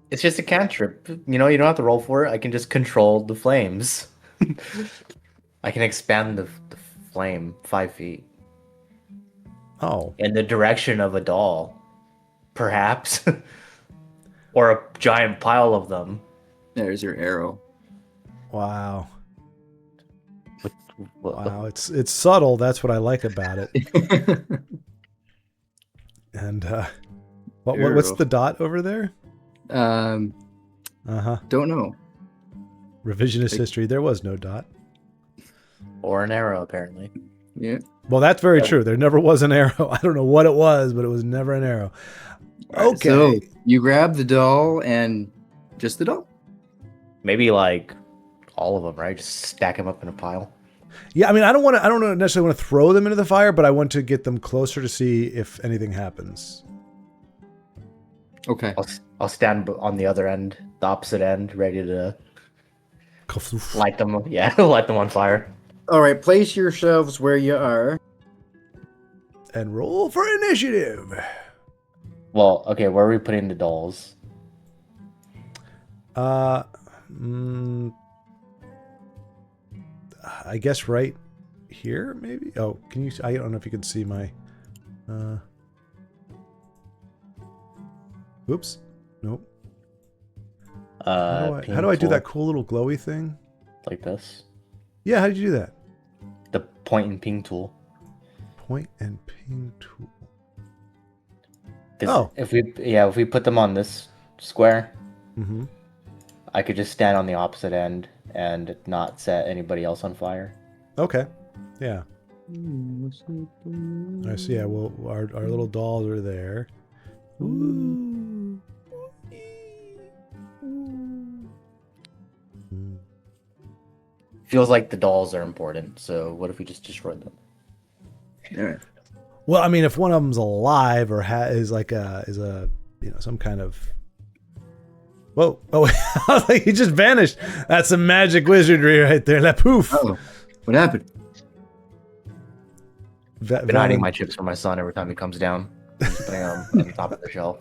Speaker 3: It's just a cantrip. You don't have to roll for it. I can just control the flames. I can expand the flame 5 feet.
Speaker 4: Oh.
Speaker 3: In the direction of a doll. Perhaps. Or a giant pile of them.
Speaker 1: There's your arrow.
Speaker 4: Wow. Wow, it's subtle. That's what I like about it. And what's the dot over there?
Speaker 1: Don't know.
Speaker 4: Revisionist history. There was no dot.
Speaker 3: Or an arrow, apparently.
Speaker 1: Yeah.
Speaker 4: Well, that's very true. There never was an arrow. I don't know what it was, but it was never an arrow. Okay.
Speaker 1: So you grab the doll and just the doll.
Speaker 3: Maybe like all of them, right? Just stack them up in a pile.
Speaker 4: Yeah, I mean, I don't necessarily want to throw them into the fire, but I want to get them closer to see if anything happens.
Speaker 1: Okay.
Speaker 3: I'll stand on the other end, the opposite end, ready to light them. Yeah, light them on fire.
Speaker 1: All right, place yourselves where you are.
Speaker 4: And roll for initiative.
Speaker 3: Well, okay, where are we putting the dolls?
Speaker 4: I guess right here, maybe? Oh, can you... I don't know if you can see my... Oops. Nope. How do I do that cool little glowy thing?
Speaker 3: Like this?
Speaker 4: Yeah, how did you do that?
Speaker 3: The point and ping tool.
Speaker 4: Point and ping tool.
Speaker 3: Oh. If we put them on this square, I could just stand on the opposite end and not set anybody else on fire.
Speaker 4: Okay. Yeah. I see. Yeah. Well, our little dolls are there. Ooh.
Speaker 3: Feels like the dolls are important. So what if we just destroyed them?
Speaker 1: All right.
Speaker 4: Well, I mean, if one of them's alive or is some kind of... Whoa! Oh, he just vanished. That's some magic wizardry right there. That poof.
Speaker 1: Oh, what happened?
Speaker 3: Been hiding my chips from my son every time he comes down. Just putting them on the top of the shelf.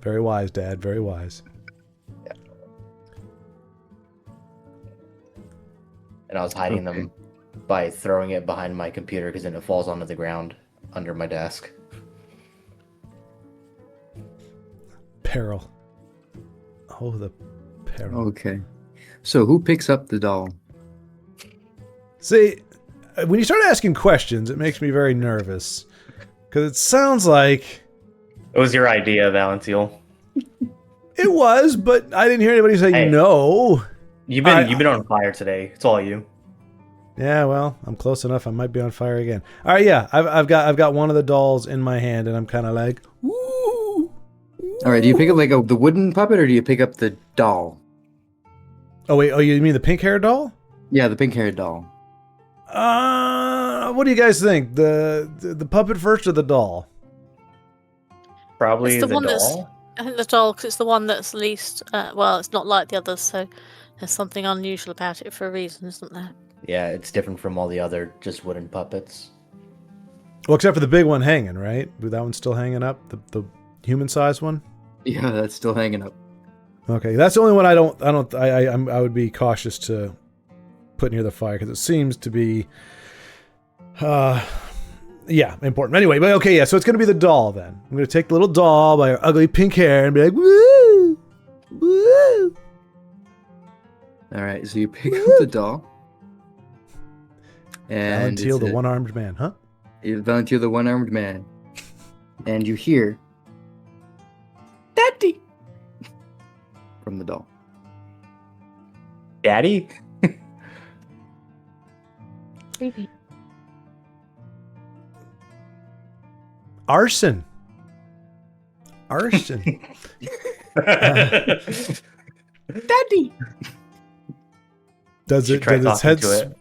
Speaker 4: Very wise, Dad. Very wise.
Speaker 3: Yeah. And I was hiding them by throwing it behind my computer because then it falls onto the ground under my desk.
Speaker 4: Peril. Oh, the peril.
Speaker 1: Okay. So who picks up the doll?
Speaker 4: See, when you start asking questions, it makes me very nervous. Because it sounds like...
Speaker 3: It was your idea, Valentiel.
Speaker 4: It was, but I didn't hear anybody say no.
Speaker 3: You've been on fire today. It's all you.
Speaker 4: Yeah, well, I'm close enough. I might be on fire again. All right, yeah, I've got one of the dolls in my hand, and I'm kind of like, woo.
Speaker 1: All right, do you pick up like the wooden puppet, or do you pick up the doll?
Speaker 4: Oh wait, you mean the pink-haired doll?
Speaker 1: Yeah, the pink-haired doll.
Speaker 4: What do you guys think? The puppet first or the doll?
Speaker 3: Probably
Speaker 2: it's the one
Speaker 3: doll.
Speaker 2: I think the doll, because it's the one that's least. Well, it's not like the others, so there's something unusual about it for a reason, isn't there?
Speaker 3: Yeah, it's different from all the other just wooden puppets.
Speaker 4: Well, except for the big one hanging, right? That one's still hanging up. The human-sized one.
Speaker 1: Yeah, that's still hanging up.
Speaker 4: Okay, that's the only one I would be cautious to put near the fire because it seems to be, important. Anyway, but okay, yeah. So it's gonna be the doll then. I'm gonna take the little doll by her ugly pink hair and be like, woo, woo.
Speaker 1: All right, so you pick up the doll. And
Speaker 4: Valentiel, the one-armed man, huh?
Speaker 1: Valentiel, the one-armed man. And you hear, Daddy! From the doll.
Speaker 3: Daddy?
Speaker 5: Creepy.
Speaker 4: Arson. Arson.
Speaker 1: Daddy.
Speaker 4: Does
Speaker 3: Should try
Speaker 4: its
Speaker 3: talking
Speaker 4: head?
Speaker 3: to it.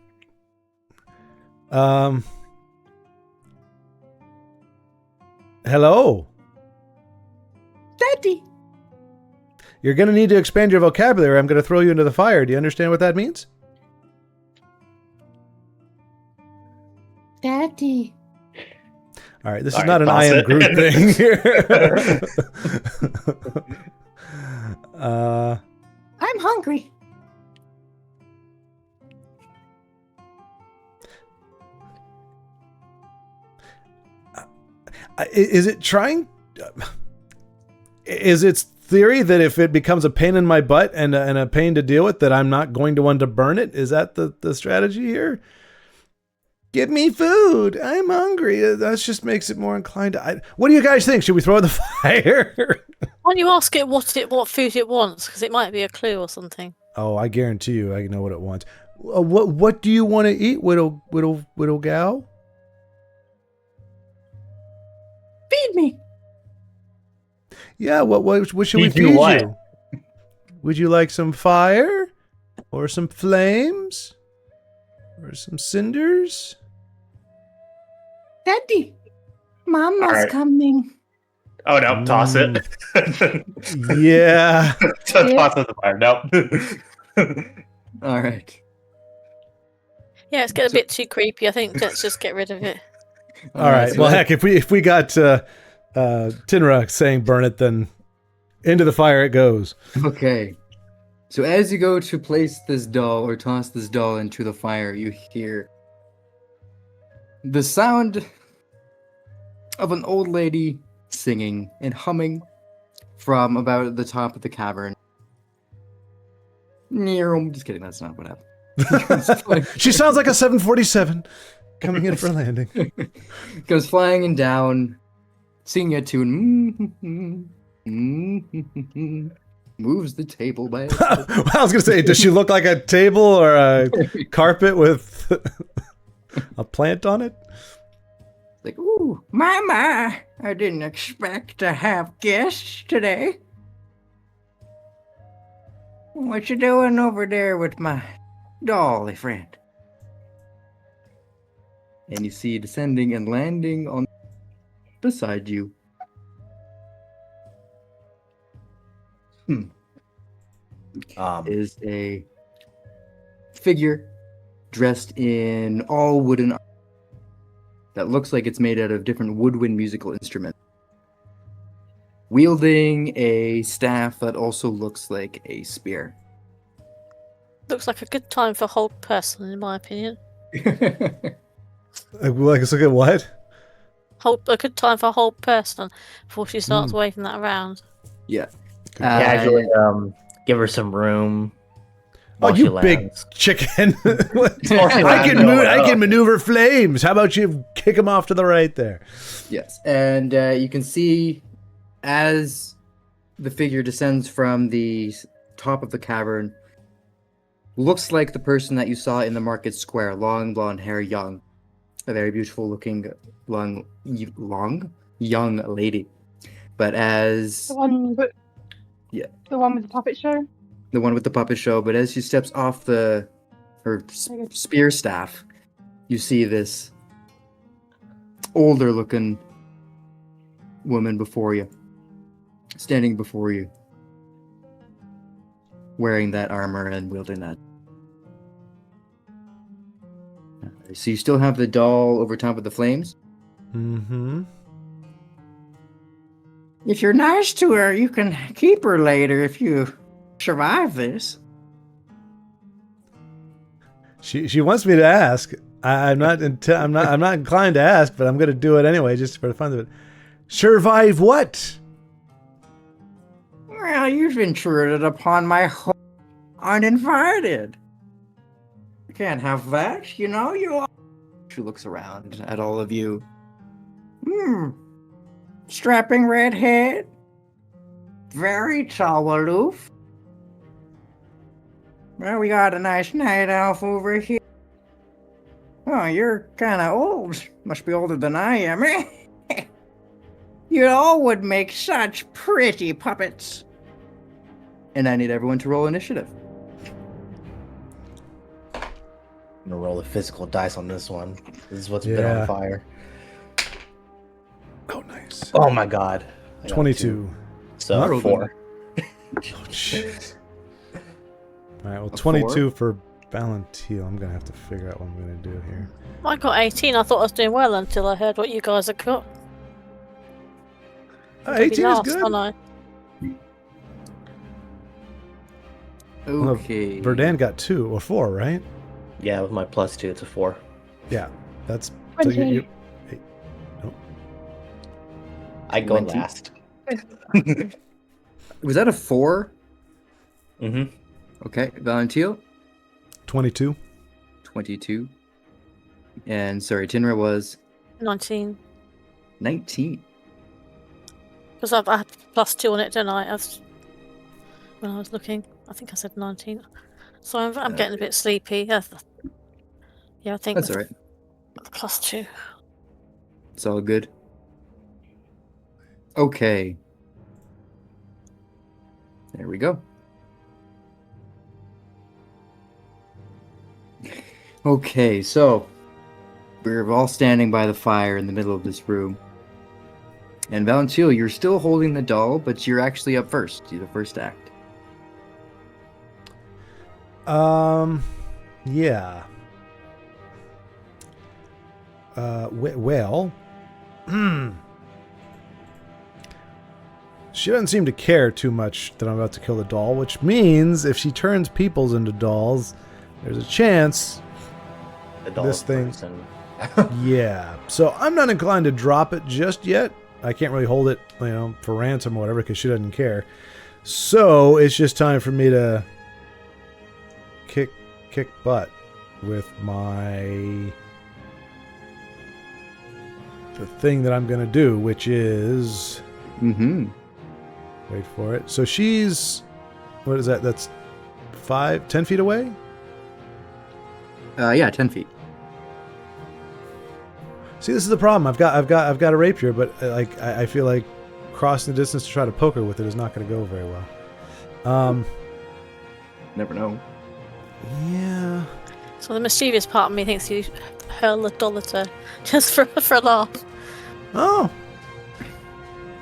Speaker 4: Hello.
Speaker 1: Daddy.
Speaker 4: You're going to need to expand your vocabulary. I'm going to throw you into the fire. Do you understand what that means?
Speaker 1: Daddy.
Speaker 4: All right, this
Speaker 3: All
Speaker 4: is
Speaker 3: right,
Speaker 4: not an
Speaker 3: toss
Speaker 4: I am
Speaker 3: it.
Speaker 4: Groot thing here.
Speaker 1: I'm hungry.
Speaker 4: Is it trying? Is its theory that if it becomes a pain in my butt and a pain to deal with, that I'm not going to want to burn it? Is that the strategy here? Give me food. I'm hungry. That just makes it more inclined to. What do you guys think? Should we throw it in the fire?
Speaker 2: Why don't you ask it what food it wants? Because it might be a clue or something.
Speaker 4: Oh, I guarantee you, I know what it wants. What do you want to eat, widow gal?
Speaker 1: Feed me.
Speaker 4: Yeah. What should we
Speaker 3: Feed you
Speaker 4: feed
Speaker 3: what?
Speaker 4: you? Would you like some fire, or some flames, or some cinders?
Speaker 1: Daddy. Mama's
Speaker 3: All right.
Speaker 1: coming.
Speaker 3: Oh no! Toss it.
Speaker 4: Yeah.
Speaker 3: Toss it in the fire. Nope.
Speaker 1: All right.
Speaker 2: Yeah, it's getting a bit too creepy. I think let's just get rid of it.
Speaker 4: All right.
Speaker 1: so
Speaker 4: Well,
Speaker 1: that-
Speaker 4: heck, if we got Tinra saying burn it, then into the fire it goes.
Speaker 1: Okay. So as you go to place this doll or toss this doll into the fire, you hear the sound of an old lady singing and humming from about the top of the cavern. I'm just kidding, that's not what happened.
Speaker 4: She sounds like a 747 coming in for a landing.
Speaker 1: Goes flying down, singing a tune. Moves the table by.
Speaker 4: Well, I was gonna say, does she look like a table or a carpet with a plant on it?
Speaker 1: Like, ooh, my, I didn't expect to have guests today. What you doing over there with my dolly friend? And you see descending and landing on beside you. Is a figure dressed in all wooden armor that looks like it's made out of different woodwind musical instruments, wielding a staff that also looks like a spear.
Speaker 2: Looks like a good time for a whole person, in my opinion.
Speaker 4: Like, look at what?
Speaker 2: A good time for a whole person before she starts waving that around.
Speaker 1: Yeah.
Speaker 3: Casually, give her some room.
Speaker 4: Oh,
Speaker 3: while she
Speaker 4: you big
Speaker 3: lands.
Speaker 4: chicken!
Speaker 3: lands,
Speaker 4: I can maneuver flames. How about you kick them off to the right there?
Speaker 1: Yes, and you can see as the figure descends from the top of the cavern, looks like the person that you saw in the market square, long blonde hair, young, a very beautiful looking young lady. But as
Speaker 5: The one with the one with the puppet show.
Speaker 1: the one with the puppet show, but as she steps off her spear staff, you see this older looking woman before you, standing before you, wearing that armor and wielding that. So you still have the doll over top of the flames?
Speaker 4: Mm-hmm.
Speaker 1: If you're nice to her, you can keep her later if you survive this.
Speaker 4: She wants me to ask. I'm not inclined to ask, but I'm going to do it anyway, just for the fun of it. Survive what?
Speaker 1: Well, you've intruded upon my home uninvited. I can't have that, you know. She looks around at all of you. Strapping redhead. Very tall aloof. Well, we got a nice night elf over here. Oh, you're kind of old. Must be older than I am, eh? You all would make such pretty puppets. And I need everyone to roll initiative.
Speaker 3: I'm gonna roll the physical dice on this one. This is what's been on fire.
Speaker 4: Oh, nice.
Speaker 3: Oh my god.
Speaker 4: 22.
Speaker 3: So 4.
Speaker 4: Oh, jeez. All right, well, 22 for Valentine. I'm going to have to figure out what I'm going to do here.
Speaker 2: I got 18. I thought I was doing well until I heard what you guys had got.
Speaker 4: 18 is good.
Speaker 1: Okay.
Speaker 4: Well, Verdan got 2 or 4, right?
Speaker 3: Yeah, with my +2, it's a 4.
Speaker 4: Yeah, that's...
Speaker 5: 20.
Speaker 3: I go last.
Speaker 1: Was that a 4?
Speaker 3: Mm-hmm.
Speaker 1: Okay, Valentine?
Speaker 4: 22.
Speaker 1: 22. And sorry, Tinra was
Speaker 2: 19.
Speaker 1: 19.
Speaker 2: Because I had +2 on it, didn't I? When I was looking, I think I said 19. So I'm getting a bit sleepy. Yeah, I think
Speaker 1: That's all right.
Speaker 2: +2.
Speaker 1: It's all good. Okay. There we go. Okay, so we're all standing by the fire in the middle of this room. And Valentine, you're still holding the doll, but you're actually up first. You're the first act.
Speaker 4: Yeah. Well, she doesn't seem to care too much that I'm about to kill the doll, which means if she turns peoples into dolls, there's a chance this thing... Yeah. So I'm not inclined to drop it just yet. I can't really hold it, for ransom or whatever, because she doesn't care. So it's just time for me to kick butt with the thing that I'm going to do, which is... Wait for it. So she's... What is that? That's 10 feet away?
Speaker 1: Yeah, 10 feet.
Speaker 4: See, this is the problem. I've got a rapier, but I feel like crossing the distance to try to poke her with it is not going to go very well.
Speaker 1: Never know.
Speaker 4: Yeah.
Speaker 2: So the mischievous part of me thinks you hurl the doll at her just for a laugh.
Speaker 4: Oh.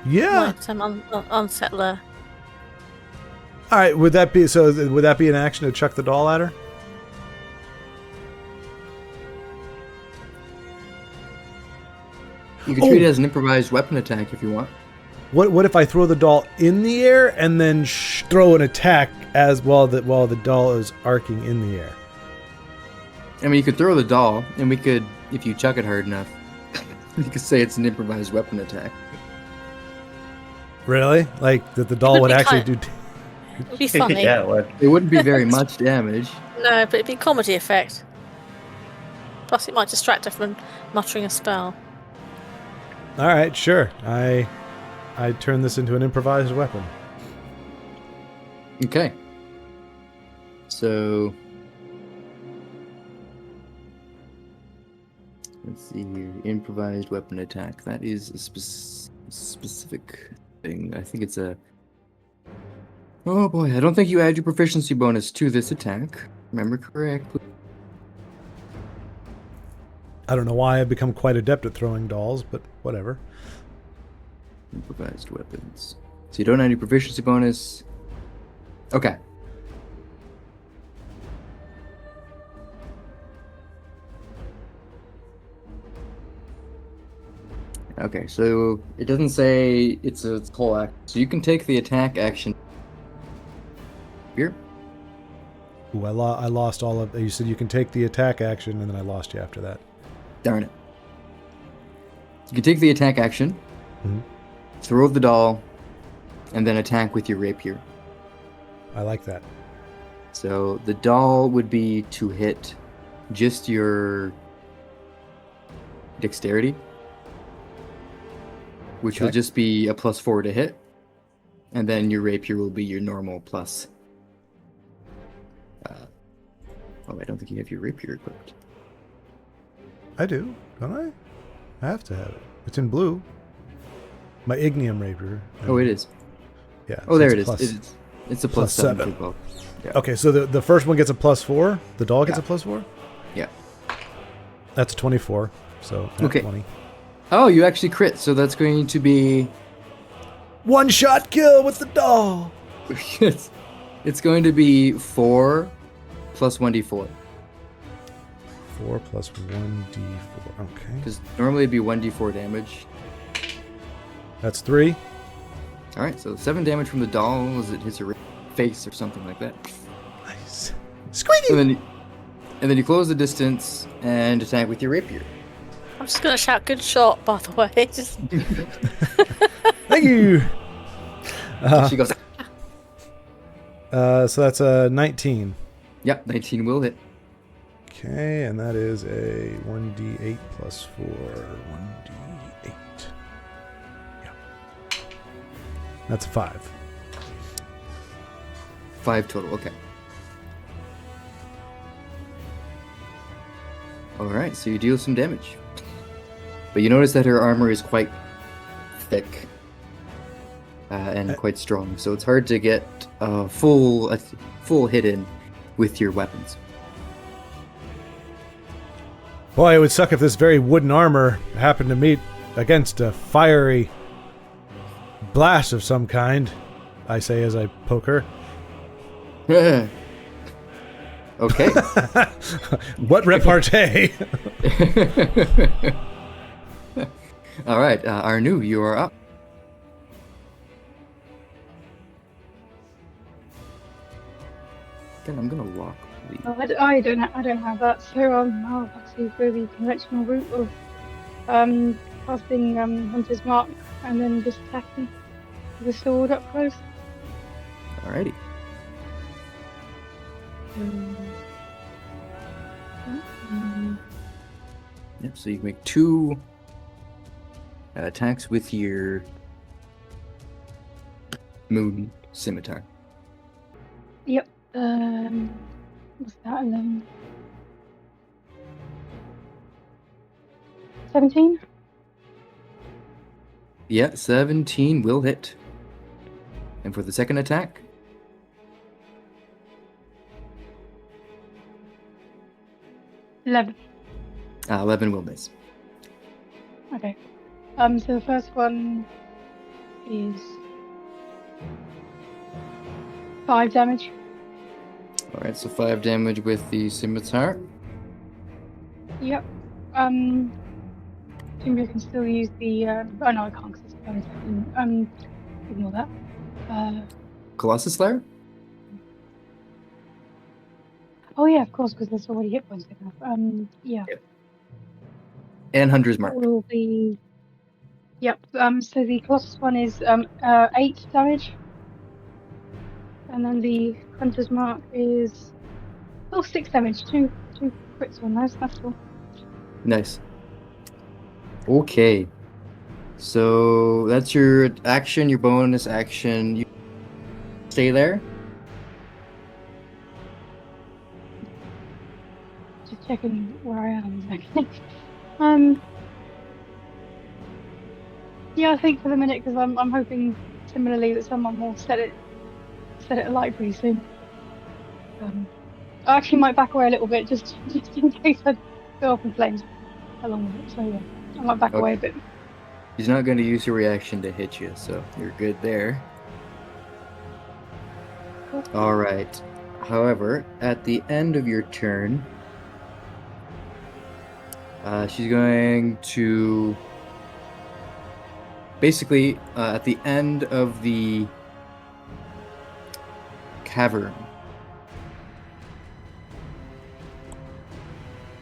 Speaker 4: Yeah.
Speaker 2: Might unsettle her.
Speaker 4: All right. Would that be an action to chuck the doll at her?
Speaker 1: You can treat it as an improvised weapon attack if you want.
Speaker 4: What if I throw the doll in the air and then throw an attack as while the doll is arcing in the air?
Speaker 1: I mean, you could throw the doll, and we could, if you chuck it hard enough, you could say it's an improvised weapon attack.
Speaker 4: Really? Like that the doll would actually do...
Speaker 2: It would be funny.
Speaker 3: Yeah, it would.
Speaker 1: It wouldn't be very much damage.
Speaker 2: No, but it'd be comedy effect. Plus, it might distract her from muttering a spell.
Speaker 4: All right, sure. I turn this into an improvised weapon.
Speaker 1: Okay. So let's see here. Improvised weapon attack. That is a specific thing. I think it's a... Oh boy, I don't think you add your proficiency bonus to this attack. Remember correctly.
Speaker 4: I don't know why I've become quite adept at throwing dolls, but whatever.
Speaker 1: Improvised weapons. So you don't add your proficiency bonus. Okay. Okay, so it doesn't say it's a whole act. So you can take the attack action here.
Speaker 4: Ooh, I lost all of... You said you can take the attack action, and then I lost you after that.
Speaker 1: Darn it. You can take the attack action, throw the doll, and then attack with your rapier.
Speaker 4: I like that.
Speaker 1: So the doll would be to hit just your dexterity, which will just be a +4 to hit, and then your rapier will be your normal plus. I don't think you have your rapier equipped.
Speaker 4: I do, don't I? I have to have it. It's in blue. My ignium rapier.
Speaker 1: Oh, it is.
Speaker 4: Yeah.
Speaker 1: Oh,
Speaker 4: so
Speaker 1: there
Speaker 4: it's
Speaker 1: it is.
Speaker 4: plus-
Speaker 1: It's a
Speaker 4: plus
Speaker 1: +7
Speaker 4: 7.
Speaker 1: for both. Yeah.
Speaker 4: Okay, so the first one gets a +4. The doll gets
Speaker 1: Yeah.
Speaker 4: a +4.
Speaker 1: Yeah.
Speaker 4: That's 24. So not
Speaker 1: Okay.
Speaker 4: 20.
Speaker 1: Oh, you actually crit, so that's going to be...
Speaker 4: One shot kill with the doll.
Speaker 1: it's going to be 4 plus 1d4.
Speaker 4: 4 plus 1d4. Okay.
Speaker 1: Because normally it'd be 1d4 damage.
Speaker 4: That's 3.
Speaker 1: All right, so 7 damage from the doll as it hits her face or something like that.
Speaker 4: Nice. Squeaky.
Speaker 1: And then you close the distance and attack with your rapier.
Speaker 2: I'm just gonna shout, "Good shot!" By the way, just
Speaker 4: Thank you.
Speaker 1: She goes,
Speaker 4: So that's a 19.
Speaker 1: yep, 19 will hit.
Speaker 4: Okay, and that is a 1d8 plus 4. 1d8. Yeah. That's a 5.
Speaker 1: 5 total, okay. All right, so you deal some damage. But you notice that her armor is quite thick and quite strong, so it's hard to get a full hit in with your weapons.
Speaker 4: Boy, it would suck if this very wooden armor happened to meet against a fiery blast of some kind, I say as I poke her.
Speaker 1: Okay.
Speaker 4: What repartee?
Speaker 1: All right, Arnu, you are up. Then I'm gonna walk. Please.
Speaker 5: Oh, I don't have that, so I'll have to go the conventional route of casting Hunter's Mark and then just attacking with the sword up close.
Speaker 1: Alrighty. Yep. So you can make 2 attacks with your moon scimitar.
Speaker 5: Yep. What's that? 11. 17.
Speaker 1: Yeah, 17 will hit. And for the second attack,
Speaker 5: 11.
Speaker 1: 11 will miss.
Speaker 5: Okay. So the first one is 5 damage.
Speaker 1: Alright, so 5 damage with the scimitar.
Speaker 5: Yep. Maybe I can still use the. Oh no, I can't because it's bonus. Ignore that.
Speaker 1: Colossus Slayer?
Speaker 5: Oh yeah, of course, because there's already hit points taken off. Yeah.
Speaker 1: Yep. And Hunter's Mark.
Speaker 5: That will be. Yep. So the Colossus one is 8 damage, and then the Hunter's Mark is 6 damage. Two crits on those. That's all.
Speaker 1: Nice. Okay. So that's your action, your bonus action. You stay there.
Speaker 5: Just checking where I am exactly. Yeah, I think for the minute because I'm hoping similarly that someone will set it alight pretty soon. I actually might back away a little bit just in case I go up in flames along with it. So yeah, I might back away a bit.
Speaker 1: He's not going to use your reaction to hit you, so you're good there.
Speaker 5: Cool.
Speaker 1: All right. However, at the end of your turn, she's going to basically at the end of the cavern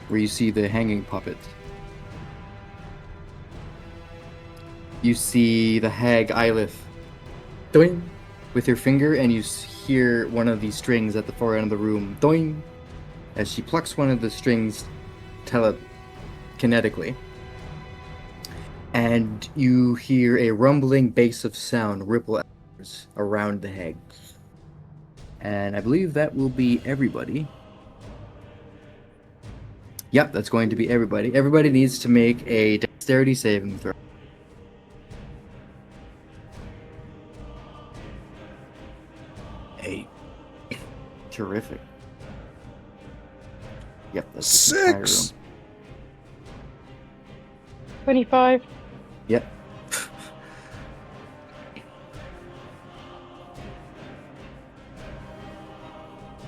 Speaker 1: where you see the hanging puppet, you see the hag Eilith doing with her finger, and you hear one of these strings at the far end of the room doing as she plucks one of the strings telekinetically, and you hear a rumbling bass of sound ripple around the hag. And I believe that will be everybody. Yep, that's going to be everybody. Everybody needs to make a dexterity saving throw. Terrific. Yep, that's
Speaker 4: 6.
Speaker 5: 25.
Speaker 1: Yep.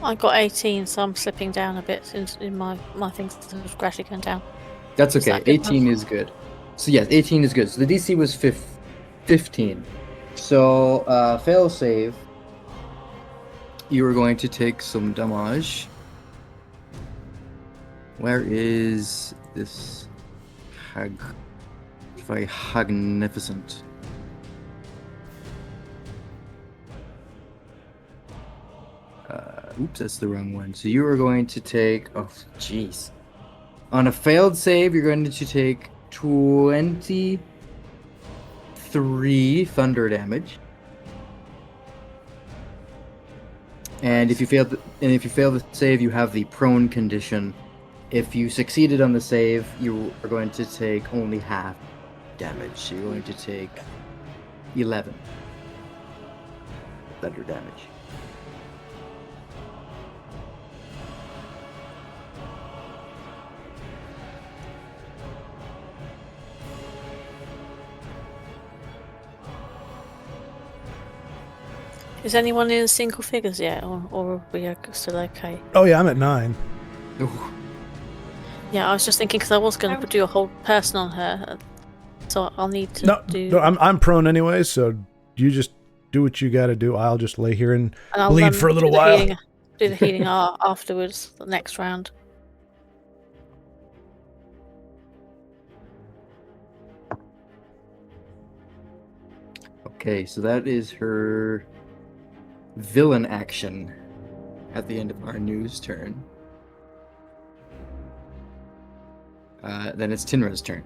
Speaker 2: I got 18, so I'm slipping down a bit in my things have gradually gone down.
Speaker 1: That's okay.
Speaker 2: That good
Speaker 1: 18 is good. So yes, 18 is good. So the DC was 15. So fail save. You are going to take some damage. Where is this hag? Very magnificent. Oops, that's the wrong one. So you are going to take... Oh, jeez. On a failed save, you're going to take 23 thunder damage. And if you fail the save, you have the prone condition. If you succeeded on the save, you are going to take only half damage. So you're going to take 11 thunder damage.
Speaker 2: Is anyone in single figures yet, or are we still okay?
Speaker 4: Oh yeah, I'm at 9.
Speaker 1: Ooh.
Speaker 2: Yeah, I was just thinking because I was going to do a whole person on her, so I'll need to do.
Speaker 4: No, I'm prone anyway, so you just do what you got to do. I'll just lay here and
Speaker 2: I'll
Speaker 4: bleed for a little while.
Speaker 2: Do the healing afterwards, the next round.
Speaker 1: Okay, so that is her villain action at the end of our news turn. Then it's Tinra's turn.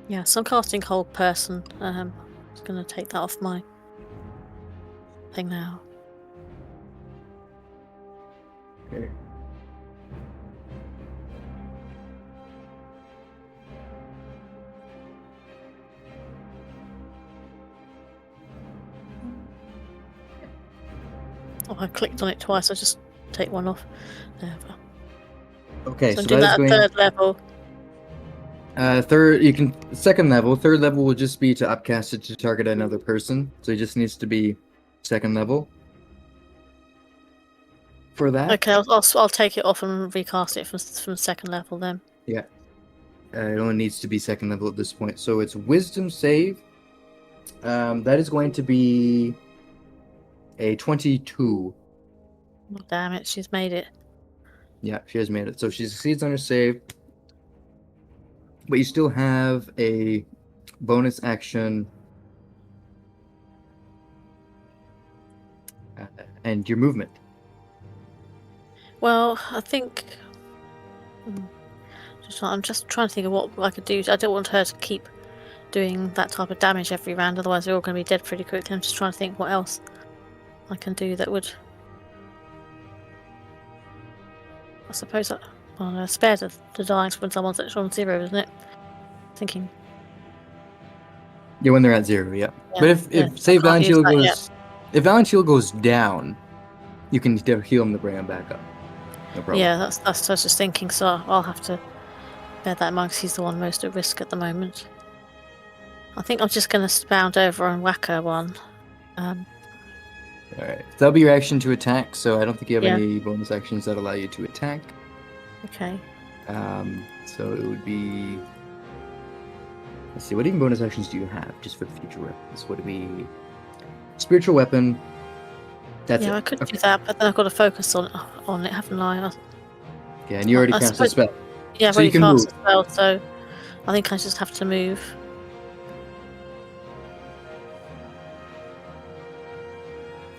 Speaker 2: Yeah, so I'm casting hold person. I'm just going to take that off my thing now.
Speaker 1: Okay.
Speaker 2: Oh, I clicked on it twice. I just take one off. There we go.
Speaker 1: Okay,
Speaker 2: So I'm
Speaker 1: so
Speaker 2: doing
Speaker 1: that
Speaker 2: that
Speaker 1: is
Speaker 2: at
Speaker 1: going.
Speaker 2: third level.
Speaker 1: Second level. Third level will just be to upcast it to target another person. So it just needs to be second level. For that.
Speaker 2: Okay, I'll take it off and recast it from second level then.
Speaker 1: Yeah. It only needs to be second level at this point. So it's wisdom save. That is going to be a 22.
Speaker 2: Oh, damn it, she's made it.
Speaker 1: Yeah, she has made it. So she succeeds on her save. But you still have a bonus action. And your movement.
Speaker 2: Well, I think... I'm just trying to think of what I could do. I don't want her to keep doing that type of damage every round, otherwise we're all going to be dead pretty quickly. I'm just trying to think what else I can do that would... I suppose spare the dying when someone's on 0, isn't it? Thinking.
Speaker 1: Yeah, when they're at 0, yeah. But if say Valentine goes... If Valentine goes down, you can heal him to bring him back up. No problem.
Speaker 2: Yeah, that's what I was just thinking, so I'll have to bear that in mind because he's the one most at risk at the moment. I think I'm just going to bound over and whack her one.
Speaker 1: Alright, that'll be your action to attack, so I don't think you have any bonus actions that allow you to attack.
Speaker 2: Okay.
Speaker 1: So it would be... Let's see, what even bonus actions do you have, just for the future reference? Would it be... Spiritual weapon. That's it.
Speaker 2: I could do that, but then I've got to focus on it, haven't I?
Speaker 1: Yeah, and you already cast a spell.
Speaker 2: Yeah, I've
Speaker 1: so
Speaker 2: already cast a spell, so I think I just have to move.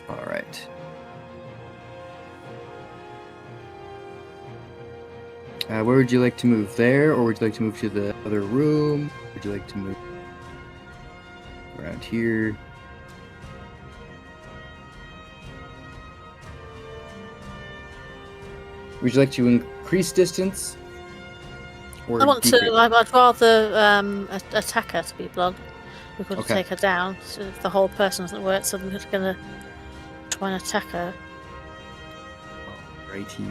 Speaker 1: Alright. Where would you like to move? There, or would you like to move to the other room? Would you like to move around here? Would you like to increase distance? Or
Speaker 2: I want
Speaker 1: decrease?
Speaker 2: I'd rather attack her to be blunt. We've got to take her down. So if the whole person doesn't work, so I'm just going to try and attack her.
Speaker 1: Righty.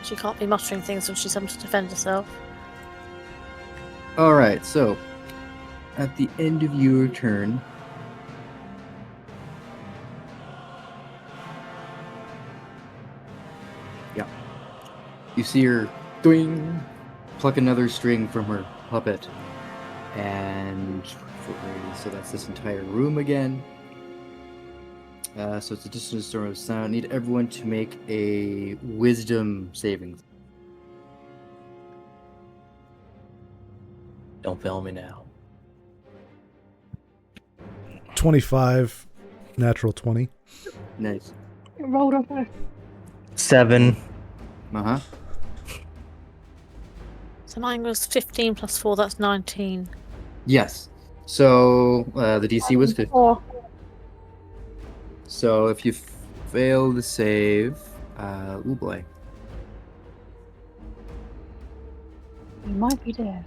Speaker 2: She can't be muttering things when she's having to defend herself.
Speaker 1: Alright, so at the end of your turn, you see her doing pluck another string from her puppet, and so that's this entire room again. So it's a distant storm of sound. I need everyone to make a wisdom saving.
Speaker 3: Don't fail me now.
Speaker 4: 25, natural 20.
Speaker 1: Nice.
Speaker 5: It rolled off her.
Speaker 3: 7.
Speaker 1: Uh-huh.
Speaker 2: So mine was 15 plus 4, that's 19.
Speaker 1: Yes. So the DC was 50.
Speaker 5: 4.
Speaker 1: So if you fail the save, oh boy.
Speaker 5: You might be there.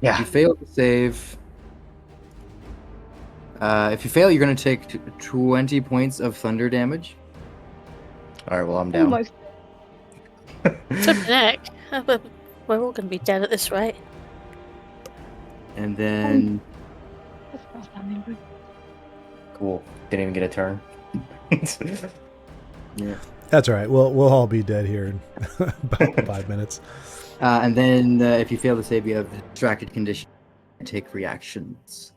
Speaker 3: Yeah.
Speaker 1: If you fail the save, if you fail, you're going to take 20 points of thunder damage.
Speaker 3: All right, well, I'm down.
Speaker 5: Almost.
Speaker 2: Flipping heck. We're all going to be dead at this rate.
Speaker 1: And then
Speaker 5: That's fast landing, good.
Speaker 3: Cool. Didn't even get a turn.
Speaker 1: yeah.
Speaker 4: That's all right. We'll all be dead here in about 5 minutes.
Speaker 1: And then if you fail to save, you have the distracted condition and take reactions.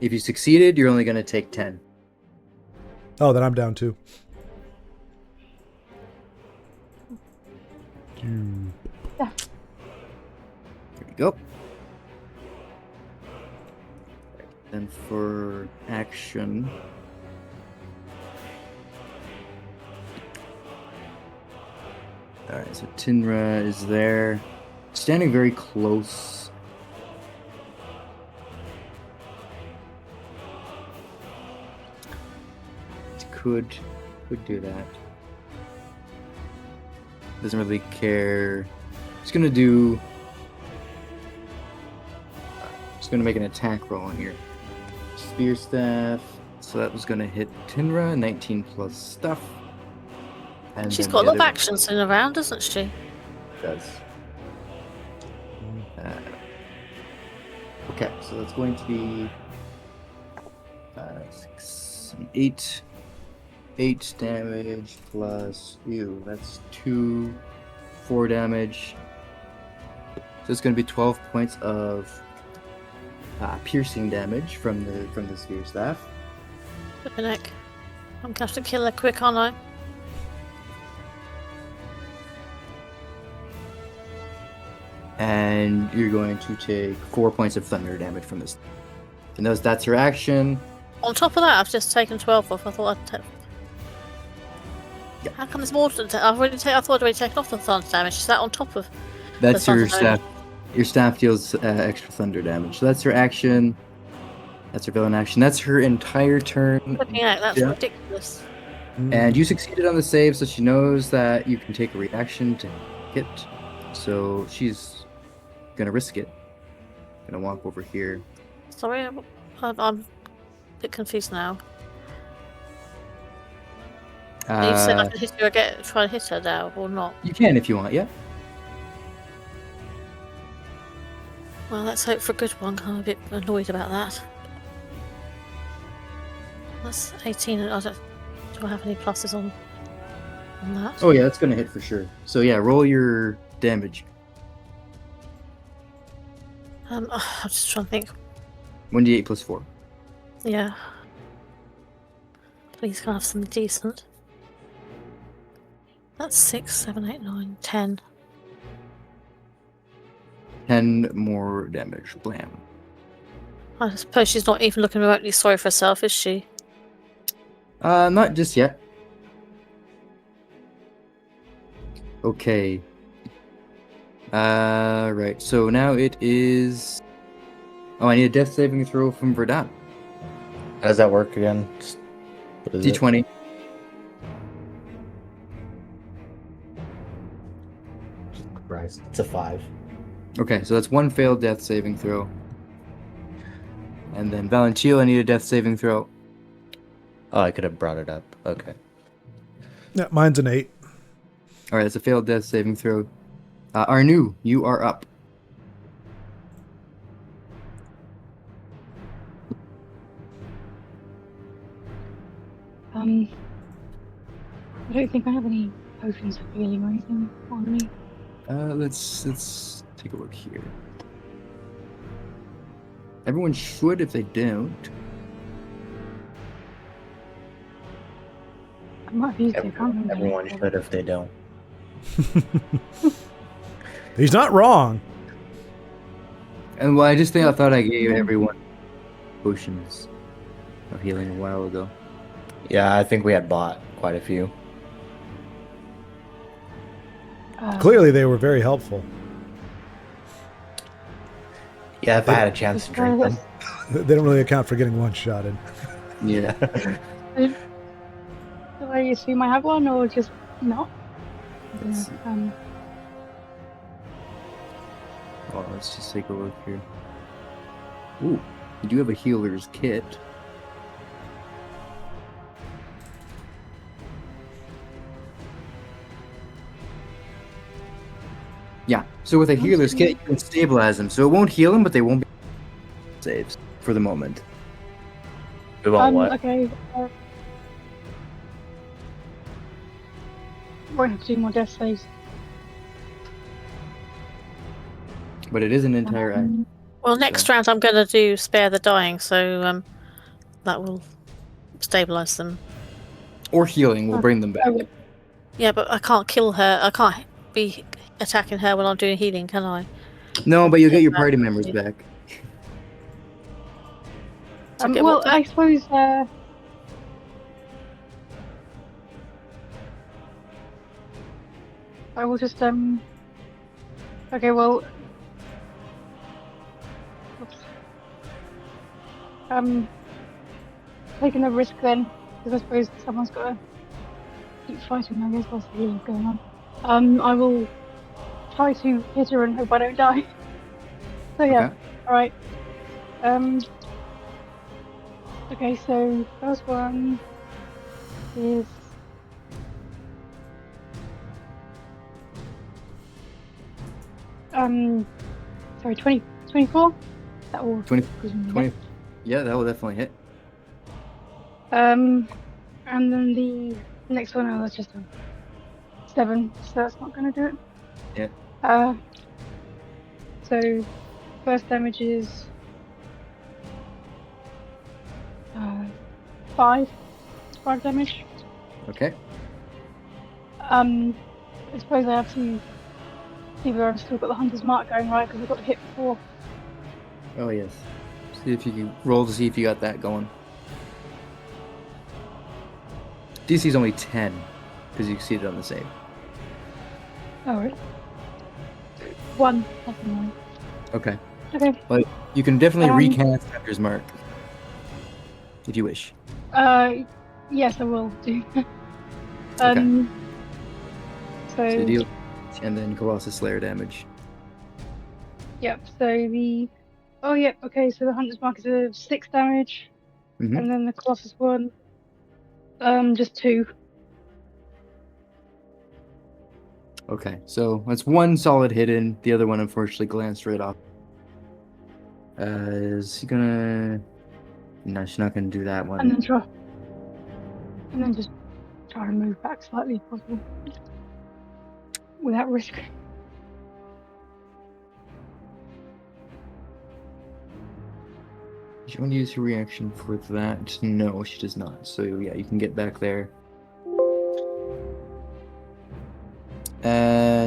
Speaker 1: If you succeeded, you're only going to take 10.
Speaker 4: Oh, then I'm down too.
Speaker 5: Yeah.
Speaker 1: There you go. Then for action, all right. So Tinra is there, standing very close. Could do that. Doesn't really care. Just gonna do. Just gonna make an attack roll on here. Spear staff. So that was gonna hit Tinra. 19 plus stuff. And
Speaker 2: She's
Speaker 1: then
Speaker 2: got a
Speaker 1: the
Speaker 2: lot of
Speaker 1: other
Speaker 2: actions in around, doesn't she?
Speaker 1: does. Okay, so that's going to be 6, 8. 8 damage plus that's 4 damage. So it's going to be 12 points of piercing damage from the spear staff.
Speaker 2: Flipping heck. I'm going to have to kill her quick, aren't I?
Speaker 1: And you're going to take 4 points of thunder damage from this. And that's your action.
Speaker 2: On top of that, I've just taken 12 off. I thought I'd take.
Speaker 1: Yeah.
Speaker 2: How come there's more than I thought I'd already taken off the thunder damage. Is that on top of?
Speaker 1: That's
Speaker 2: the
Speaker 1: your
Speaker 2: thunder damage?
Speaker 1: staff. Your staff deals extra thunder damage. So that's her action. That's her villain action. That's her entire turn.
Speaker 2: Flipping heck, that's
Speaker 1: Yeah.
Speaker 2: ridiculous.
Speaker 1: And you succeeded on the save, so she knows that you can take a reaction to hit. So she's gonna risk it. Gonna walk over here.
Speaker 2: Sorry, I'm a bit confused now. You said I can hit her again, try and hit her now, or not?
Speaker 1: You can if you want, yeah.
Speaker 2: Well, let's hope for a good one. I'm a bit annoyed about that. That's 18. Do I have any pluses on that?
Speaker 1: Oh yeah, that's gonna hit for sure. So yeah, roll your damage.
Speaker 2: I'm just trying to think.
Speaker 1: 1d8 plus 4.
Speaker 2: Yeah. Please can I have something decent? That's 6, 7, 8, 9, 10.
Speaker 1: 10 more damage. Blam.
Speaker 2: I suppose she's not even looking remotely sorry for herself, is she?
Speaker 1: Not just yet. Okay. Right. So now it is. Oh, I need a death saving throw from Verdun.
Speaker 3: How does that work again? What is
Speaker 1: D20.
Speaker 3: it? Christ, it's a 5.
Speaker 1: Okay, so that's one failed death saving throw. And then Valentil, I need a death saving throw.
Speaker 3: Oh, I could have brought it up. Okay.
Speaker 4: Yeah, mine's an 8.
Speaker 1: All right, it's a failed death saving throw. Arnu, you are up.
Speaker 5: I don't think I have any potions of healing or anything on me.
Speaker 1: Let's take a look here. Everyone should if they don't.
Speaker 5: I might have used it. I can't remember.
Speaker 3: Everyone should if they don't.
Speaker 4: He's not wrong.
Speaker 1: And well, I thought I gave everyone potions of healing a while ago.
Speaker 3: Yeah, I think we had bought quite a few.
Speaker 4: Clearly, they were very helpful.
Speaker 3: Yeah, if I had a chance to drink them.
Speaker 4: They don't really account for getting one-shotted.
Speaker 1: Yeah.
Speaker 5: Do I assume I have one or just not?
Speaker 1: Well, let's just take a look here. Ooh, you do have a healer's kit. Yeah, so with a healer's kit, you can stabilize them. So it won't heal them, but they won't be saves for the moment.
Speaker 3: About what?
Speaker 5: Okay. Won't have to do more death saves.
Speaker 1: But it is an entire act.
Speaker 2: Well, next round I'm going to do Spare the Dying, so that will stabilise them.
Speaker 1: Or healing will bring them back.
Speaker 2: Yeah, but I can't kill her. I can't be attacking her when I'm doing healing, can I?
Speaker 1: No, but you'll get your party members back.
Speaker 5: Well, I suppose. I will just Okay, well. Oops. Taking the risk then, because I suppose someone's got to keep fighting. I guess whilst the healing's going on. I will try to hit her and hope I don't die. So yeah,
Speaker 1: Okay.
Speaker 5: all right. Okay, so first one is sorry, 24? That will
Speaker 1: 20. Yeah, that will definitely hit.
Speaker 5: And then the next one, that's just a 7, so that's not going to do it.
Speaker 1: Yeah.
Speaker 5: So first damage is 5 damage.
Speaker 1: Okay.
Speaker 5: I suppose I have to see whether I've still got the Hunter's Mark going right, because I got hit before.
Speaker 1: Oh, yes. See if you can roll to see if you got that going. DC is only 10, because you succeeded on the save.
Speaker 5: Alright. 1, that's annoying.
Speaker 1: Okay.
Speaker 5: Okay.
Speaker 1: But you can definitely recast Hunter's Mark, if you wish.
Speaker 5: Yes, I will do.
Speaker 1: Okay.
Speaker 5: So
Speaker 1: you deal, and then Colossus Slayer damage.
Speaker 5: Yep, so the... Oh, yep, okay, so the Hunter's Mark is a 6 damage,
Speaker 1: Mm-hmm.
Speaker 5: and then the Colossus one, just 2.
Speaker 1: Okay, so that's one solid hit in. The other one, unfortunately, glanced right off. Is he gonna... No, she's not gonna do that one.
Speaker 5: And then just try to move back slightly if possible. Without risk.
Speaker 1: Do you want to use your reaction for that? No, she does not. So yeah, you can get back there.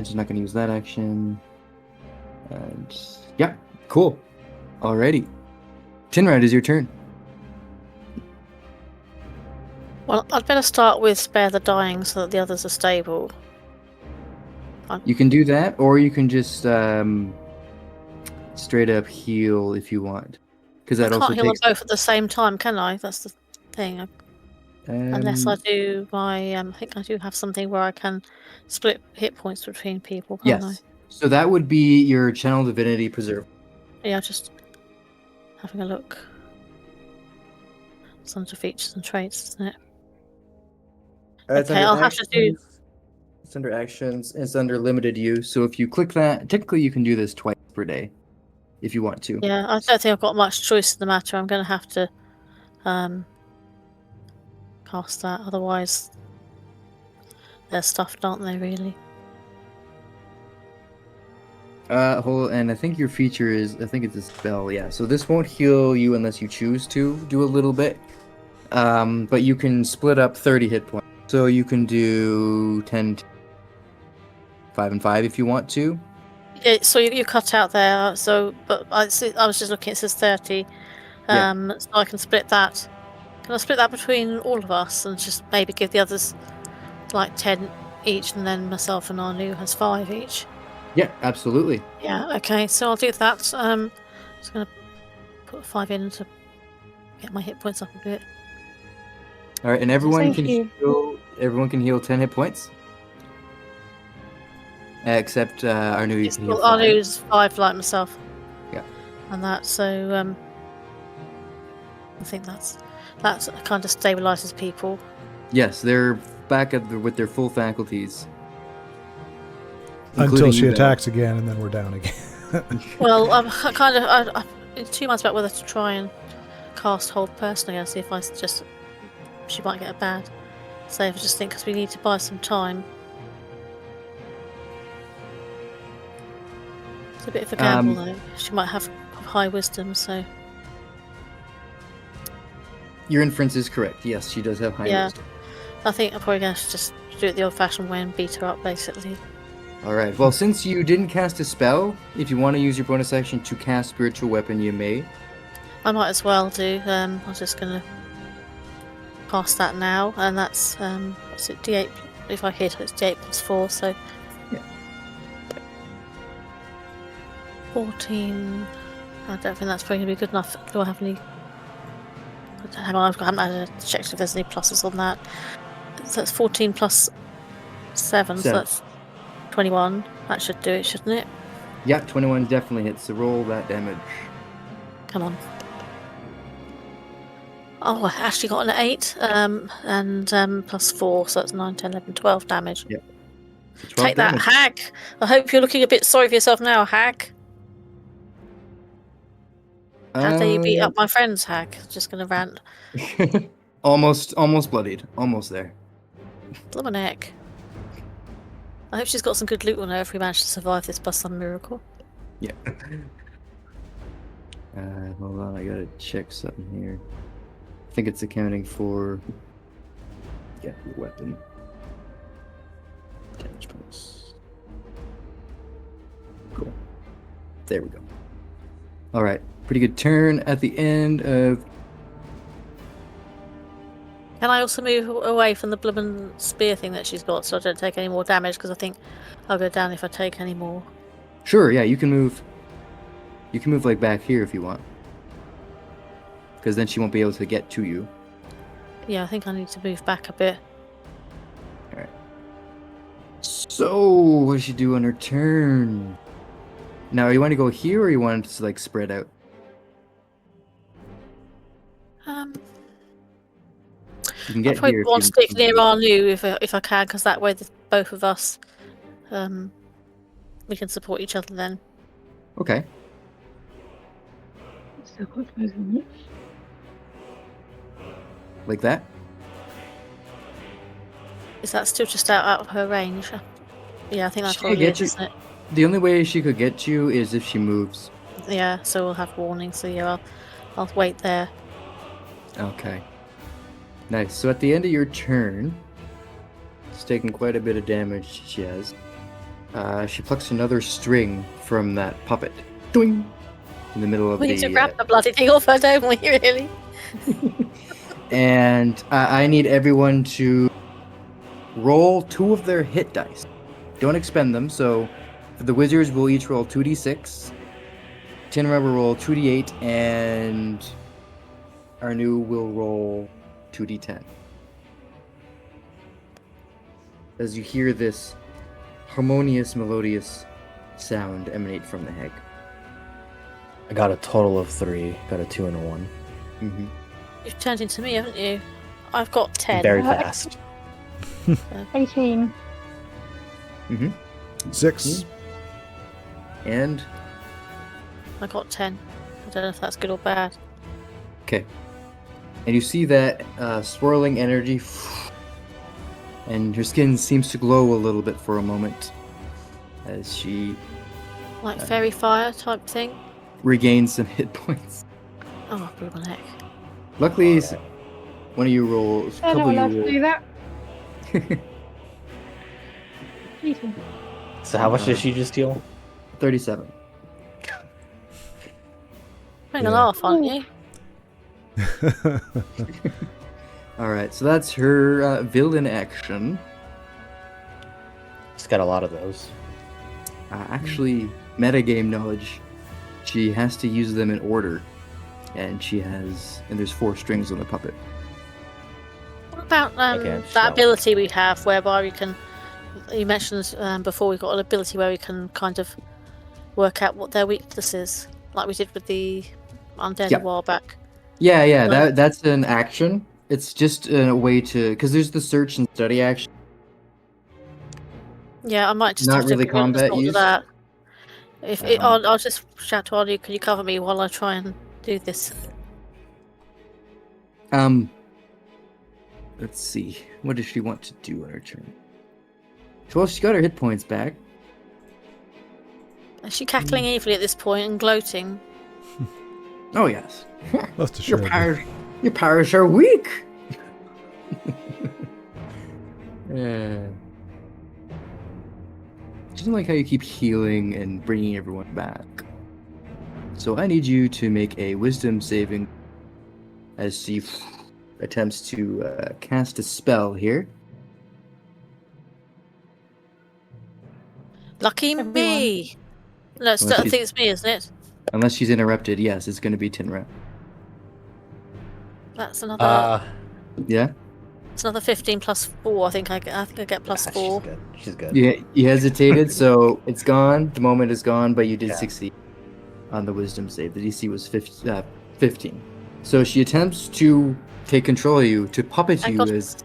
Speaker 1: She's not going to use that action. And yeah, cool. Alrighty. Tinrad, is your turn.
Speaker 2: Well, I'd better start with Spare the Dying so that the others are stable.
Speaker 1: You can do that, or you can just straight up heal if you want. Because that
Speaker 2: I
Speaker 1: also
Speaker 2: can't heal
Speaker 1: takes...
Speaker 2: them both at the same time, can I? That's the thing. Unless I do my, I think I do have something where I can split hit points between people, can't I?
Speaker 1: Yes. So that would be your Channel Divinity Preserve.
Speaker 2: Yeah, just having a look. It's under features and traits, isn't it?
Speaker 1: It's
Speaker 2: Okay,
Speaker 1: under
Speaker 2: I'll have to do.
Speaker 1: actions. It's under actions. It's under limited use. So if you click that, technically you can do this twice per day, if you want to.
Speaker 2: Yeah, I don't think I've got much choice in the matter. I'm going to have to cast that. Otherwise, they're stuffed, aren't they? Really?
Speaker 1: And I think your feature is, I think it's a spell, yeah. So this won't heal you unless you choose to do a little bit. But you can split up 30 hit points. So you can do 10, 5, and 5 if you want to.
Speaker 2: Yeah. So you cut out there. So, but I was just looking. It says 30. So I can split that. Can I split that between all of us and just maybe give the others like 10 each, and then myself and Anu has 5 each?
Speaker 1: Yeah, absolutely.
Speaker 2: Yeah, okay, so I'll do that. Just gonna put 5 in to get my hit points up a bit.
Speaker 1: All right, and everyone
Speaker 5: Thank
Speaker 1: can
Speaker 5: you.
Speaker 1: heal 10 hit points. Except Arnu, you can heal 5.
Speaker 2: Anu's 5 like myself.
Speaker 1: Yeah.
Speaker 2: And that, so I think that kind of stabilizes people.
Speaker 1: Yes, they're back with their full faculties.
Speaker 4: Until she
Speaker 1: you,
Speaker 4: attacks again, and then we're down again.
Speaker 2: Well, I'm in 2 months about whether to try and cast Hold Person again, see if she might get a bad save. I just think because we need to buy some time. It's a bit of a gamble though. She might have high wisdom, so.
Speaker 1: Your inference is correct. Yes, she does have high wisdom.
Speaker 2: I think I'm probably going to just do it the old-fashioned way and beat her up, basically.
Speaker 1: Alright, well, since you didn't cast a spell, if you want to use your bonus action to cast Spiritual Weapon, you may.
Speaker 2: I might as well do. I'm just going to cast that now, and that's, what's it, D8? If I hit, it's D8 plus 4, so.
Speaker 1: Yeah.
Speaker 2: 14. I don't think that's probably going to be good enough. Do I have any. Hang on, I haven't had a check if there's any pluses on that. So that's 14 plus 7, so that's 21. That should do it, shouldn't it?
Speaker 1: Yeah, 21 definitely hits. So roll that damage.
Speaker 2: Come on. Oh, I actually got an 8, and plus 4, so that's 9, 10, 11, 12 damage.
Speaker 1: Yep.
Speaker 2: Take that, hack! I hope you're looking a bit sorry for yourself now, hack. How dare you beat up my friend's hack? Just gonna rant.
Speaker 1: almost bloodied. Almost there.
Speaker 2: Blimey neck. I hope she's got some good loot on her if we manage to survive this by some miracle.
Speaker 1: Yeah. Hold on, I gotta check something here. I think it's accounting for your weapon. Damage bonus. Cool. There we go. Alright. Pretty good turn at the end of.
Speaker 2: Can I also move away from the bloomin' spear thing that she's got so I don't take any more damage? Because I think I'll go down if I take any more.
Speaker 1: Sure, yeah, you can move. You can move like back here if you want. Because then she won't be able to get to you.
Speaker 2: Yeah, I think I need to move back a bit.
Speaker 1: Alright. So, what does she do on her turn? Now, you want to go here or you want it to like spread out? You can get
Speaker 2: I probably
Speaker 1: here.
Speaker 2: want to stick near Anu if I can, because that way both of us, we can support each other then.
Speaker 1: Okay.
Speaker 5: Still quite close, isn't it?
Speaker 1: Like that?
Speaker 2: Is that still just out of her range? Yeah, I think that's
Speaker 1: She could
Speaker 2: probably
Speaker 1: get
Speaker 2: it, isn't it?
Speaker 1: The only way she could get you is if she moves.
Speaker 2: Yeah, so we'll have warning. So yeah, I'll wait there.
Speaker 1: Okay. Nice. So at the end of your turn, it's taking quite a bit of damage. She has. She plucks another string from that puppet. Doing. In the middle of
Speaker 2: We need to grab the bloody thing off her, don't we? Really?
Speaker 1: And I need everyone to roll 2 of their hit dice. Don't expend them. So for the wizards, we'll each roll 2d6. Tinra will roll 2d8, and Arnu will roll 2d10. As you hear this harmonious, melodious sound emanate from the hag.
Speaker 3: I got a total of 3. Got a 2 and a 1.
Speaker 1: Mm-hmm.
Speaker 2: You've turned into me, haven't you? I've got 10.
Speaker 3: Very fast.
Speaker 5: 18.
Speaker 4: 6.
Speaker 1: And
Speaker 2: I got 10. I don't know if that's good or bad.
Speaker 1: okay. And you see that swirling energy, and her skin seems to glow a little bit for a moment as she
Speaker 2: Like fairy fire type thing.
Speaker 1: regains some hit points.
Speaker 2: Oh, brutal heck.
Speaker 1: Luckily, one of you rolls.
Speaker 5: They're not allowed to
Speaker 1: roll.
Speaker 5: do that. Cheating.
Speaker 3: So how much did she just heal?
Speaker 1: 37.
Speaker 2: Having a laugh, aren't you?
Speaker 1: All right, so that's her villain action.
Speaker 3: She's got a lot of those.
Speaker 1: Actually, metagame knowledge. She has to use them in order, and there's 4 strings on the puppet.
Speaker 2: What about
Speaker 3: Okay,
Speaker 2: that ability we have whereby we can... You mentioned before we got an ability where we can kind of work out what their weakness is, like we did with the undead a while back.
Speaker 1: Yeah, that's an action. It's just a way to... Because there's the search and study action.
Speaker 2: Yeah, I might just
Speaker 1: Not
Speaker 2: have to
Speaker 1: really combat
Speaker 2: resort to
Speaker 1: use.
Speaker 2: that. I'll just shout to Arnie, can you cover me while I try and do this?
Speaker 1: Let's see. What does she want to do on her turn? Well, she got her hit points back.
Speaker 2: Is she cackling evilly at this point and gloating?
Speaker 1: Oh, yes.
Speaker 4: Most
Speaker 1: Your
Speaker 4: assuredly.
Speaker 1: powers are weak! Yeah. She doesn't like how you keep healing and bringing everyone back. So I need you to make a wisdom saving as she attempts to cast a spell here.
Speaker 2: Lucky me! No, I think it's me, isn't it?
Speaker 1: Unless she's interrupted, yes, it's going to be Tinra.
Speaker 2: That's another...
Speaker 1: Yeah?
Speaker 2: It's another 15 plus 4. I think I get plus 4.
Speaker 3: She's good.
Speaker 1: Yeah, you hesitated, so it's gone. The moment is gone, but you did succeed on the wisdom save. The DC was 15. So she attempts to take control of you, to puppet
Speaker 2: Thank
Speaker 1: you
Speaker 2: God.
Speaker 1: as...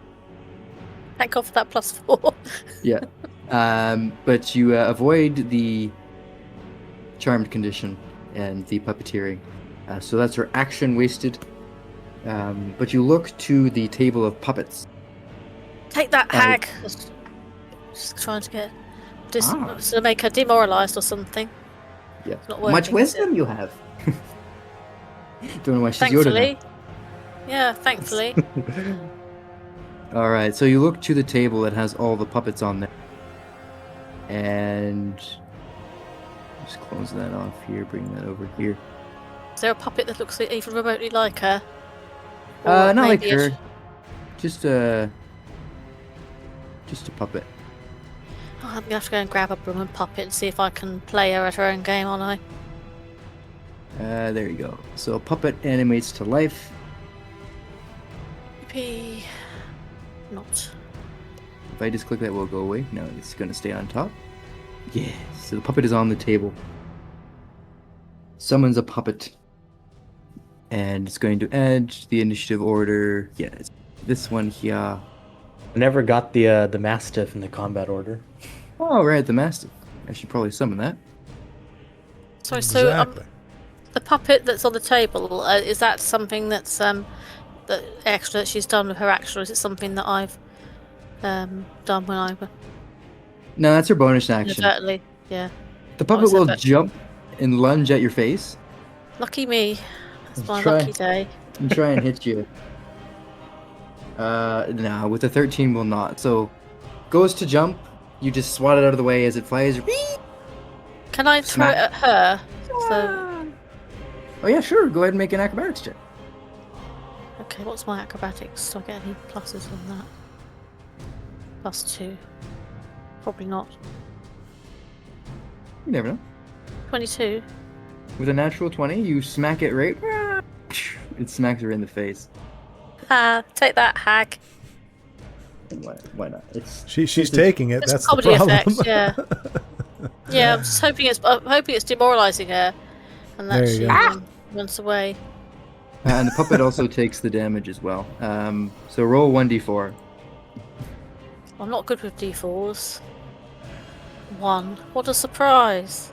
Speaker 2: Thank God for that plus 4.
Speaker 1: Yeah. But you avoid the charmed condition and the puppeteering. So that's her action wasted. But you look to the table of puppets.
Speaker 2: Take that, hag! Just trying to get... to make her demoralised or something.
Speaker 1: Yeah.
Speaker 2: It's not working,
Speaker 1: Much
Speaker 2: is
Speaker 1: wisdom
Speaker 2: it?
Speaker 1: you have. Don't know why she's Yoda
Speaker 2: Thankfully.
Speaker 1: now.
Speaker 2: Yeah, thankfully.
Speaker 1: All right, so you look to the table that has all the puppets on there, and just close that off here. Bring that over here.
Speaker 2: Is there a puppet that looks even remotely like her?
Speaker 1: Not like
Speaker 2: maybe
Speaker 1: her. Just a puppet.
Speaker 2: Oh, I'm gonna have to go and grab a broom and puppet and see if I can play her at her own game, aren't I?
Speaker 1: There you go. So a puppet animates to life.
Speaker 2: Yippee. Not.
Speaker 1: If I just click that, will it go away? No, it's going to stay on top. Yes. So the puppet is on the table. Summons a puppet. And it's going to add the initiative order. Yeah, it's this one here.
Speaker 3: I never got the Mastiff in the combat order.
Speaker 1: Oh, right, the Mastiff. I should probably summon that.
Speaker 2: Sorry,
Speaker 4: Exactly.
Speaker 2: so the puppet that's on the table, is that something that's the extra that she's done with her action, or is it something that I've done when I
Speaker 1: No, that's her bonus action.
Speaker 2: inadvertently? Yeah.
Speaker 1: The puppet
Speaker 2: so
Speaker 1: will
Speaker 2: that-
Speaker 1: jump and lunge at your face
Speaker 2: Lucky me. It's my
Speaker 1: Try.
Speaker 2: lucky day.
Speaker 1: and try and hit you. No, with the 13 will not. So, goes to jump, you just swat it out of the way as it flies.
Speaker 2: Can I throw it at her? So,
Speaker 1: Oh yeah, sure. Go ahead and make an acrobatics check.
Speaker 2: okay, what's my acrobatics? Do I get any pluses on that? +2. Probably not.
Speaker 1: You never know.
Speaker 2: 22.
Speaker 1: With a natural 20, you smack it right. It smacks her in the face.
Speaker 2: Take that, hag.
Speaker 1: Why not?
Speaker 4: She's taking it.
Speaker 2: It's
Speaker 4: That's the
Speaker 2: comedy
Speaker 4: problem.
Speaker 2: effect, yeah. Yeah, I'm just hoping it's demoralising her, and that
Speaker 4: There you
Speaker 2: she
Speaker 4: go.
Speaker 2: runs away.
Speaker 1: And the puppet also takes the damage as well. So roll 1d4.
Speaker 2: I'm not good with D4s. 1. What a surprise!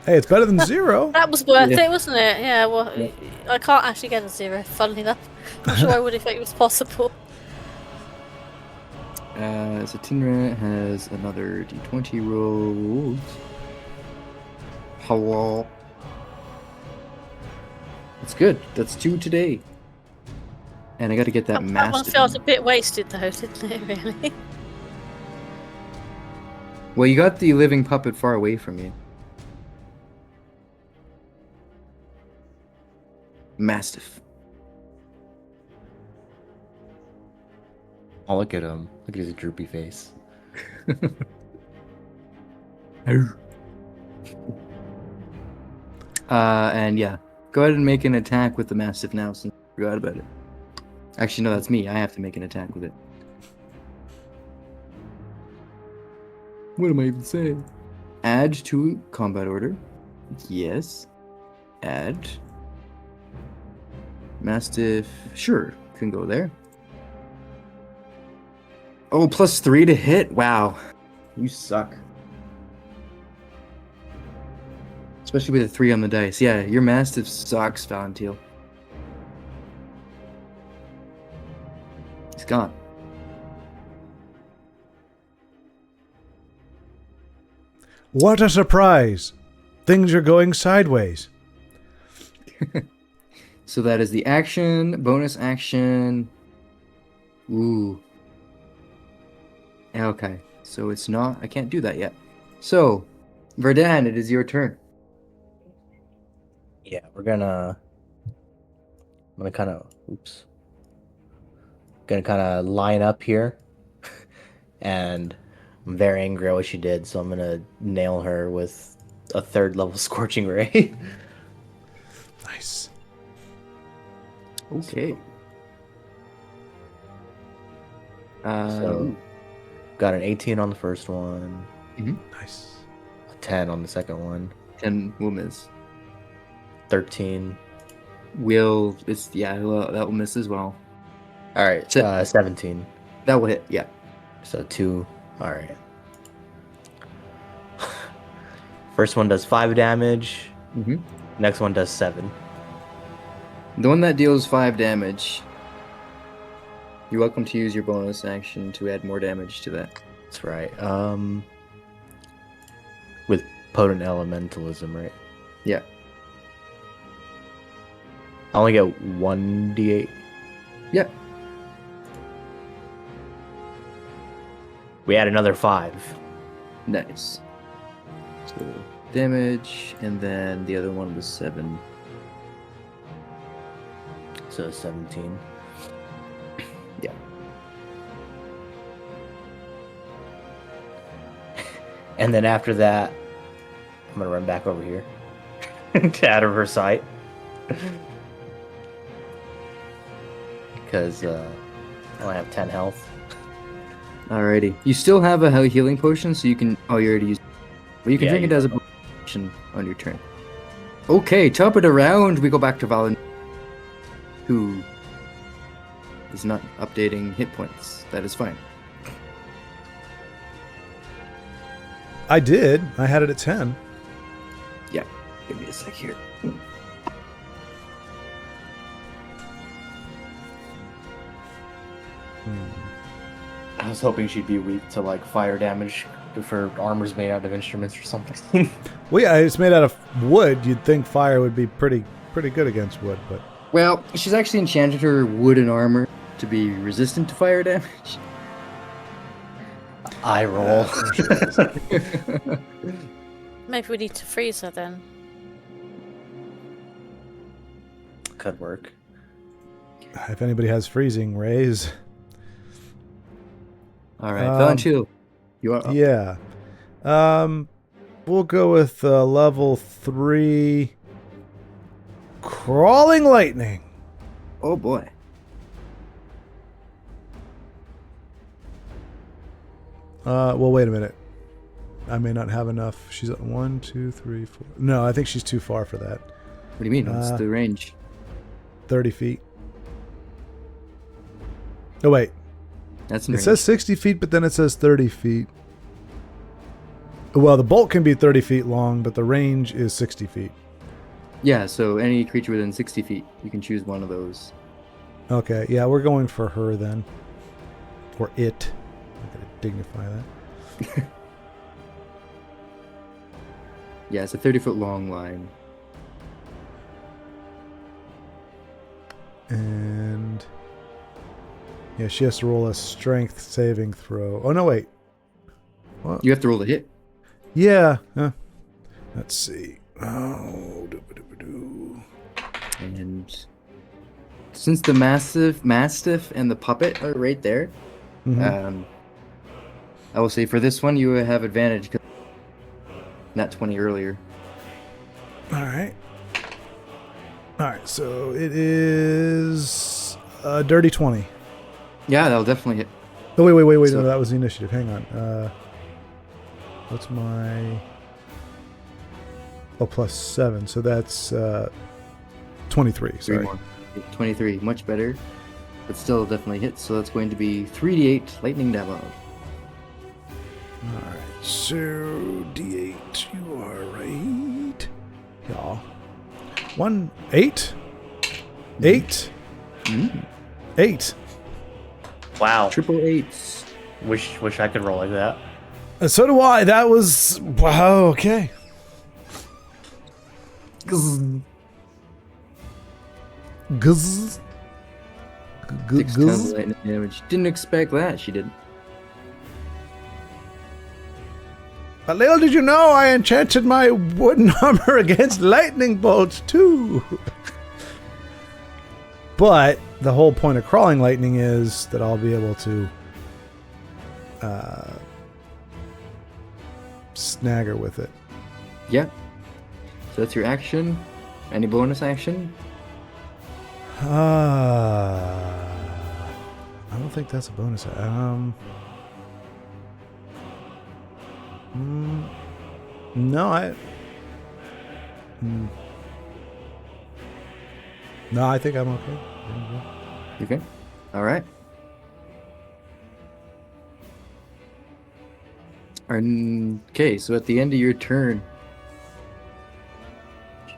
Speaker 4: Hey, it's better than 0.
Speaker 2: That was worth it, wasn't it? Yeah, well, I can't actually get a 0, funnily enough. I'm sure I would if it was possible.
Speaker 1: So Tinra has another D20 roll. Hello. That's good. That's 2 today. And I got to get that
Speaker 2: That one
Speaker 1: master.
Speaker 2: felt a bit wasted, though, didn't it? Really?
Speaker 1: Well, you got the living puppet far away from you. Mastiff.
Speaker 3: Oh, look at him. Look at his droopy face.
Speaker 1: And yeah, go ahead and make an attack with the Mastiff now since I forgot about it. Actually, no, that's me. I have to make an attack with it. What am I even saying? Add to combat order. Yes. Add. Mastiff. Sure, can go there. Oh, +3 to hit. Wow. You suck. Especially with a 3 on the dice. Yeah, your Mastiff sucks, Valentine. He's gone.
Speaker 4: What a surprise! Things are going sideways.
Speaker 1: So that is the action, bonus action. Ooh. Okay, so it's not. I can't do that yet. So, Verdan, it is your turn.
Speaker 3: Yeah, I'm gonna kind of, gonna kind of line up here, and I'm very angry at what she did, so I'm gonna nail her with a 3rd level scorching ray.
Speaker 4: Nice.
Speaker 1: Okay.
Speaker 3: So, got an 18 on the first one,
Speaker 4: Nice.
Speaker 3: a 10 on the second one,
Speaker 1: 10 will miss.
Speaker 3: 13.
Speaker 1: Well, that will miss as well.
Speaker 3: All right, 17.
Speaker 1: That will hit, yeah.
Speaker 3: So 2. All right. First one does 5 damage. Next one does 7.
Speaker 1: The one that deals 5 damage, you're welcome to use your bonus action to add more damage to that.
Speaker 3: That's right. With potent elementalism, right?
Speaker 1: Yeah.
Speaker 3: I only get 1d8.
Speaker 1: Yeah.
Speaker 3: We add another 5.
Speaker 1: Nice. So damage, and then the other one was 7.
Speaker 3: So 17.
Speaker 1: Yeah.
Speaker 3: And then after that, I'm gonna run back over here to out of her sight. Because I only have 10 health.
Speaker 1: Alrighty. You still have a healing potion, so you can. Oh, you already used. Well, you can drink it as a potion on your turn. Okay, top it around. We go back to Valen, who is not updating hit points. That is fine.
Speaker 4: I did. I had it at 10.
Speaker 1: Yeah. Give me a sec here.
Speaker 3: I was hoping she'd be weak to like fire damage if her armor's made out of instruments or something.
Speaker 4: Well, yeah, it's made out of wood. You'd think fire would be pretty good against wood, but
Speaker 1: Well, she's actually enchanted her wooden armor to be resistant to fire damage.
Speaker 3: I roll.
Speaker 2: Maybe we need to freeze her then.
Speaker 3: Could work.
Speaker 4: if anybody has freezing rays.
Speaker 1: All right, Valentine, you are up.
Speaker 4: Yeah. We'll go with level 3 crawling lightning.
Speaker 1: Oh boy.
Speaker 4: Well, wait a minute. I may not have enough. She's at 1, 2, 3, 4. No, I think she's too far for that.
Speaker 1: What do you mean? What's the range?
Speaker 4: 30 feet. Oh, wait.
Speaker 1: That's
Speaker 4: It says 60 feet, but then it says 30 feet. Well, the bolt can be 30 feet long, but the range is 60 feet.
Speaker 1: Yeah, so any creature within 60 feet, you can choose one of those.
Speaker 4: Okay, yeah, we're going for her then. Or it. I'm going to dignify that.
Speaker 1: Yeah, it's a 30-foot long line.
Speaker 4: And yeah, she has to roll a strength saving throw. Oh, no, wait. What?
Speaker 1: You have to roll a hit.
Speaker 4: Yeah. Let's see. Oh, doo-ba-doo-ba-doo.
Speaker 1: And since the mastiff and the puppet are right there,
Speaker 4: Mhm.
Speaker 1: I will say for this one you have advantage because not 20 earlier.
Speaker 4: All right. All right, so it is a dirty 20.
Speaker 1: Yeah, that'll definitely hit.
Speaker 4: Oh, wait.
Speaker 1: So-
Speaker 4: No, that was the initiative. Hang on. What's my... Oh, plus 7. So that's 23.
Speaker 1: Three
Speaker 4: Sorry.
Speaker 1: more. 23, much better, but still definitely hits. So that's going to be 3d8 lightning damage.
Speaker 4: All right. So, D8. You are right. Yeah. 1, 8. 8.
Speaker 1: Mm.
Speaker 4: 8.
Speaker 3: Wow.
Speaker 1: Triple eights.
Speaker 3: Wish I could roll like that.
Speaker 4: So do I. That was... Wow, okay. Guzz.
Speaker 1: 6 tons of lightning damage. Didn't expect that. She didn't.
Speaker 4: But little did you know, I enchanted my wooden armor against lightning bolts too. But the whole point of crawling lightning is that I'll be able to snag her with it.
Speaker 1: Yeah. So that's your action. Any bonus action?
Speaker 4: I don't think that's a bonus. No, No, I think I'm okay.
Speaker 1: Okay. All right. Okay, so at the end of your turn,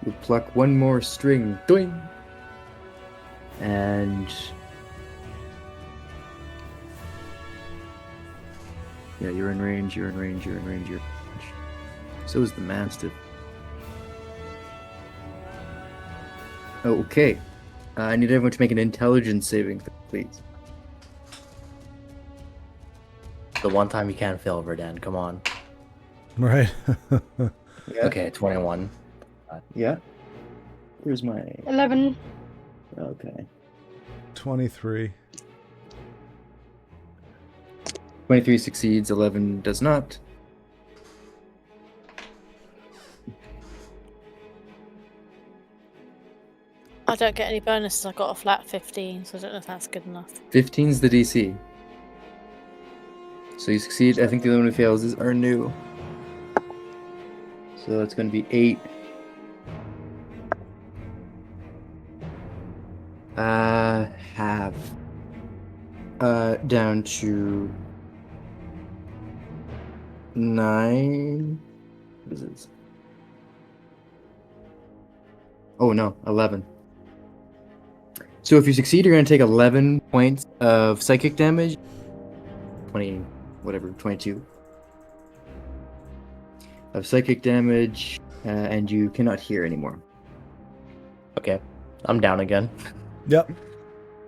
Speaker 1: you pluck one more string. Doing. And yeah, you're in range. So is the mastiff. Okay. I need everyone to make an intelligence saving, please.
Speaker 3: The one time you can't fail, Verdan. Come on.
Speaker 4: Right.
Speaker 1: Yeah.
Speaker 3: Okay, 21.
Speaker 1: Yeah. Where's my...
Speaker 5: 11.
Speaker 1: Okay.
Speaker 4: 23.
Speaker 1: 23 succeeds, 11 does not.
Speaker 2: I don't get any bonuses. I got a flat 15, so I don't know if that's good enough.
Speaker 1: 15's the DC. So you succeed. I think the only one who fails is Arnu. So that's going to be 8. Half. Down to 9. What is this? Oh no, 11. So if you succeed, you're going to take 11 points of psychic damage. 22 of psychic damage, and you cannot hear anymore.
Speaker 3: Okay, I'm down again.
Speaker 4: Yep.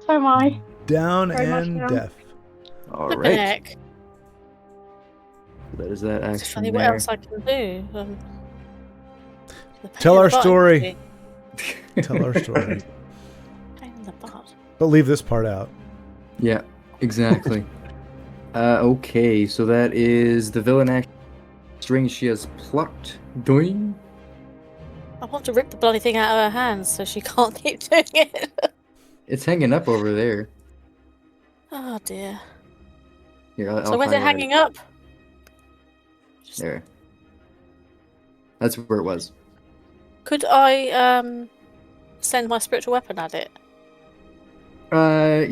Speaker 5: So am I.
Speaker 4: Down
Speaker 5: Very much
Speaker 4: and
Speaker 5: down.
Speaker 4: deaf.
Speaker 1: All
Speaker 2: What the
Speaker 1: right,
Speaker 2: heck?
Speaker 1: that is that
Speaker 2: It's
Speaker 1: action
Speaker 2: funny what
Speaker 1: there.
Speaker 2: else I can do. The pain
Speaker 4: Tell
Speaker 2: in
Speaker 4: our
Speaker 2: the butt
Speaker 4: story.
Speaker 2: is
Speaker 4: Tell our story.
Speaker 2: pain in the butt.
Speaker 4: But leave this part out.
Speaker 1: Yeah, exactly. Okay, so that is the villain action string she has plucked. Doing.
Speaker 2: I want to rip the bloody thing out of her hands so she can't keep doing it.
Speaker 1: It's hanging up over there.
Speaker 2: Oh dear.
Speaker 1: Here, I'll
Speaker 2: So where's it
Speaker 1: highlight
Speaker 2: hanging up?
Speaker 1: There. That's where it was.
Speaker 2: Could I send my spiritual weapon at it?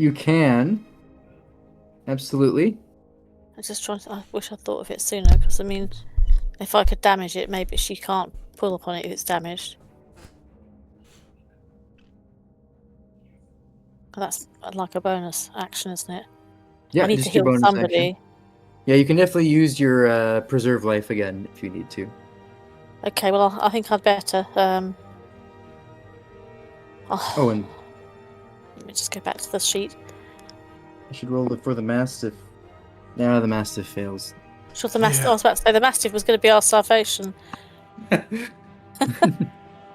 Speaker 1: You can. Absolutely.
Speaker 2: I wish I thought of it sooner, because I mean, if I could damage it, maybe she can't pull upon it if it's damaged. That's like a bonus action, isn't it?
Speaker 1: Yeah,
Speaker 2: I need
Speaker 1: just
Speaker 2: to
Speaker 1: your
Speaker 2: heal
Speaker 1: bonus
Speaker 2: somebody.
Speaker 1: action. Yeah, you can definitely use your preserve life again if you need to.
Speaker 2: Okay, well, I think I'd better.
Speaker 1: And
Speaker 2: Let me just go back to the sheet.
Speaker 1: I should roll it for the Mastiff. No, the Mastiff fails.
Speaker 2: Sure, the Mastiff. I was about to say the Mastiff was going to be our salvation. But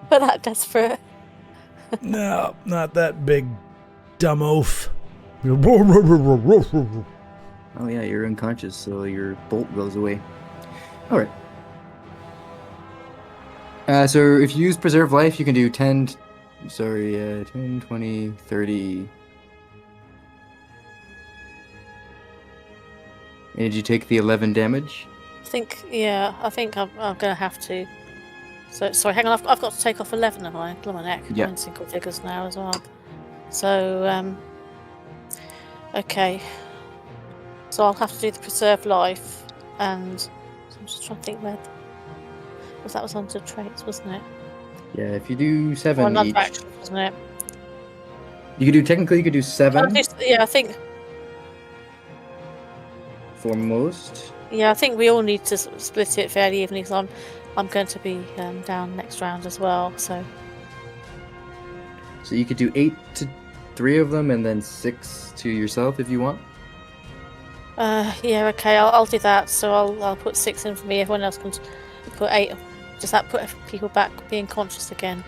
Speaker 2: that desperate.
Speaker 4: No, not that big dumb oaf.
Speaker 1: Oh yeah, you're unconscious, so your bolt goes away. Alright. So if you use preserve life, you can do 10, 20, 30. And did you take the 11 damage?
Speaker 2: I think I'm going to have to. So, sorry, hang on, I've got to take off 11 of mine. On my neck.
Speaker 1: Yeah.
Speaker 2: I'm in single figures now as well. So, okay. So I'll have to do the preserve life, and I'm just trying to think where. Because that was under traits, wasn't it?
Speaker 1: Yeah, if you do 7
Speaker 2: Or another
Speaker 1: each.
Speaker 2: action, wasn't it?
Speaker 1: You could do 7
Speaker 2: Yeah, I think.
Speaker 1: for most.
Speaker 2: Yeah, I think we all need to split it fairly evenly, because I'm going to be down next round as well. So
Speaker 1: So you could do 8 to 3 of them, and then 6 to yourself if you want.
Speaker 2: yeah, okay, I'll do that. So I'll put 6 in for me. Everyone else can put 8. Does that put people back being conscious again?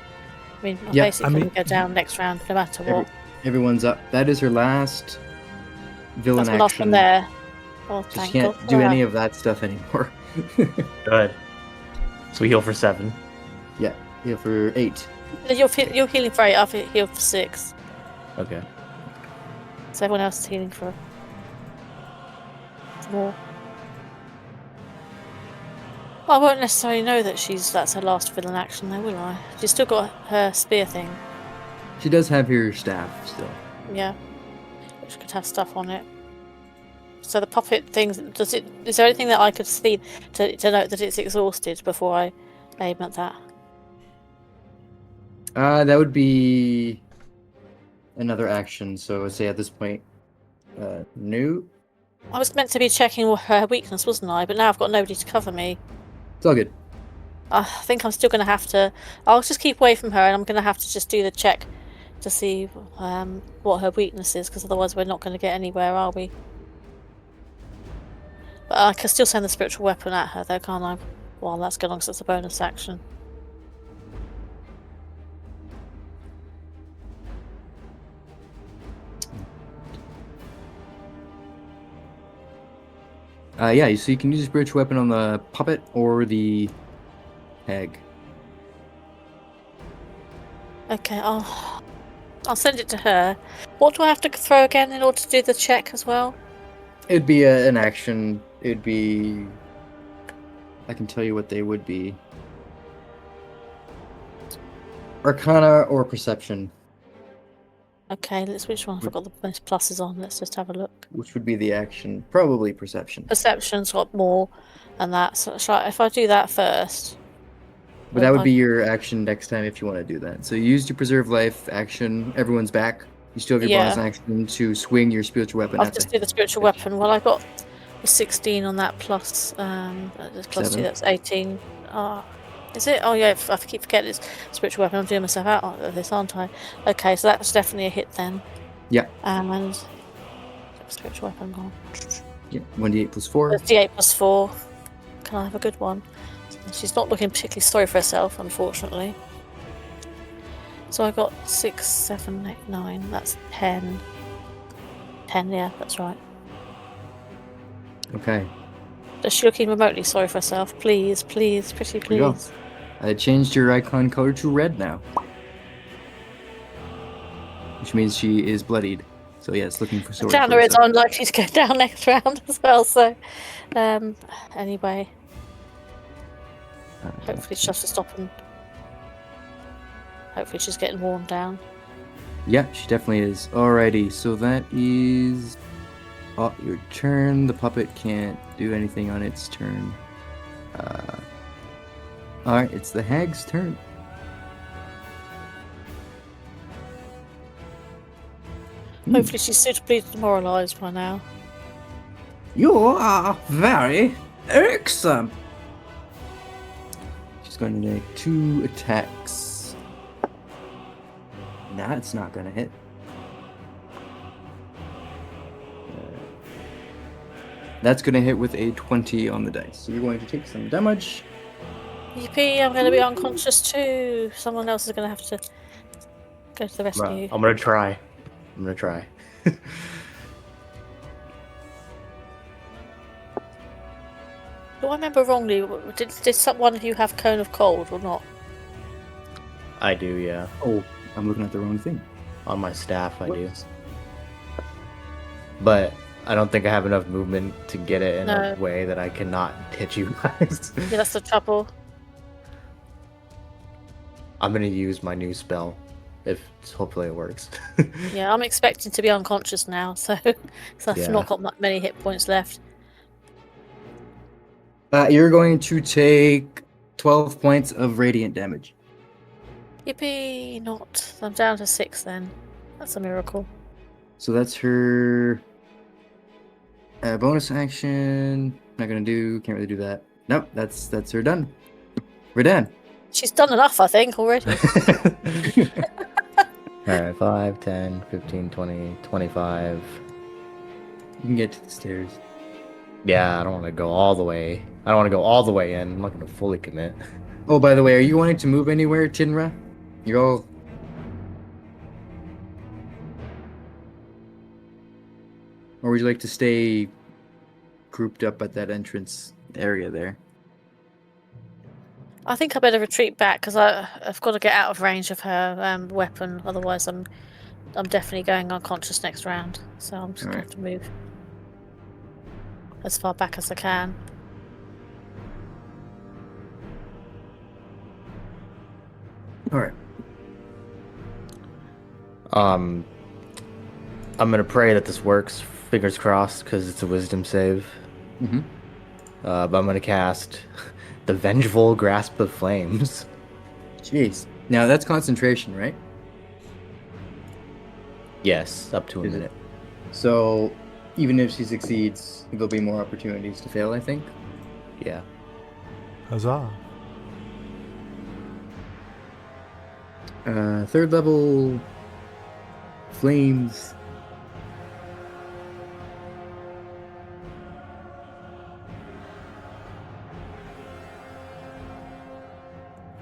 Speaker 2: I mean, basically we go down next round no matter what.
Speaker 1: Everyone's up. That is her last villain
Speaker 2: That's
Speaker 1: action.
Speaker 2: from there. Oh,
Speaker 1: So she
Speaker 2: thank
Speaker 1: can't
Speaker 2: God.
Speaker 1: do any of that stuff anymore.
Speaker 3: Good. So we heal for 7.
Speaker 1: Yeah, heal for 8.
Speaker 2: You're healing for 8. I've healed for 6.
Speaker 3: Okay.
Speaker 2: So everyone else is healing for more. I won't necessarily know that that's her last villain action, though, will I? She's still got her spear thing.
Speaker 1: She does have her staff still.
Speaker 2: Yeah, which could have stuff on it. So the puppet things, is there anything that I could see to note that it's exhausted before I aim at that?
Speaker 1: That would be another action. So say at this point, no.
Speaker 2: I was meant to be checking her weakness, wasn't I? But now I've got nobody to cover me.
Speaker 1: It's all good.
Speaker 2: I think I'm still going to have to. I'll just keep away from her, and I'm going to have to just do the check to see what her weakness is, because otherwise we're not going to get anywhere, are we? But I can still send the spiritual weapon at her, though, can't I? Well, that's good, because it's a bonus action.
Speaker 1: Yeah, so you can use a spiritual weapon on the puppet or the hag.
Speaker 2: Okay, I'll send it to her. What do I have to throw again in order to do the check as well?
Speaker 1: It'd be an action. It'd be... I can tell you what they would be. Arcana or Perception.
Speaker 2: Okay, which one have I got the most pluses on? Let's just have a look.
Speaker 1: Which would be the action? Probably Perception.
Speaker 2: Perception's got more than that. So if I do that first...
Speaker 1: But that would be your action next time if you want to do that. So you used your preserve life action. Everyone's back. You still have your bonus action to swing your spiritual weapon.
Speaker 2: I'll just do the spiritual weapon. Well, I got a 16 on that plus 2. That's 18. Is it? Oh yeah, I keep forgetting it's spiritual weapon. I'm doing myself out of this, aren't I? Okay, so that's definitely a hit then.
Speaker 1: Yeah.
Speaker 2: And spiritual weapon gone.
Speaker 1: Yeah. 1d8 plus 4.
Speaker 2: That's d8 plus 4. Can I have a good one? She's not looking particularly sorry for herself, unfortunately. So I got 6, 7, 8, 9. That's 10. 10, yeah, that's right.
Speaker 1: Okay.
Speaker 2: Is she looking remotely sorry for herself? Please, please, pretty please.
Speaker 1: I changed your icon color to red now. Which means she is bloodied. So yeah, it's looking for sorry.
Speaker 2: Down the red's unlikely to go down next round as well, so... anyway. Hopefully she'll have to stop and... Hopefully she's getting worn down.
Speaker 1: Yeah, she definitely is. Alrighty, so that is your turn. The puppet can't do anything on its turn. Alright, it's the hag's turn.
Speaker 2: Hopefully she's suitably demoralised by now.
Speaker 1: You are very irksome. She's going to make 2 attacks. That's not going to hit. That's going to hit with a 20 on the dice. So you're going to take some damage.
Speaker 2: Yippee, I'm going to be unconscious too. Someone else is going to have to go to the rescue.
Speaker 3: Right. I'm going to try.
Speaker 2: Do I remember wrongly? Did one of you have Cone of Cold or not?
Speaker 3: I do, yeah.
Speaker 1: Oh, I'm looking at the wrong thing.
Speaker 3: On my staff, I do. But I don't think I have enough movement to get it in a way that I cannot hit you guys.
Speaker 2: Yeah, that's the trouble.
Speaker 3: I'm going to use my new spell. Hopefully it works.
Speaker 2: Yeah, I'm expecting to be unconscious now, so I've not got many hit points left.
Speaker 1: You're going to take 12 points of radiant damage.
Speaker 2: Yippee, not. I'm down to 6 then. That's a miracle.
Speaker 1: So that's her bonus action. Not gonna do. Can't really do that. Nope. That's her done. We're done.
Speaker 2: She's done enough, I think, already.
Speaker 3: Alright, 5, 10, 15, 20, 25.
Speaker 1: You can get to the stairs.
Speaker 3: Yeah, I don't want to go all the way. I don't want to go all the way in. I'm not going to fully commit.
Speaker 1: Oh, by the way, are you wanting to move anywhere, Tinra? You're all... Or would you like to stay grouped up at that entrance area there?
Speaker 2: I think I better retreat back because I've got to get out of range of her weapon. Otherwise, I'm definitely going unconscious next round. So I'm just going to have to move as far back as I can.
Speaker 1: All right.
Speaker 3: I'm gonna pray that this works. Fingers crossed, because it's a wisdom save.
Speaker 1: Mm-hmm.
Speaker 3: But I'm gonna cast the Vengeful Grasp of Flames.
Speaker 1: Jeez. Now that's concentration, right?
Speaker 3: Yes, up to a minute.
Speaker 1: So, even if she succeeds, there'll be more opportunities to fail, I think.
Speaker 3: Yeah.
Speaker 4: Huzzah.
Speaker 1: 3rd level flames.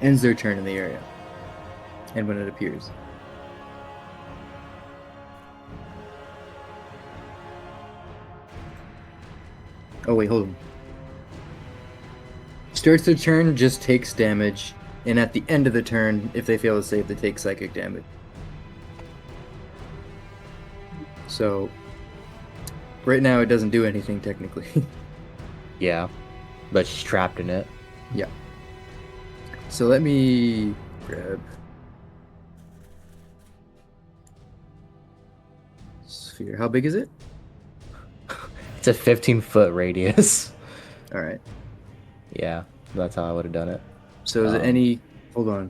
Speaker 1: Ends their turn in the area. And when it appears. Oh wait, hold on. Starts their turn, just takes damage, and at the end of the turn, if they fail to save, they take psychic damage. So, right now it doesn't do anything technically.
Speaker 3: Yeah, but she's trapped in it.
Speaker 1: Yeah. So let me grab sphere. How big is it?
Speaker 3: It's a 15-foot radius.
Speaker 1: All right.
Speaker 3: Yeah, that's how I would have done it.
Speaker 1: So is it any... Hold on.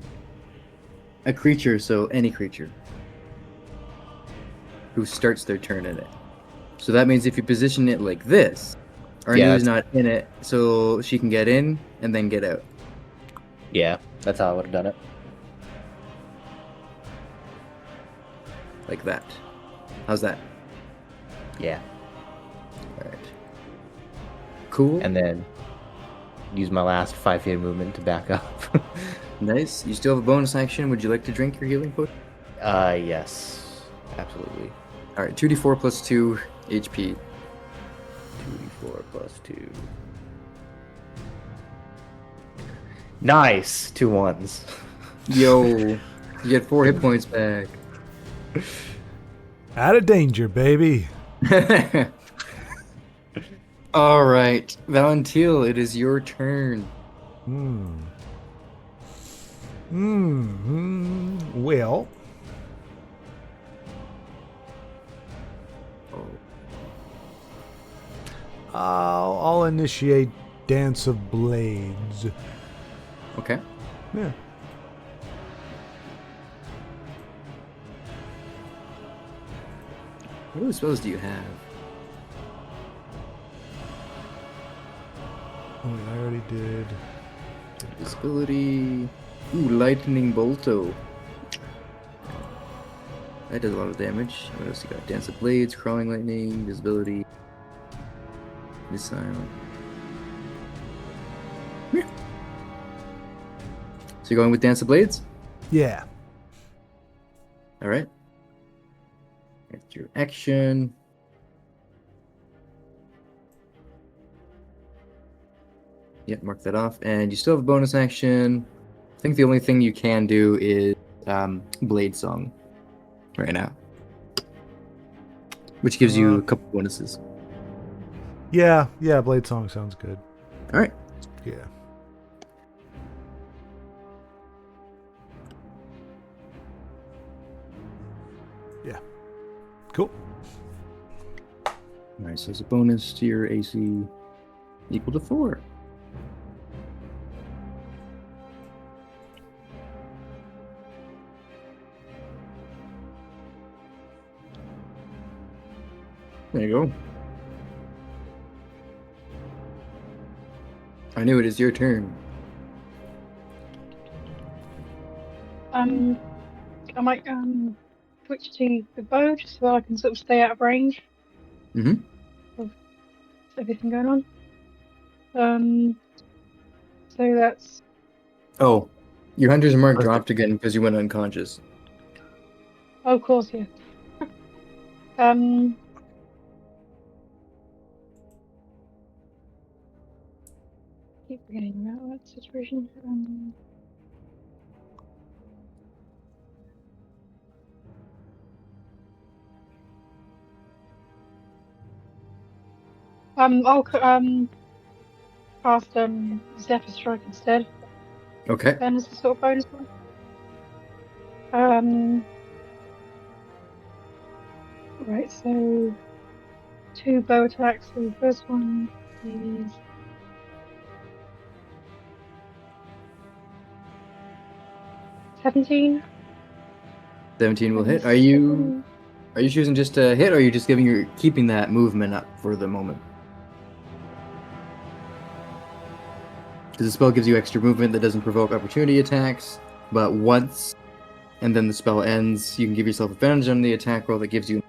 Speaker 1: A creature, so any creature who starts their turn in it. So that means if you position it like this, Arnu's not in it, so she can get in and then get out.
Speaker 3: Yeah, that's how I would have done it.
Speaker 1: Like that. How's that?
Speaker 3: Yeah.
Speaker 1: Alright. Cool.
Speaker 3: And then use my last 5 feet of movement to back up.
Speaker 1: Nice. You still have a bonus action. Would you like to drink your healing potion?
Speaker 3: Yes. Absolutely.
Speaker 1: Alright, 2d4 plus 2 HP.
Speaker 3: 2d4 plus 2. Nice! 2 1s.
Speaker 1: Yo, you get 4 hit points back.
Speaker 4: Out of danger, baby.
Speaker 1: Alright, Valentil, it is your turn.
Speaker 4: Well, I'll initiate Dance of Blades.
Speaker 1: Okay.
Speaker 4: Yeah.
Speaker 1: What other spells do you have?
Speaker 4: Oh, wait, I already did.
Speaker 1: Visibility. Ooh, Lightning Bolto. That does a lot of damage. What else you got? Dance of Blades, Crawling Lightning, Visibility, Missile. Yeah. So you're going with Dance of Blades?
Speaker 4: Yeah.
Speaker 1: Alright. That's your action. Yep, mark that off. And you still have a bonus action. I think the only thing you can do is Blade Song right now, which gives you a couple bonuses.
Speaker 4: Yeah, Blade Song sounds good.
Speaker 1: All right.
Speaker 4: Yeah. Yeah. Cool.
Speaker 1: All right, so it's a bonus to your AC equal to 4. There you go. I knew it is your turn.
Speaker 5: I might switch to the bow just so I can sort of stay out of range of everything going on. So that's
Speaker 1: Oh, your hunter's mark dropped again because you went unconscious.
Speaker 5: oh, of course, yeah. Keep forgetting about that situation. I'll cast Zephyr Strike instead.
Speaker 1: Okay.
Speaker 5: Then as a sort of bonus one. Right, so 2 bow attacks. So the first one is 17.
Speaker 1: 17 will
Speaker 5: And
Speaker 1: hit.
Speaker 5: the
Speaker 1: Are you
Speaker 5: second-
Speaker 1: choosing just to hit, or are you just keeping that movement up for the moment? Because the spell gives you extra movement that doesn't provoke opportunity attacks, but once, and then the spell ends, you can give yourself advantage on the attack roll that gives you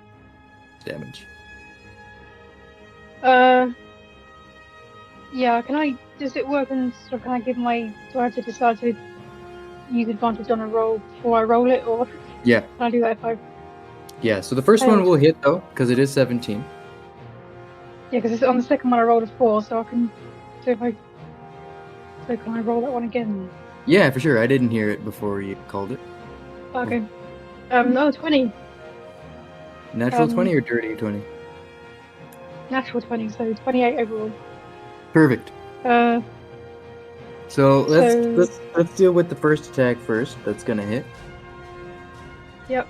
Speaker 1: damage.
Speaker 5: Yeah, does it work and sort of can I give do I have to decide to use advantage on a roll before I roll it, or
Speaker 1: Yeah.
Speaker 5: can I do that if I
Speaker 1: Yeah, so the first
Speaker 5: failed?
Speaker 1: one will hit, though, because it is 17.
Speaker 5: Yeah, because on the second one I rolled a 4, so I can. So can I roll that one again then?
Speaker 1: Yeah, for sure. I didn't hear it before you called it.
Speaker 5: Okay. No, 20.
Speaker 1: Natural 20 or dirty 20?
Speaker 5: Natural 20, so 28 overall.
Speaker 1: Perfect. So
Speaker 5: So
Speaker 1: let's deal with the first attack first. That's gonna hit.
Speaker 5: Yep.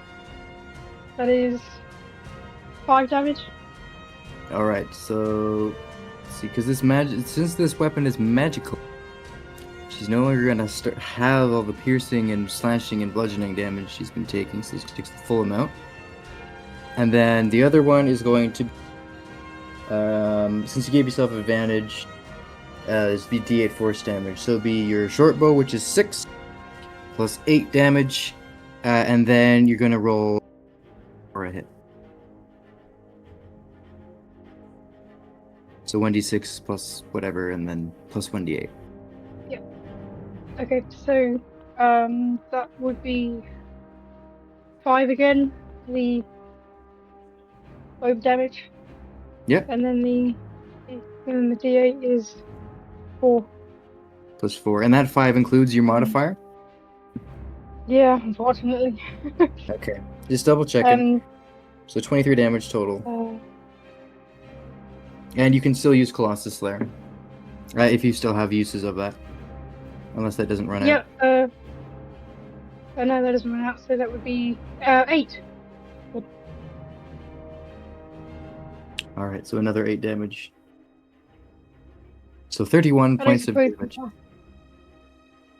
Speaker 5: That is 5 damage.
Speaker 1: All right. So let's see, because since this weapon is magical, she's no longer gonna have all the piercing and slashing and bludgeoning damage she's been taking. So she takes the full amount. And then the other one is going to, since you gave yourself advantage, is the D8 force damage. So it'll be your short bow, which is 6 plus 8 damage, and then you're gonna roll for a hit. So 1d6 plus whatever, and then plus 1d8.
Speaker 5: Yep. Okay, so that would be 5 again. The bow damage.
Speaker 1: Yeah.
Speaker 5: And then the D8 is 4.
Speaker 1: Plus 4, and that 5 includes your modifier.
Speaker 5: Yeah, unfortunately.
Speaker 1: Okay, just double checking. So 23 damage total. And you can still use Colossus Slayer. If you still have uses of that. Unless that doesn't run out.
Speaker 5: Yeah, no, that doesn't run out, so that would be 8.
Speaker 1: Alright, so another 8 damage. So 31
Speaker 5: I don't
Speaker 1: points of
Speaker 5: suppose,
Speaker 1: damage.
Speaker 5: I don't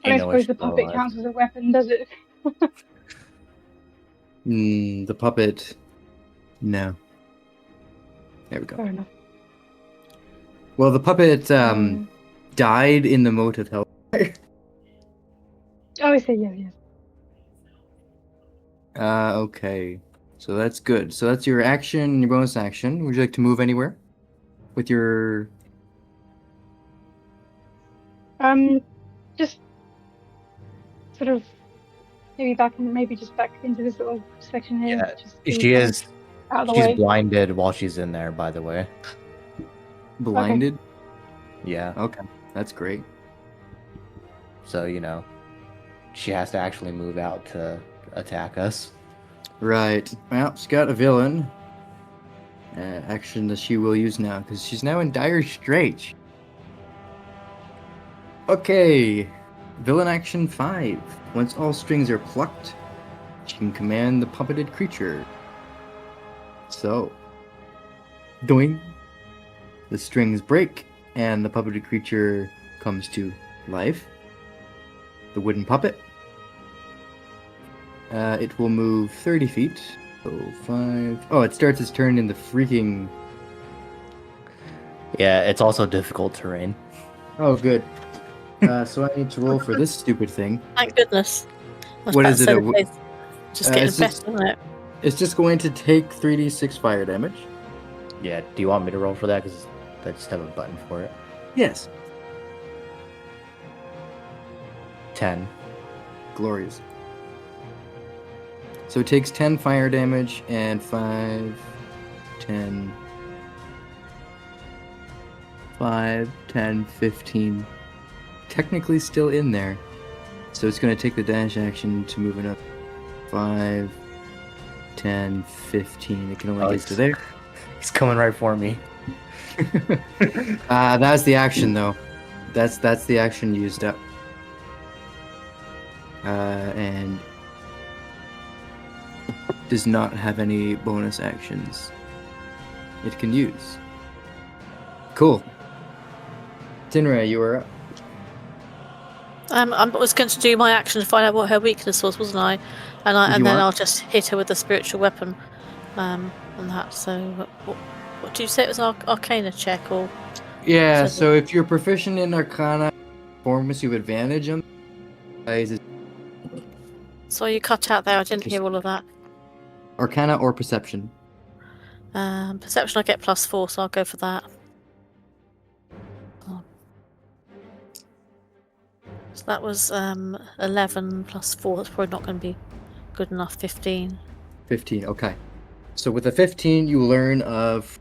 Speaker 3: Ain't no way
Speaker 5: suppose the
Speaker 3: she's alive.
Speaker 5: puppet counts as a weapon, does it?
Speaker 1: The puppet. No. There we go.
Speaker 5: Fair enough.
Speaker 1: Well, the puppet died in the moat of hell.
Speaker 5: Oh, I see. Yeah, yes.
Speaker 1: Okay. So that's good. So that's your action and your bonus action. Would you like to move anywhere with your?
Speaker 5: Just sort of maybe just back into this little section here.
Speaker 3: Yeah,
Speaker 5: Just
Speaker 3: she is.
Speaker 5: out of the
Speaker 3: She's
Speaker 5: way.
Speaker 3: blinded while she's in there. By the way.
Speaker 1: Blinded?
Speaker 3: Yeah.
Speaker 1: Okay. That's great.
Speaker 3: So she has to actually move out to attack us.
Speaker 1: Right. Well, she's got a villain action that she will use now because she's now in dire straits. Okay. Villain action 5. Once all strings are plucked, she can command the puppeted creature. So, doing. The strings break, and the puppeted creature comes to life. The wooden puppet. It will move 30 feet. So 5. Oh, it starts its turn in the freaking.
Speaker 3: Yeah, it's also difficult terrain.
Speaker 1: Oh, good. So I need to roll for this stupid thing.
Speaker 2: Thank goodness.
Speaker 1: What is it?
Speaker 2: Just getting
Speaker 1: it's
Speaker 2: better,
Speaker 1: just-
Speaker 2: isn't it?
Speaker 1: It's just going to take 3d6 fire damage.
Speaker 3: Yeah. Do you want me to roll for that? Because I just have a button for it.
Speaker 1: Yes.
Speaker 3: 10.
Speaker 1: Glorious. So it takes 10 fire damage and 5, 10, 5, 10, 15. Technically still in there. So it's going to take the dash action to move it up. 5, 10, 15. It can only get to there.
Speaker 3: He's coming right for me.
Speaker 1: That's the action, though. That's the action used up. And does not have any bonus actions it can use. Cool. Tinra, you are up.
Speaker 2: I was going to do my action to find out what her weakness was, wasn't I? And then I'll just hit her with the spiritual weapon. And that. So, what did you say? It was an Arcana check, or?
Speaker 1: Yeah. So if you're proficient in Arcana, performance, you have advantage on.
Speaker 2: So you cut out there. I didn't hear all of that.
Speaker 1: Arcana or Perception.
Speaker 2: Perception, I get +4, so I'll go for that. So that was 11 +4. That's probably not going to be good enough. 15.
Speaker 1: 15. Okay. So with a 15, you learn of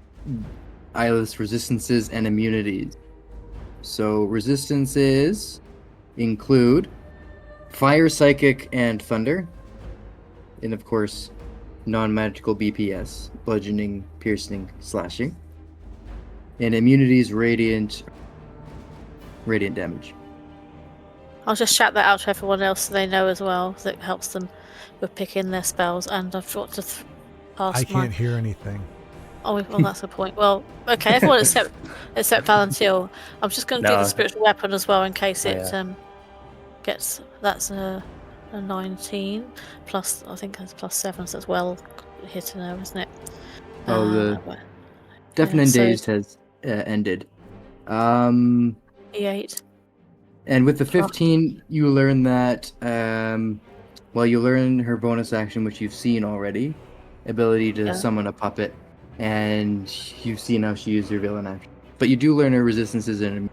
Speaker 1: Isla's resistances and immunities. So resistances include fire, psychic, and thunder, and of course, non-magical BPS, bludgeoning, piercing, slashing, and immunities, radiant damage.
Speaker 2: I'll just shout that out to everyone else so they know as well. That helps them with picking their spells. And I've got to pass.
Speaker 4: I can't hear anything.
Speaker 2: Oh, well, that's the point. Well, okay, everyone except Valentil. I'm just going to do the spiritual weapon as well in case it gets. That's a 19 plus. I think that's +7, so it's well hitting her, isn't it?
Speaker 1: The Deafening Dazed has ended.
Speaker 2: E8.
Speaker 1: And with the 15, you learn that. You learn her bonus action, which you've seen already, ability to summon a puppet, and you've seen how she used her villain action. But you do learn her resistances and.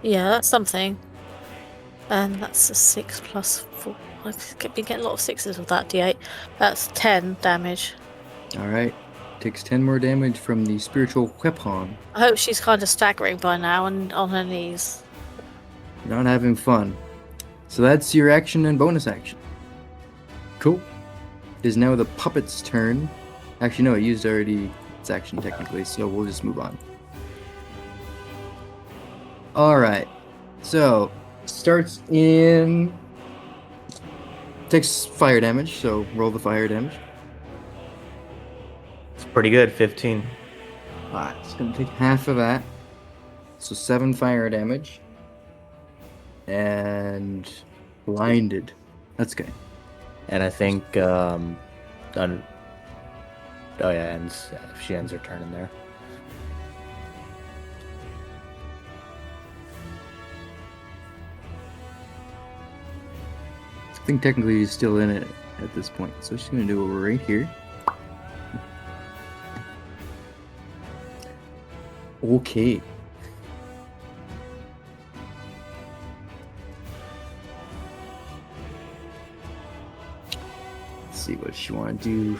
Speaker 2: Yeah, that's something. And that's a 6 + 4. I've been getting a lot of 6s with that D8. That's 10 damage.
Speaker 1: Alright. Takes 10 more damage from the spiritual weapon.
Speaker 2: I hope she's kind of staggering by now and on her knees.
Speaker 1: Not having fun. So that's your action and bonus action. Cool. It is now the puppet's turn. Actually, no, it used already its action technically, so we'll just move on. Alright. So, starts in. Takes fire damage, so roll the fire damage.
Speaker 3: It's pretty good. 15.
Speaker 1: Alright, it's gonna take half of that. So 7 fire damage. And blinded. That's good.
Speaker 3: And I think, she ends her turn in there.
Speaker 1: I think technically he's still in it at this point. So she's going to do it right here. Okay. Let's see what she want to do.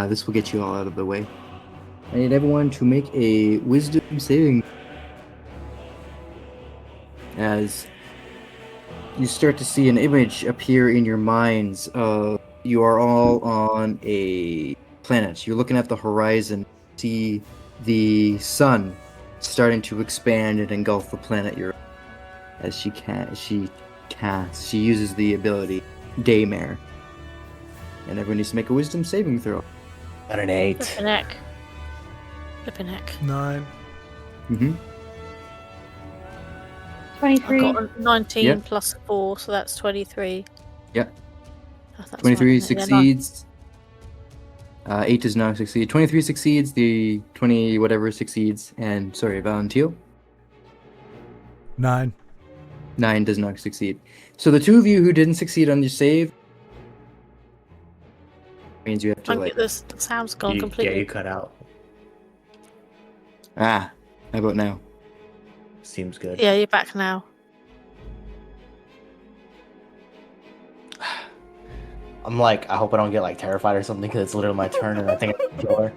Speaker 1: This will get you all out of the way. I need everyone to make a wisdom saving. As you start to see an image appear in your minds of you are all on a planet. You're looking at the horizon, see the sun starting to expand and engulf the planet you're as she uses the ability Daymare. And everyone needs to make a wisdom saving throw.
Speaker 3: Got an 8.
Speaker 2: Flippin' heck.
Speaker 4: 9.
Speaker 1: Mm-hmm.
Speaker 5: 23.
Speaker 2: I've got 19
Speaker 1: Yep.
Speaker 2: plus 4, so that's 23.
Speaker 1: Yep.
Speaker 2: Oh, that's
Speaker 1: 23
Speaker 2: right, isn't it? Yeah,
Speaker 1: succeeds. 8 does not succeed. 23 succeeds. The 20 whatever succeeds. And sorry, Valentine.
Speaker 4: 9.
Speaker 1: 9 does not succeed. So the two of you who didn't succeed on your save means you have to
Speaker 2: I get this. The sound's gone completely.
Speaker 3: Yeah, you cut out.
Speaker 1: how about now?
Speaker 3: Seems good.
Speaker 2: Yeah, you're back now.
Speaker 3: I'm like, I hope I don't get like terrified or something because it's literally my turn and I think I'm sure.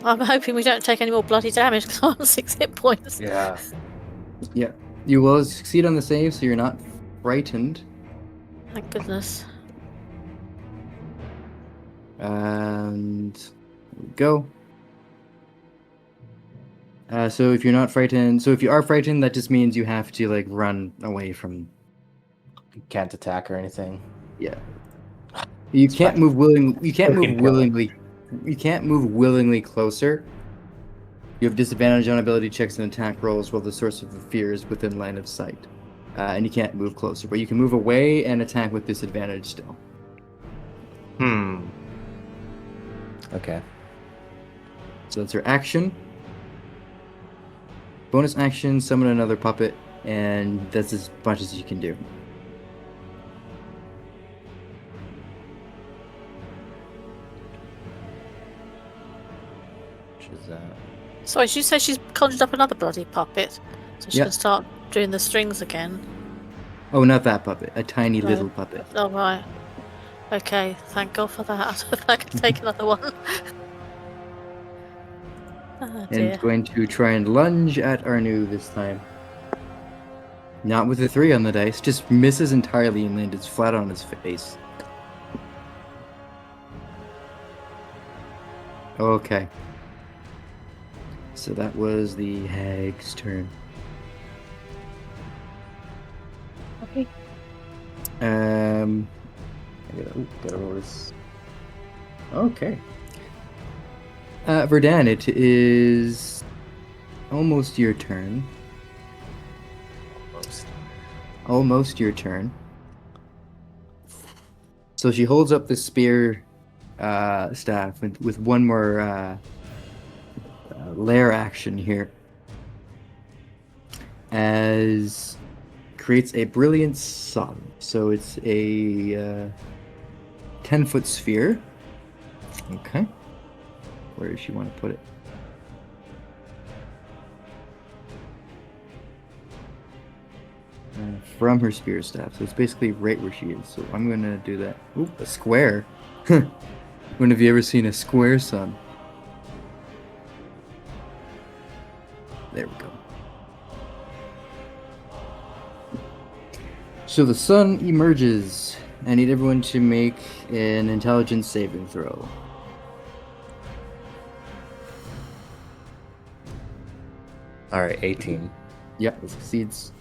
Speaker 2: I'm hoping we don't take any more bloody damage because I'm on 6 hit points.
Speaker 3: Yeah.
Speaker 1: Yeah. You will succeed on the save, so you're not frightened.
Speaker 2: Thank goodness.
Speaker 1: And there we go. So if you're not frightened, so if you are frightened, that just means you have to like run away from.
Speaker 3: Can't attack or anything.
Speaker 1: Yeah. You can't move willingly. You can't
Speaker 3: Fucking
Speaker 1: move willingly. You can't move willingly closer. You have disadvantage on ability checks and attack rolls while the source of the fear is within line of sight. And you can't move closer, but you can move away and attack with disadvantage still.
Speaker 3: Okay.
Speaker 1: So that's your action. Bonus action, summon another puppet, and that's as much as you can do.
Speaker 3: Which is that?
Speaker 2: Sorry, did you say she's conjured up another bloody puppet? So she
Speaker 1: Yeah.
Speaker 2: can start doing the strings again?
Speaker 1: Oh, not that puppet. A tiny
Speaker 2: No.
Speaker 1: little puppet.
Speaker 2: Oh, right. Okay, thank God for that. I can take another one. Oh, dear.
Speaker 1: And going to try and lunge at Arnu this time. Not with a 3 on the dice. Just misses entirely and lands flat on his face. Okay. So that was the hag's turn.
Speaker 5: Okay.
Speaker 1: I gotta roll this. Okay. Verdan, it is almost your turn. Almost your turn. So she holds up the spear staff with one more lair action here. As creates a brilliant sun. So it's a 10-foot sphere. Okay. Where does she want to put it? From her spear staff. So it's basically right where she is. So I'm going to do that. Oop, a square. When have you ever seen a square sun? There we go. So the sun emerges. I need everyone to make an intelligence saving throw.
Speaker 3: All right, 18.
Speaker 1: Yep, it succeeds.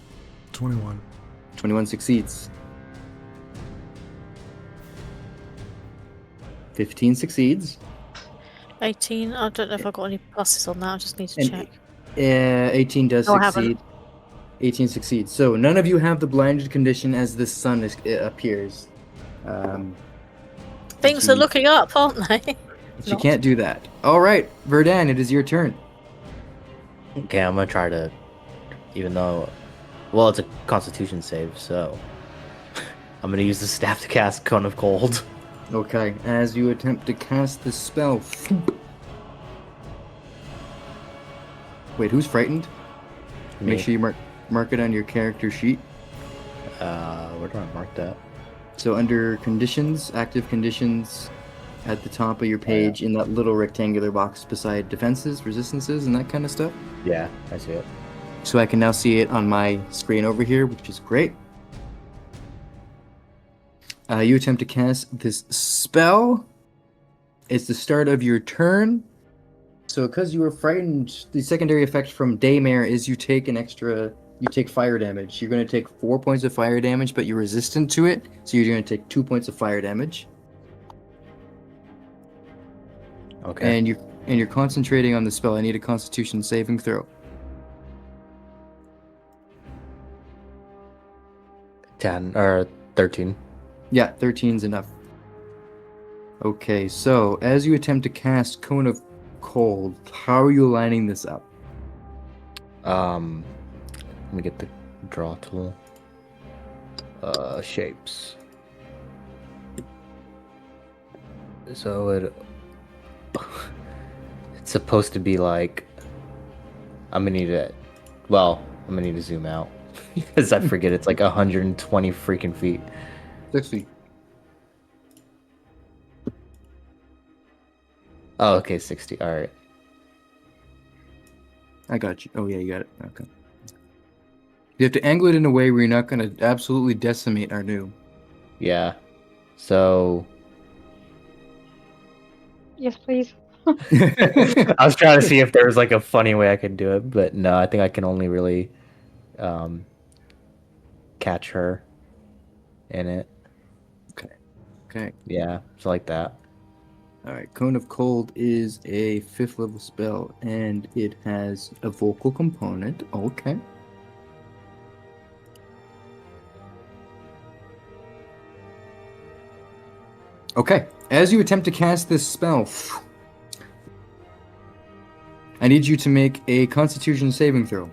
Speaker 4: 21.
Speaker 1: 21 succeeds. 15 succeeds.
Speaker 2: 18. I don't know if I've got any pluses on that. I just need to
Speaker 1: And
Speaker 2: check.
Speaker 1: 18 does
Speaker 2: No, I haven't.
Speaker 1: succeed. 18 succeeds. So none of you have the blinded condition as the sun appears.
Speaker 2: Things are looking up, aren't they?
Speaker 1: But you can't do that. All right, Verdan, it is your turn.
Speaker 3: Okay, I'm gonna try to, even though, well, it's a Constitution save, so I'm gonna use the staff to cast Cone of Cold.
Speaker 1: Okay, as you attempt to cast the spell. Wait, who's frightened?
Speaker 3: Me.
Speaker 1: Make sure you mark it on your character sheet.
Speaker 3: Where do I mark that?
Speaker 1: So under conditions, active conditions, at the top of your page, in that little rectangular box beside defenses, resistances, and that kind of stuff.
Speaker 3: Yeah, I see it.
Speaker 1: So I can now see it on my screen over here, which is great. You attempt to cast this spell. It's the start of your turn. So because you were frightened, the secondary effect from Daymare is you take fire damage. You're going to take 4 points of fire damage, but you're resistant to it, so you're going to take 2 points of fire damage.
Speaker 3: Okay.
Speaker 1: And you're concentrating on the spell. I need a Constitution saving throw.
Speaker 3: 10 or 13.
Speaker 1: Yeah, 13's enough. Okay, so as you attempt to cast Cone of Cold, how are you lining this up?
Speaker 3: Let me get the draw tool. Shapes. So it's supposed to be like, I'm gonna need to zoom out because I forget it's like 120 freaking feet.
Speaker 1: 60.
Speaker 3: Oh, okay, 60. All right.
Speaker 1: I got you. Oh yeah, you got it. Okay. You have to angle it in a way where you're not going to absolutely decimate our new.
Speaker 3: Yeah. So
Speaker 5: Yes, please.
Speaker 3: I was trying to see if there was like a funny way I could do it, but no, I think I can only really catch her in it.
Speaker 1: Okay.
Speaker 3: Yeah, so like that.
Speaker 1: All right. Cone of Cold is a 5th level spell, and it has a vocal component. Okay. Okay. As you attempt to cast this spell, I need you to make a Constitution saving throw.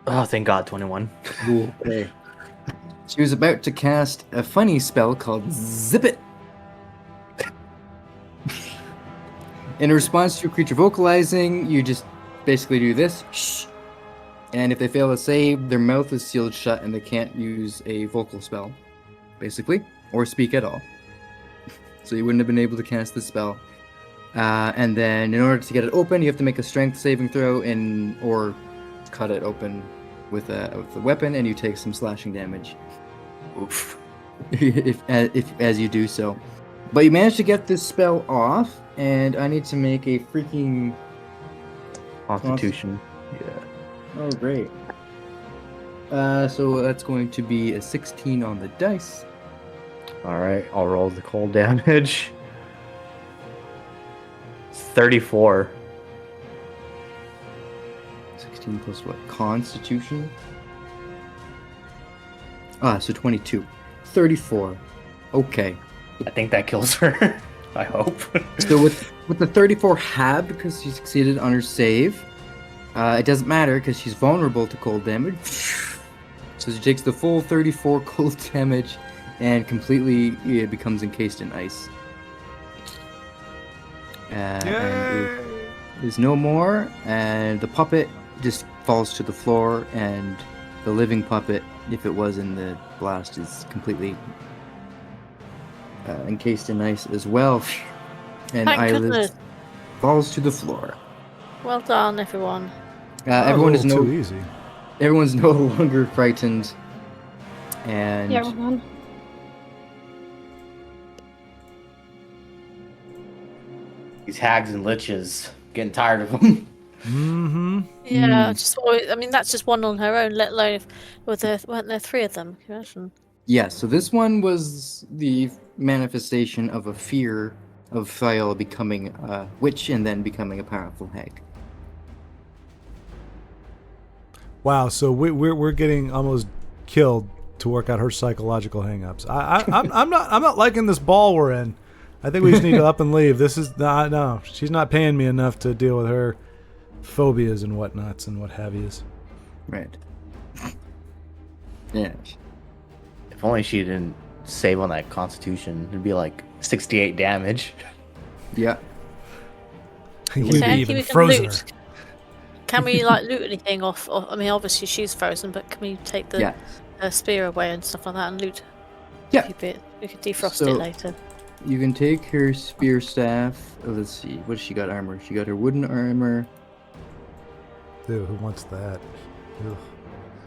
Speaker 3: Oh, thank God, 21.
Speaker 1: Okay. She was about to cast a funny spell called Zip It. In response to a creature vocalizing, you just basically do this. Shh. And if they fail to save, their mouth is sealed shut and they can't use a vocal spell, basically, or speak at all. So you wouldn't have been able to cast the spell. And then in order to get it open, you have to make a strength saving throw or cut it open with a weapon, and you take some slashing damage.
Speaker 3: Oof.
Speaker 1: if as you do so. But you managed to get this spell off, and I need to make a freaking
Speaker 3: Constitution. Yeah.
Speaker 1: Oh, great. So that's going to be a 16 on the dice.
Speaker 3: All right, I'll roll the cold damage. 34.
Speaker 1: 16 plus what? Constitution? So 22. 34. Okay.
Speaker 3: I think that kills her. I hope.
Speaker 1: So with the 34 hab, because she succeeded on her save, it doesn't matter because she's vulnerable to cold damage. So she takes the full 34 cold damage and completely becomes encased in ice. And is no more, and the puppet just falls to the floor, and the living puppet, if it was in the blast, is completely encased in ice as well. And
Speaker 2: Thank
Speaker 1: Eyelids
Speaker 2: goodness.
Speaker 1: falls to the floor.
Speaker 2: Well done, everyone.
Speaker 1: Everyone's
Speaker 4: too easy.
Speaker 1: Everyone's no longer frightened, and
Speaker 5: Yeah, well done.
Speaker 3: These hags and liches, getting tired of them.
Speaker 4: Mm-hmm.
Speaker 2: Yeah, just always, I mean, that's just one on her own, let alone if weren't there 3 of them? Can you imagine?
Speaker 1: Yeah, so this one was the manifestation of a fear of Thael becoming a witch and then becoming a powerful hag.
Speaker 4: Wow, so we're getting almost killed to work out her psychological hangups. I'm not liking this ball we're in. I think we just need to up and leave. This is no. She's not paying me enough to deal with her phobias and whatnots and what have yous.
Speaker 1: Right. Yeah.
Speaker 3: If only she didn't save on that Constitution, it'd be like 68 damage.
Speaker 1: Yeah.
Speaker 4: You'd
Speaker 2: Is
Speaker 4: be
Speaker 2: there anything
Speaker 4: even
Speaker 2: we can
Speaker 4: frozen.
Speaker 2: loot? Can we like loot anything off? I mean, obviously she's frozen, but can we take the spear away and stuff like that and loot?
Speaker 1: Yeah.
Speaker 2: Keep it. We could defrost
Speaker 1: So-
Speaker 2: it later.
Speaker 1: You can take her spear staff. Oh, let's see. What does she got? Armor. She got her wooden armor.
Speaker 4: Dude, who wants that? Ugh.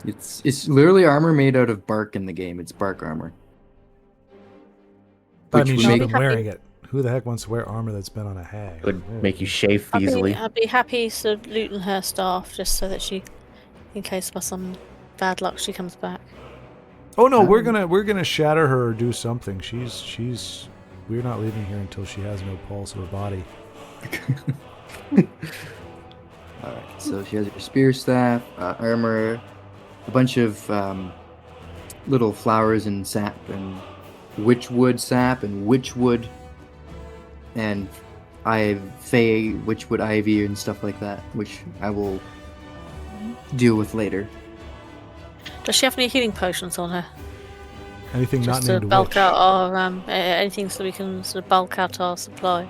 Speaker 1: It's literally armor made out of bark in the game. It's bark armor.
Speaker 4: I
Speaker 1: Which
Speaker 4: mean,
Speaker 1: would
Speaker 4: she's
Speaker 1: make-
Speaker 4: been wearing it. Who the heck wants to wear armor that's been on a hag?
Speaker 3: It would make you shave
Speaker 2: I'd
Speaker 3: easily.
Speaker 2: be happy to looten her staff just so that she, in case by some bad luck she comes back.
Speaker 4: Oh no, we're gonna shatter her or do something. We're not leaving here until she has no pulse or body.
Speaker 1: Alright, so she has her spear staff, armor, a bunch of little flowers and sap, and witchwood sap, and witchwood, and fey witchwood ivy and stuff like that, which I will deal with later.
Speaker 2: Does she have any healing potions on her?
Speaker 4: Anything
Speaker 2: Just
Speaker 4: not
Speaker 2: to
Speaker 4: named
Speaker 2: bulk
Speaker 4: witch.
Speaker 2: out our anything so we can sort of bulk out our supply.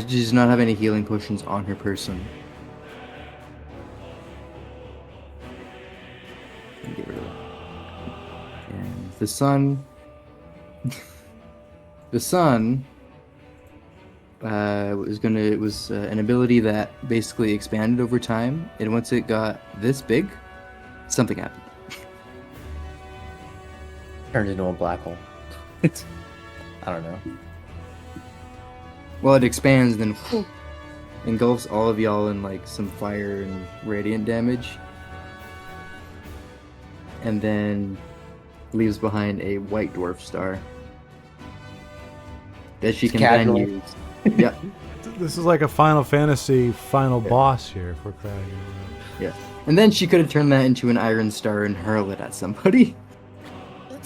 Speaker 1: She does not have any healing potions on her person. Get rid of it. And the sun. The sun it was an ability that basically expanded over time, and once it got this big, something happened.
Speaker 3: Turned into a black hole. I don't know.
Speaker 1: Well, it expands and then engulfs all of y'all in like some fire and radiant damage, and then leaves behind a white dwarf star that she can then
Speaker 3: Casual.
Speaker 1: use. Yeah,
Speaker 4: This is like a Final Fantasy final boss here, for crying out loud.
Speaker 1: yeah. And then she could have turned that into an iron star and hurl it at somebody.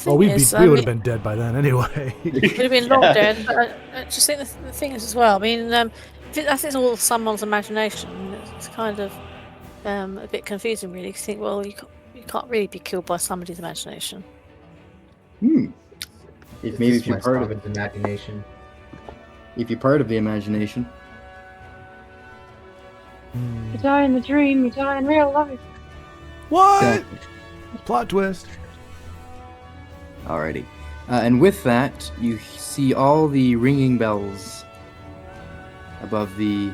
Speaker 4: Oh, we would have been dead by then anyway.
Speaker 2: Would have been long dead, but I just think the thing is as well. I mean, I think it's all someone's imagination. It's kind of a bit confusing, really. 'Cause you think, well, you can't really be killed by somebody's imagination.
Speaker 1: If you're part of it,
Speaker 3: imagination.
Speaker 1: if you're part of the imagination.
Speaker 5: You die in the dream, you die in real life.
Speaker 4: What?
Speaker 1: Exactly.
Speaker 4: Plot twist.
Speaker 1: Alrighty. And with that, you see all the ringing bells above the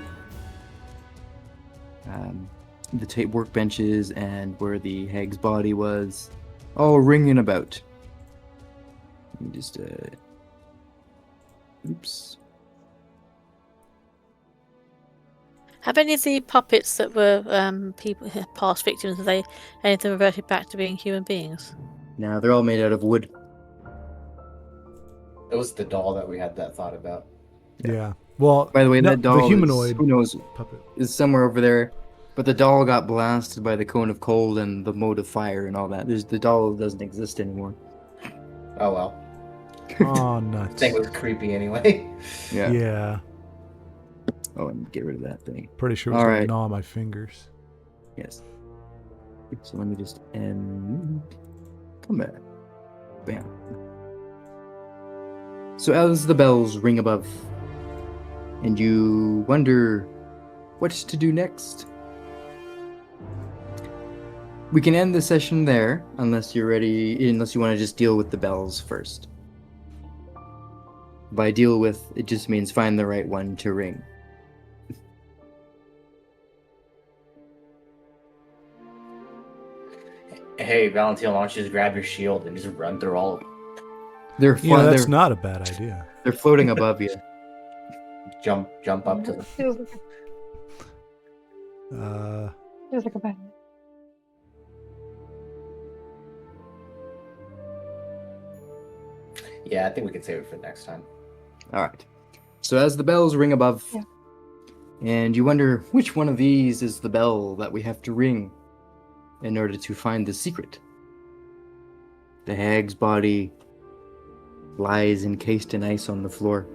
Speaker 1: workbenches and where the hag's body was, all ringing about. Let me just, oops.
Speaker 2: Have any of the puppets that were people past victims, have they any of them reverted back to being human beings?
Speaker 1: Now they're all made out of wood.
Speaker 3: It was the doll that we had that thought about.
Speaker 4: Yeah. Well,
Speaker 1: By the way,
Speaker 4: no,
Speaker 1: that doll
Speaker 4: the humanoid
Speaker 1: who knows,
Speaker 4: puppet.
Speaker 1: is somewhere over there. But the doll got blasted by the cone of cold and the mote of fire and all that. The doll doesn't exist anymore.
Speaker 3: Oh well.
Speaker 4: Oh, nuts.
Speaker 3: Thing was creepy anyway.
Speaker 1: Yeah.
Speaker 4: Yeah.
Speaker 1: Oh, and get rid of that thing.
Speaker 4: Pretty sure it was
Speaker 1: All
Speaker 4: going
Speaker 1: right.
Speaker 4: to gnaw my fingers.
Speaker 1: Yes. So let me just end. Come back. Bam. So as the bells ring above, and you wonder what to do next, we can end the session there, unless you're ready, unless you want to just deal with the bells first. By deal with, it just means find the right one to ring.
Speaker 3: Hey, Valentine, why don't you just grab your shield and just run through all of them?
Speaker 1: They're
Speaker 4: Yeah,
Speaker 1: fun.
Speaker 4: that's not a bad idea.
Speaker 1: They're floating above you.
Speaker 3: Jump up to them.
Speaker 5: Feels like
Speaker 4: Uh,
Speaker 5: a, feels like a bad.
Speaker 3: Yeah, I think we can save it for next time.
Speaker 1: All right. So as the bells ring above, and you wonder which one of these is the bell that we have to ring in order to find the secret. The hag's body lies encased in ice on the floor.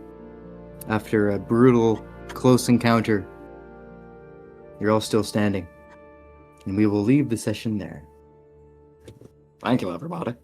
Speaker 1: After a brutal, close encounter, you're all still standing. And we will leave the session there. Thank you, everybody.